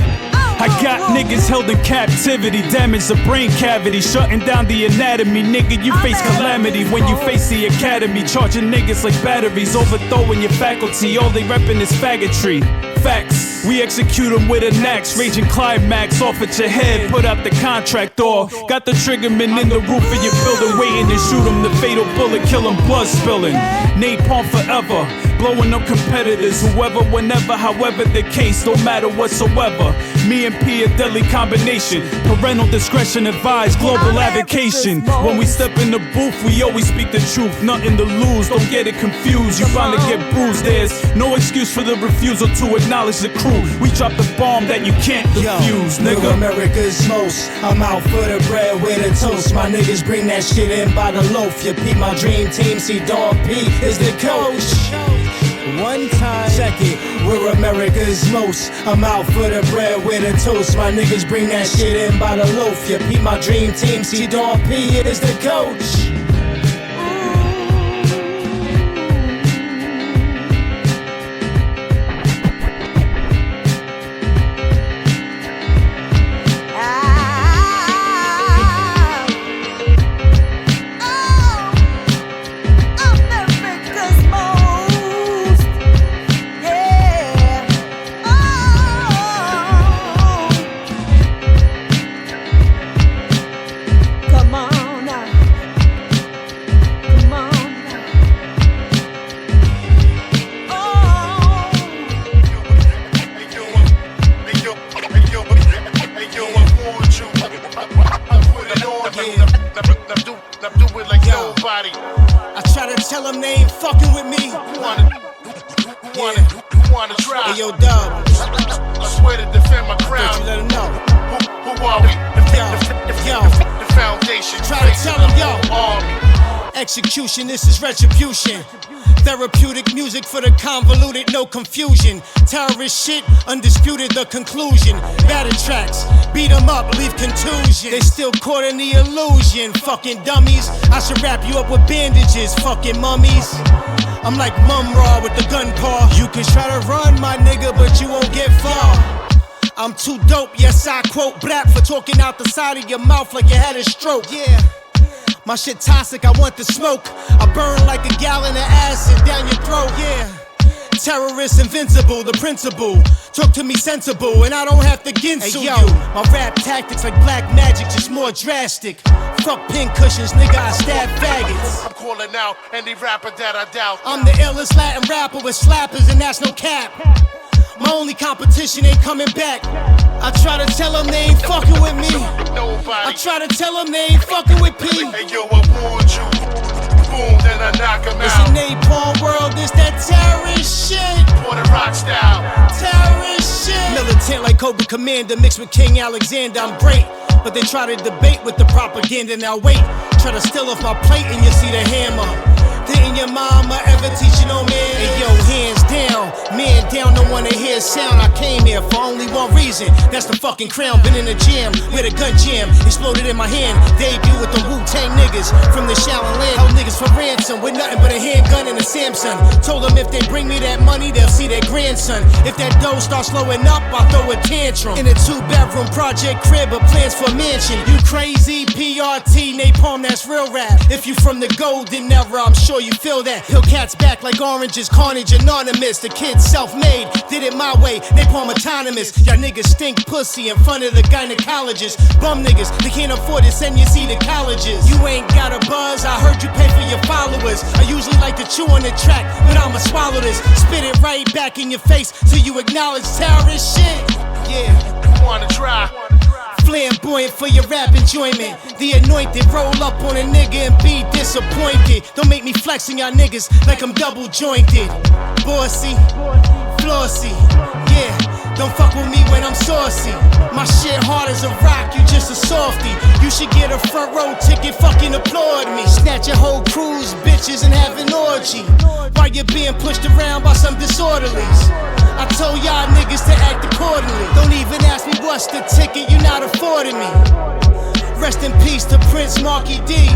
I got niggas held in captivity, damage the brain cavity, shutting down the anatomy. Nigga, you face calamity when you face the academy. Charging niggas like batteries, overthrowing your faculty. All they reppin' is faggotry. Facts, we execute them with an axe. Raging climax off at your head, put out the contract or got the triggerman in the roof of your building, waiting to shoot him. The fatal bullet, kill him, blood spilling. Napalm forever, blowing up competitors, whoever, whenever, however the case, no matter whatsoever. Me and P a deadly combination. Parental discretion advised, global avocation. When we step in the booth, we always speak the truth, nothing to lose. Don't get it confused, you bound to get bruised. There's no excuse for the refusal to acknowledge the crew. We drop the bomb that you can't defuse, nigga. We're America's most. I'm out for the bread with a toast. My niggas bring that shit in by the loaf. You peep my dream team. See, Dawn P is the coach. One time, check it. We're America's most. I'm out for the bread with a toast. My niggas bring that shit in by the loaf. You peep my dream team. See, Dawn P is the coach. Who wanna try? Hey, yo, Dub. I swear to defend my crown. Don't you let him know. Who are we? The foundation. Try to tell him, yo. Army. Execution, this is retribution. Therapeutic music for the convoluted, no confusion. Terrorist shit, undisputed, the conclusion. Batter tracks, beat 'em up, leave contusion. They still caught in the illusion, fucking dummies. I should wrap you up with bandages, fucking mummies. I'm like Mum Raw with the gun paw. You can try to run, my nigga, but you won't get far. I'm too dope, yes I quote Brap for talking out the side of your mouth like you had a stroke. Yeah. My shit toxic, I want the smoke. I burn like a gallon of acid down your throat, yeah. Terrorist invincible, the principle. Talk to me sensible, and I don't have to ginsel you. My rap tactics like black magic, just more drastic. Fuck pin cushions, nigga, I stab faggots. I'm calling out any rapper that I doubt. I'm the illest Latin rapper with slappers, and that's no cap. My only competition ain't coming back. I try to tell them they ain't fucking with me. I try to tell them they ain't fucking with P. Hey yo, I warned you. Boom, then I knock him It's out. a napalm world, it's that terrorist shit. Puerto Rock style. Terrorist shit. Militant like Cobra Commander mixed with King Alexander, I'm great. But they try to debate with the propaganda, now wait. Try to steal off my plate and you see the hammer. Didn't your mama ever teach you no man? Hey yo, hands down, man down, don't wanna hear sound. I came here for only one reason, that's the fucking crown. Been in a jam, with a gun jam, exploded in my hand. Debut with the Wu-Tang niggas from the Shaolin land. Held niggas for ransom with nothing but a handgun and a Samsung. Told them if they bring me that money, they'll see their grandson. If that dough starts slowing up, I'll throw a tantrum. In a 2-bedroom project crib, but plans for mansion. You crazy, PRT, napalm, that's real rap. If you from the golden era, I'm sure you feel that. Hillcats back like oranges, carnage anonymous. The kid's self-made, did it my way, napalm autonomous. Y'all niggas stink pussy in front of the gynecologist. Bum niggas, they can't afford to send your seed to colleges. You ain't got a buzz, I heard you pay for your followers. I usually like to chew on the track, but I'ma swallow this. Spit it right back in your face till you acknowledge terrorist shit. Yeah, you wanna try? Flamboyant for your rap enjoyment. The anointed, roll up on a nigga and be disappointed. Don't make me flexing y'all niggas like I'm double jointed. Bossy, flossy, yeah. Don't fuck with me when I'm saucy. My shit hard as a rock, you just a softy. You should get a front row ticket, fucking applaud me. Snatch your whole cruise, bitches, and have an orgy. While you're being pushed around by some disorderlies. I told y'all niggas to act accordingly. Don't even ask me what's the ticket, you not affording me. Rest in peace to Prince Marky D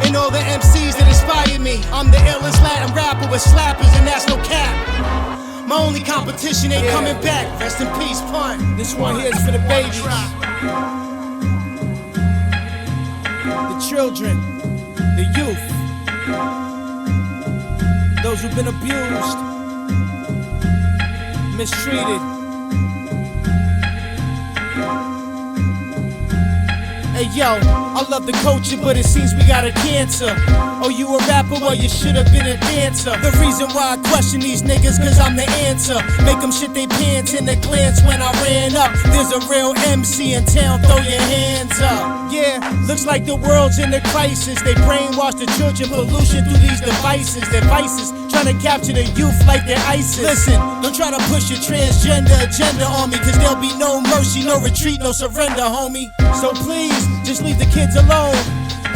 and all the MCs that inspired me. I'm the illest Latin rapper with slappers, and that's no cap. My only competition ain't coming back. Rest in peace, Pun. This one here is for the babies, the children, the youth, those who've been abused, mistreated. Hey yo, I love the culture, but it seems we got a cancer. Oh, you a rapper? Well, you should have been a dancer. The reason why I question these niggas, cause I'm the answer. Make them shit they pants in a glance when I ran up. There's a real MC in town, throw your hands up. Yeah, looks like the world's in a crisis. They brainwash the children, pollution through these devices. Their vices, trying to capture the youth like they're ISIS. Listen, don't try to push your transgender agenda on me, cause there'll be no mercy, no retreat, no surrender, homie. So please, just leave the kids alone,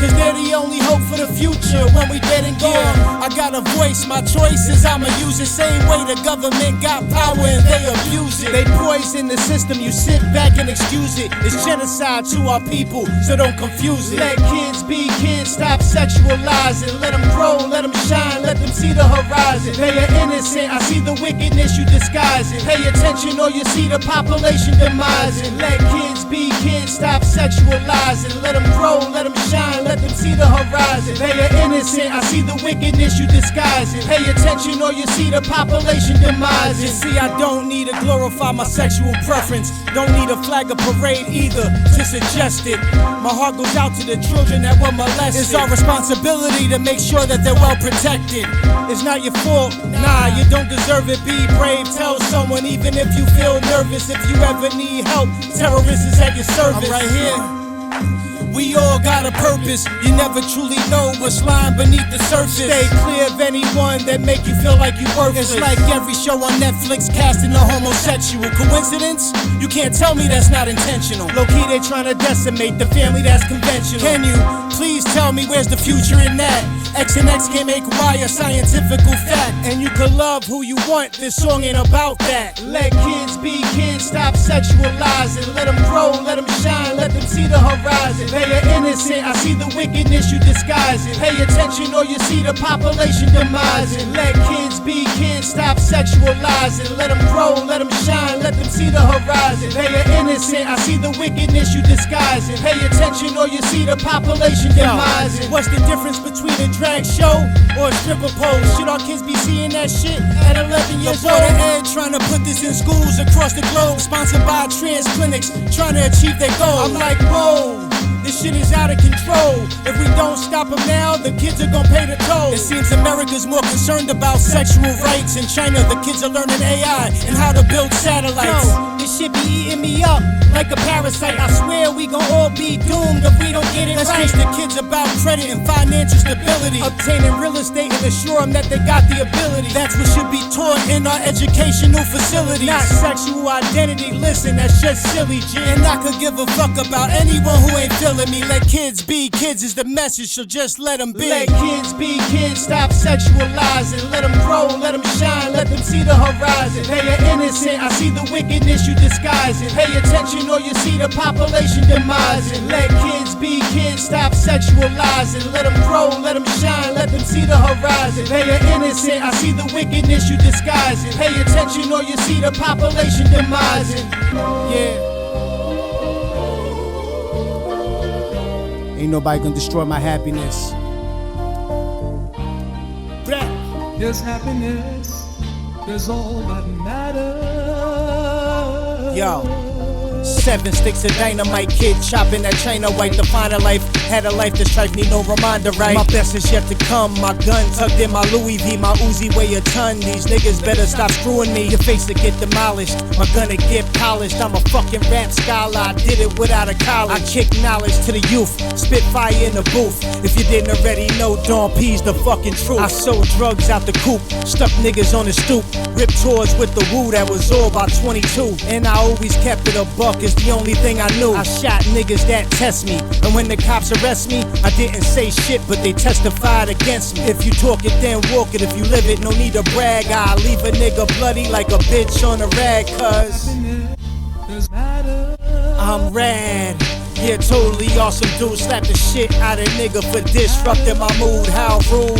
cause they're the only hope for the future when we dead and gone. I got a voice, my choice is I'ma use it. Same way the government got power and they abuse it. They poison the system, you sit back and excuse it. It's genocide to our people, so don't confuse it. Let kids be kids, stop sexualizing. Let them grow, let them shine, let them see the horizon. They are innocent, I see the wickedness you disguising. Pay attention or you see the population demising. Let kids be kids, stop sexualizing. Let them grow, let them shine, let them see the horizon. They are innocent, I see the wickedness you disguising. Pay attention or you see the population demising. See, I don't need to glorify my sexual preference. Don't need a flag or parade either to suggest it. My heart goes out to the children that were molested. It's our responsibility to make sure that they're well protected. It's not your fault, nah, you don't deserve it. Be brave, tell someone even if you feel nervous. If you ever need help, terrorists is at your service. I'm right here. We all got a purpose. You never truly know what's lying beneath the surface. Stay clear of anyone that make you feel like you worthless. It's like every show on Netflix casting a homosexual. Coincidence? You can't tell me that's not intentional. Low-key, they trying to decimate the family that's conventional. Can you please tell me where's the future in that? X and X can't make Y a scientifical fact. And you can love who you want, this song ain't about that. Let kids be kids, stop sexualizing. Let them grow, let them shine, let them see the horizon. They are innocent, I see the wickedness you disguising. Pay attention or you see the population demising. Let kids be kids, stop sexualizing. Let them grow, let them shine, let them see the horizon. They are innocent, I see the wickedness you disguising. Pay attention or you see the population demising. What's the difference between a drag show or a stripper pole? Should our kids be seeing that shit at 11 years old? The Ed trying to put this in schools across the globe, sponsored by trans clinics trying to achieve their goal. I'm like, whoa, this shit is out of control. If we don't stop them now, the kids are gonna pay the toll. It seems America's more concerned about sexual rights. In China, the kids are learning AI and how to build satellites. Yo, this shit be eating me up like a parasite. I swear we gon' all be doomed if we don't get it right. Let's teach the kids about credit and financial stability, obtaining real estate and assure them that they got the ability. That's what should be taught in our educational facilities. Not sexual identity, listen, that's just silly, G. And I could give a fuck about anyone who ain't feeling me. Let kids be kids is the message, so just let them be. Let kids be kids, stop sexualizing. Let them grow, let them shine, let them see the horizon. They are innocent, I see the wickedness you disguising. Pay attention or you see the population demising. Let kids be kids, stop sexualizing. Let them grow, let them shine, let them see the horizon. They are innocent, I see the wickedness you disguising. Pay attention or you see the population demising. Yeah. Ain't nobody gonna destroy my happiness. His happiness is all that matters. Yo, 7 sticks of dynamite, kid chopping that China white. The finer life, had a life that strife, need no reminder, right? My best is yet to come, my gun tucked in my Louis V. My Uzi weigh a ton, these niggas better stop screwing me. Your face will get demolished, my gun will get polished. I'm a fucking rap scholar, I did it without a college. I kick knowledge to the youth, spit fire in the booth. If you didn't already know, Dawn P's the fucking truth. I sold drugs out the coop, stuck niggas on the stoop. Ripped tours with the woo, that was all by 22. And I always kept it a buck, it's the only thing I knew. I shot niggas that test me, and when the cops arrest me, I didn't say shit, but they testified against me. If you talk it, then walk it. If you live it, no need to brag. I leave a nigga bloody like a bitch on a rag, cuz I'm rad. Yeah, totally awesome dude. Slap the shit out of nigga for disrupting my mood. How rude.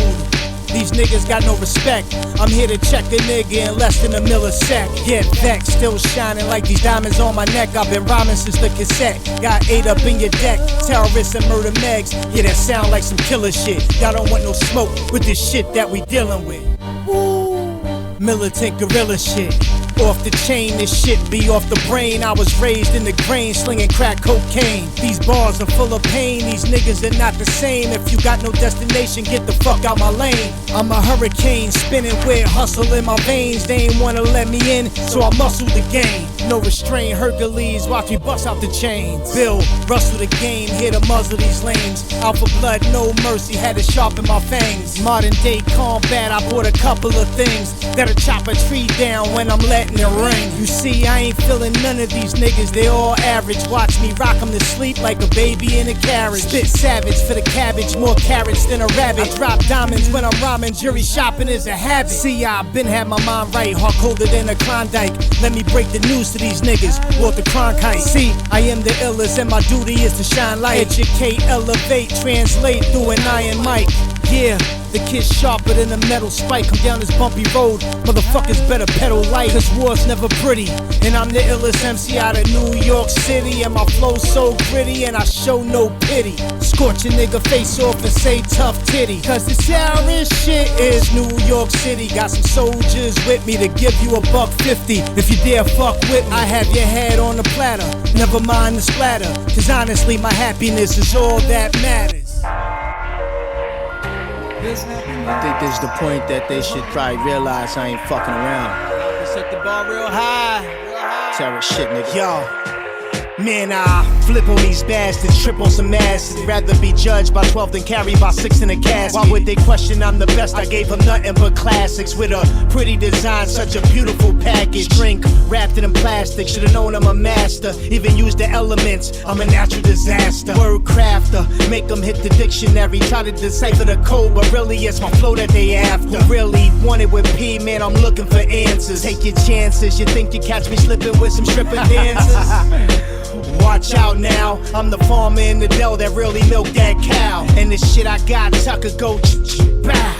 These niggas got no respect. I'm here to check a nigga in less than a millisecond. Get vexed, still shining like these diamonds on my neck. I've been rhyming since the cassette. Got 8 up in your deck. Terrorists and murder megs. Yeah, that sound like some killer shit. Y'all don't want no smoke with this shit that we dealing with. Woo. Militant gorilla shit. Off the chain, this shit be off the brain. I was raised in the grain, slinging crack cocaine. These bars are full of pain, these niggas are not the same. If you got no destination, get the fuck out my lane. I'm a hurricane, spinning with hustle in my veins. They ain't wanna let me in, so I muscled the game. No restraint, Hercules, watch me bust out the chains. Bill, rustle the game, here to muzzle these lames. Out for blood, no mercy, had to sharpen my fangs. Modern day combat, I bought a couple of things that'll chop a tree down when I'm letting it ring. You see, I ain't feeling none of these niggas, they all average. Watch me rock them to sleep like a baby in a carriage. Spit savage for the cabbage, more carrots than a rabbit. I drop diamonds when I'm rhyming, jury shopping is a habit. See, I been had my mind right, heart colder than a Klondike. Let me break the news to these niggas, Walter Cronkite. See, I am the illest and my duty is to shine light. Educate, elevate, translate through an iron mic. Yeah, the kid's sharper than a metal spike. Come down this bumpy road, motherfuckers better pedal light. Cause war's never pretty, and I'm the illest MC out of New York City. And my flow's so gritty, and I show no pity. Scorch a nigga face off and say tough titty. Cause the sourest shit is New York City. Got some soldiers with me to give you $150. If you dare fuck with me, I have your head on the platter. Never mind the splatter, cause honestly my happiness is all that matters. I think this is the point that they should probably realize I ain't fucking around. Set the bar real high. Terror shit, nigga. Yo, Man, I flip on these bastards, trip on some asses. Rather be judged by 12 than carried by 6 in a casket. Why would they question I'm the best? I gave them nothing but classics with a pretty design, such a beautiful package. Drink wrapped in plastic, should've known I'm a master. Even use the elements, I'm a natural disaster. Word crafter, make them hit the dictionary. Try to decipher the code, but really it's my flow that they after. Who really want it with P, man, I'm looking for answers. Take your chances, you think you catch me slipping with some stripper dancers? Watch out now, I'm the farmer in the Dell that really milked that cow. And the shit I got, Tucker go bow.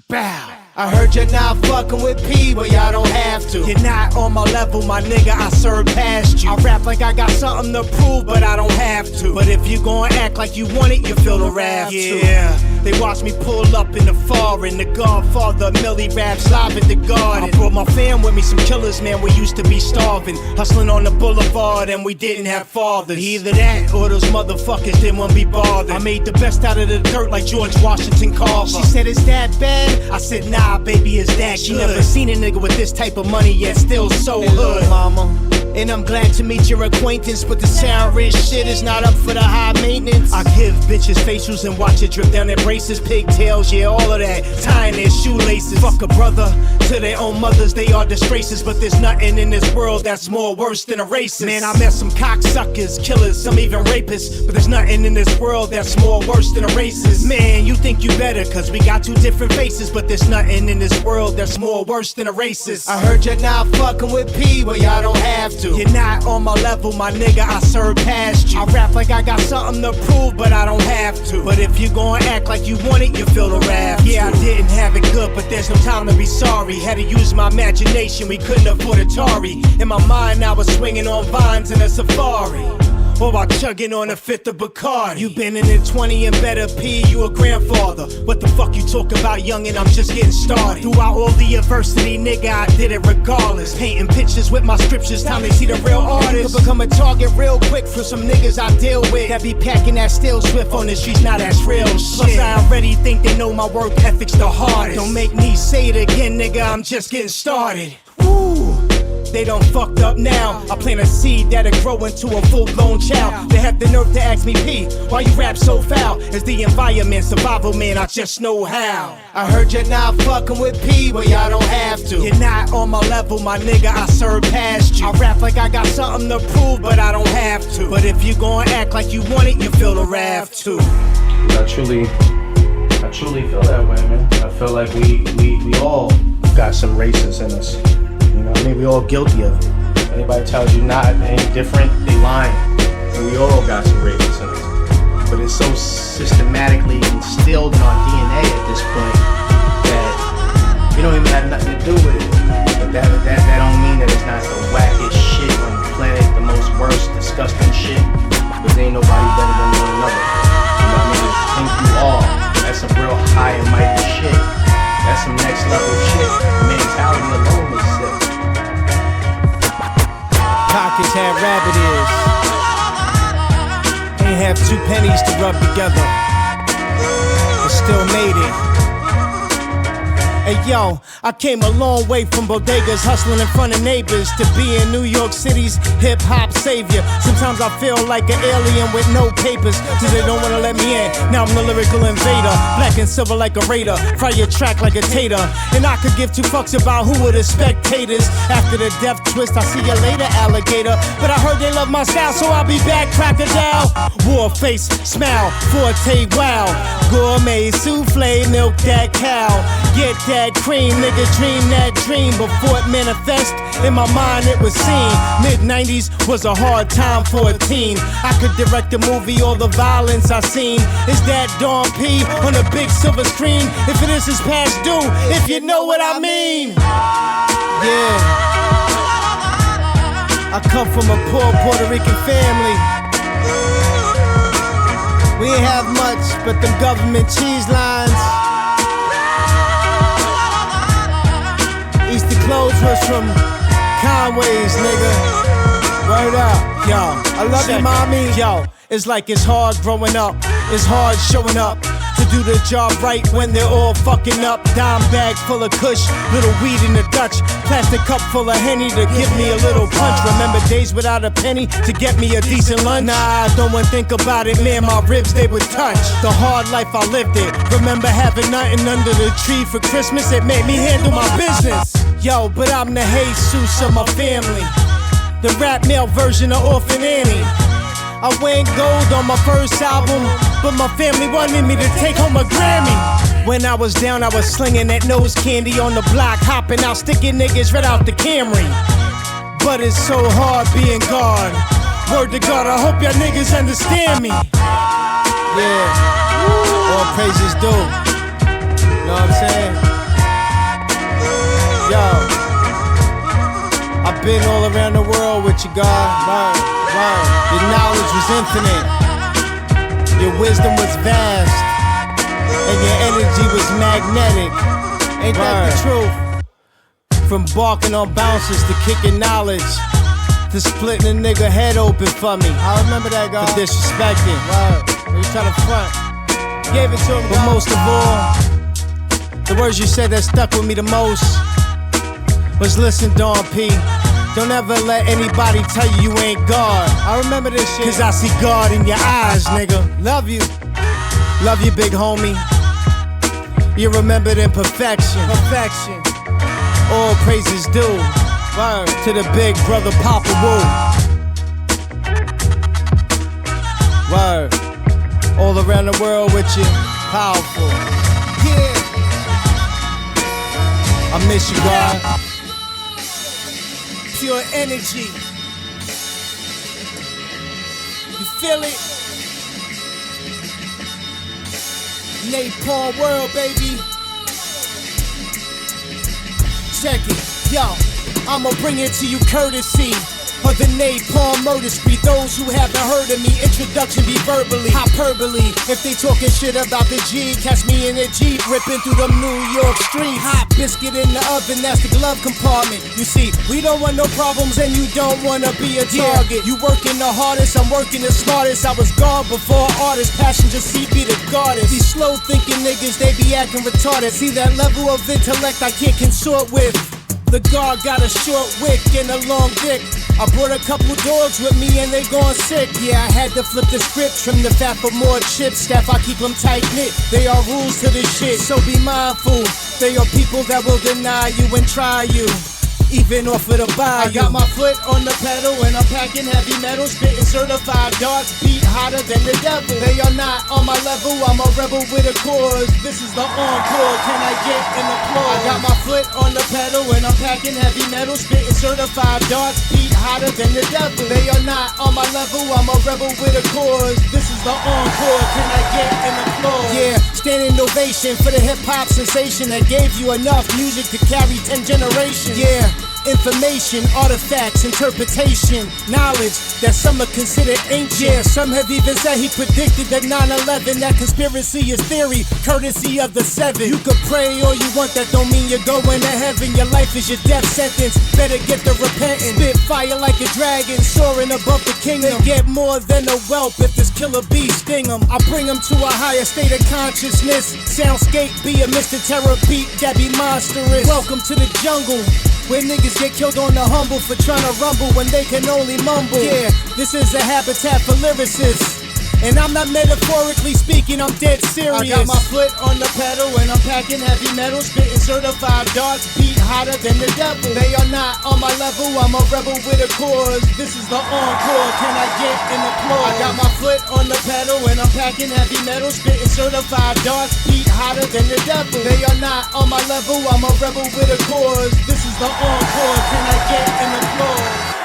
Bow. I heard you're not fucking with P, but y'all don't have to. You're not on my level, my nigga, I surpassed you. I rap like I got something to prove, but I don't have to. But if you gon' act like you want it, you feel the wrath too. Yeah, they watch me pull up in the foreign. The Godfather, Millie raps live at the Garden. I brought my fam with me, some killers, man, we used to be starving. Hustling on the boulevard and we didn't have fathers. Either that or those motherfuckers didn't want to be bothered. I made the best out of the dirt like George Washington Carver. She said, is that bad? I said, nah, baby, is that she good? Never seen a nigga with this type of money yet still so hood, mama. And I'm glad to meet your acquaintance, but the sound rich shit is not up for the high maintenance. I give bitches facials and watch it drip down their braces, pigtails, yeah, all of that, tying their shoelaces. Fuck a brother to their own mothers, they are disgraces, but there's nothing in this world that's more worse than a racist. Man, I met some cocksuckers, killers, some even rapists, but there's nothing in this world that's more worse than a racist. Man, you think you better, cause we got two different faces, but there's nothing in this world that's more worse than a racist. I heard you're not fucking with P, but y'all don't have to. You're not on my level, my nigga, I surpassed you. I rap like I got something to prove, but I don't have to. But if you gon' act like you want it, you feel the wrath. Yeah, I didn't have it good, but there's no time to be sorry. Had to use my imagination, we couldn't afford Atari. In my mind, I was swinging on vines in a safari, or while chugging on a fifth of Bacardi. You been in it 20 and better, P, you a grandfather. What the fuck you talk about, youngin', I'm just getting started. Throughout all the adversity, nigga, I did it regardless. Painting pictures with my scriptures, time they see the real artist. Could become a target real quick for some niggas I deal with that be packing that still swift on the streets, now that's real shit. Plus I already think they know my work ethic's the hardest. Don't make me say it again, nigga, I'm just getting started. Woo! They done fucked up now. I plant a seed that'll grow into a full-blown child. They have the nerve to ask me, P, why you rap so foul? It's the environment, survival, man, I just know how. I heard you're not fucking with P, but y'all don't have to. You're not on my level, my nigga, I surpassed you. I rap like I got something to prove, but I don't have to. But if you gon' act like you want it, you feel the wrath too. I truly feel that way, man. I feel like we all got some racists in us. You know what I mean? We all guilty of it. Anybody tells you not any different, they lying. And we all got some racists in us. But it's so systematically instilled in our DNA at this point that we don't even have nothing to do with it. But that don't mean that it's not the wackest shit on the planet, the most worst, disgusting shit. Because ain't nobody better than one another. You know what I mean? Think you all. That's some real high and mighty shit. That's some next level shit. Mentality alone is sick. Pockets had rabbit ears. Ain't have 2 pennies to rub together, but still made it. Hey yo, I came a long way from bodegas, hustling in front of neighbors, to being New York City's hip-hop savior. Sometimes I feel like an alien with no papers, cause they don't wanna let me in. Now I'm the lyrical invader, black and silver like a raider, fry your track like a tater. And I could give 2 fucks about who were the spectators. After the death twist, I see you later, alligator. But I heard they love my style, so I'll be back, crocodile. War face, smile, forte, wow. Gourmet, souffle, milk that cow. Get that cream, nigga, dream that dream before it manifest. In my mind it was seen. Mid-90s was a hard time for a teen. I could direct a movie, all the violence I seen. Is that Dawn P on a big silver screen? If it is, it's past due, if you know what I mean. Yeah, I come from a poor Puerto Rican family. We ain't have much but them government cheese lines. Used to clothes was from Conway's, nigga. Word up, yo. I love you, mommy. Yo, it's like it's hard growing up. It's hard showing up. to do the job right when they're all fucking up. Dime bag full of kush, little weed in the Dutch, plastic cup full of Henny to give me a little punch. Remember days without a penny to get me a decent lunch? Nah, don't wanna think about it, man, my ribs they would touch. The hard life I lived it. Remember having nothing under the tree for Christmas? It made me handle my business. Yo, but I'm the Jesus of my family, the rap male version of Orphan Annie. I went gold on my first album, but my family wanted me to take home a Grammy. When I was down, I was slinging that nose candy on the block, hopping out, sticking niggas right out the Camry. But it's so hard being God. Word to God, I hope y'all niggas understand me. Yeah, all praises due. Know what I'm saying? Yo, I've been all around the world with you, God. Word. Your knowledge was infinite, your wisdom was vast, and your energy was magnetic. Ain't that the truth? From barking on bouncers to kicking knowledge, to splitting a nigga head open for me. I remember that, God. For disrespecting. Word. You try to front. Gave it to him, but most of all, the words you said that stuck with me the most was, listen, Don P, don't ever let anybody tell you you ain't God. I remember this shit, cause I see God in your eyes, nigga. Love you. Love you, big homie. You remembered imperfection. Perfection. All praises due. Word. To the big brother Papa Wu. Word. All around the world with you. Powerful. Yeah. I miss you, God. Pure energy. You feel it? Napalm world, baby. Check it, yo. I'ma bring it to you courtesy of the Napalm murder spree. Those who haven't heard of me, introduction be verbally hyperbole. If they talking shit about the G, catch me in a Jeep ripping through them New York streets. Hot biscuit in the oven, that's the glove compartment. You see, we don't want no problems and you don't wanna be a target. You working the hardest, I'm working the smartest. I was gone before artists, passenger seat be the goddess. These slow thinking niggas, they be acting retarded. See that level of intellect I can't consort with. The guard got a short wick and a long dick. I brought a couple dogs with me and they gone sick. Yeah, I had to flip the script, trim the fat for more chips. Staff, I keep them tight knit. They are rules to this shit, so be mindful. They are people that will deny you and try you, even off of the bayou. I got my foot on the pedal and I'm packing heavy metal, spitting certified darts, beat hotter than the devil. They are not on my level, I'm a rebel with a cause. This is the encore, can I get an applause? I got my foot on the pedal and I'm packing heavy metal, spitting certified darts, beat hotter than the devil. They are not on my level, I'm a rebel with a cause. This is the encore, can I get an applause? Yeah, standing ovation for the hip-hop sensation that gave you enough music to carry 10 generations. Yeah. Information, artifacts, interpretation, knowledge that some are considered ancient. Yeah, some have even said he predicted that 9/11. That conspiracy is theory, courtesy of the seven. You could pray all you want, that don't mean you're going to heaven. Your life is your death sentence, better get the repentance. Spit fire like a dragon, soaring above the kingdom. They get more than a whelp if this killer bee sting them. I bring them to a higher state of consciousness. Soundscape be a Mr. Terror beat that be monstrous. Welcome to the jungle, where niggas get killed on the humble for trying to rumble when they can only mumble. Yeah, this is a habitat for lyricists, and I'm not metaphorically speaking, I'm dead serious. I got my foot on the pedal and I'm packing heavy metal, spitting certified darts, beat hotter than the devil. They are not on my level, I'm a rebel with a cause. This is the encore, can I get an applause? I got my foot on the pedal and I'm packing heavy metal, spitting certified darts, beat hotter than the devil. They are not on my level, I'm a rebel with a cause. This is the encore, can I get an applause?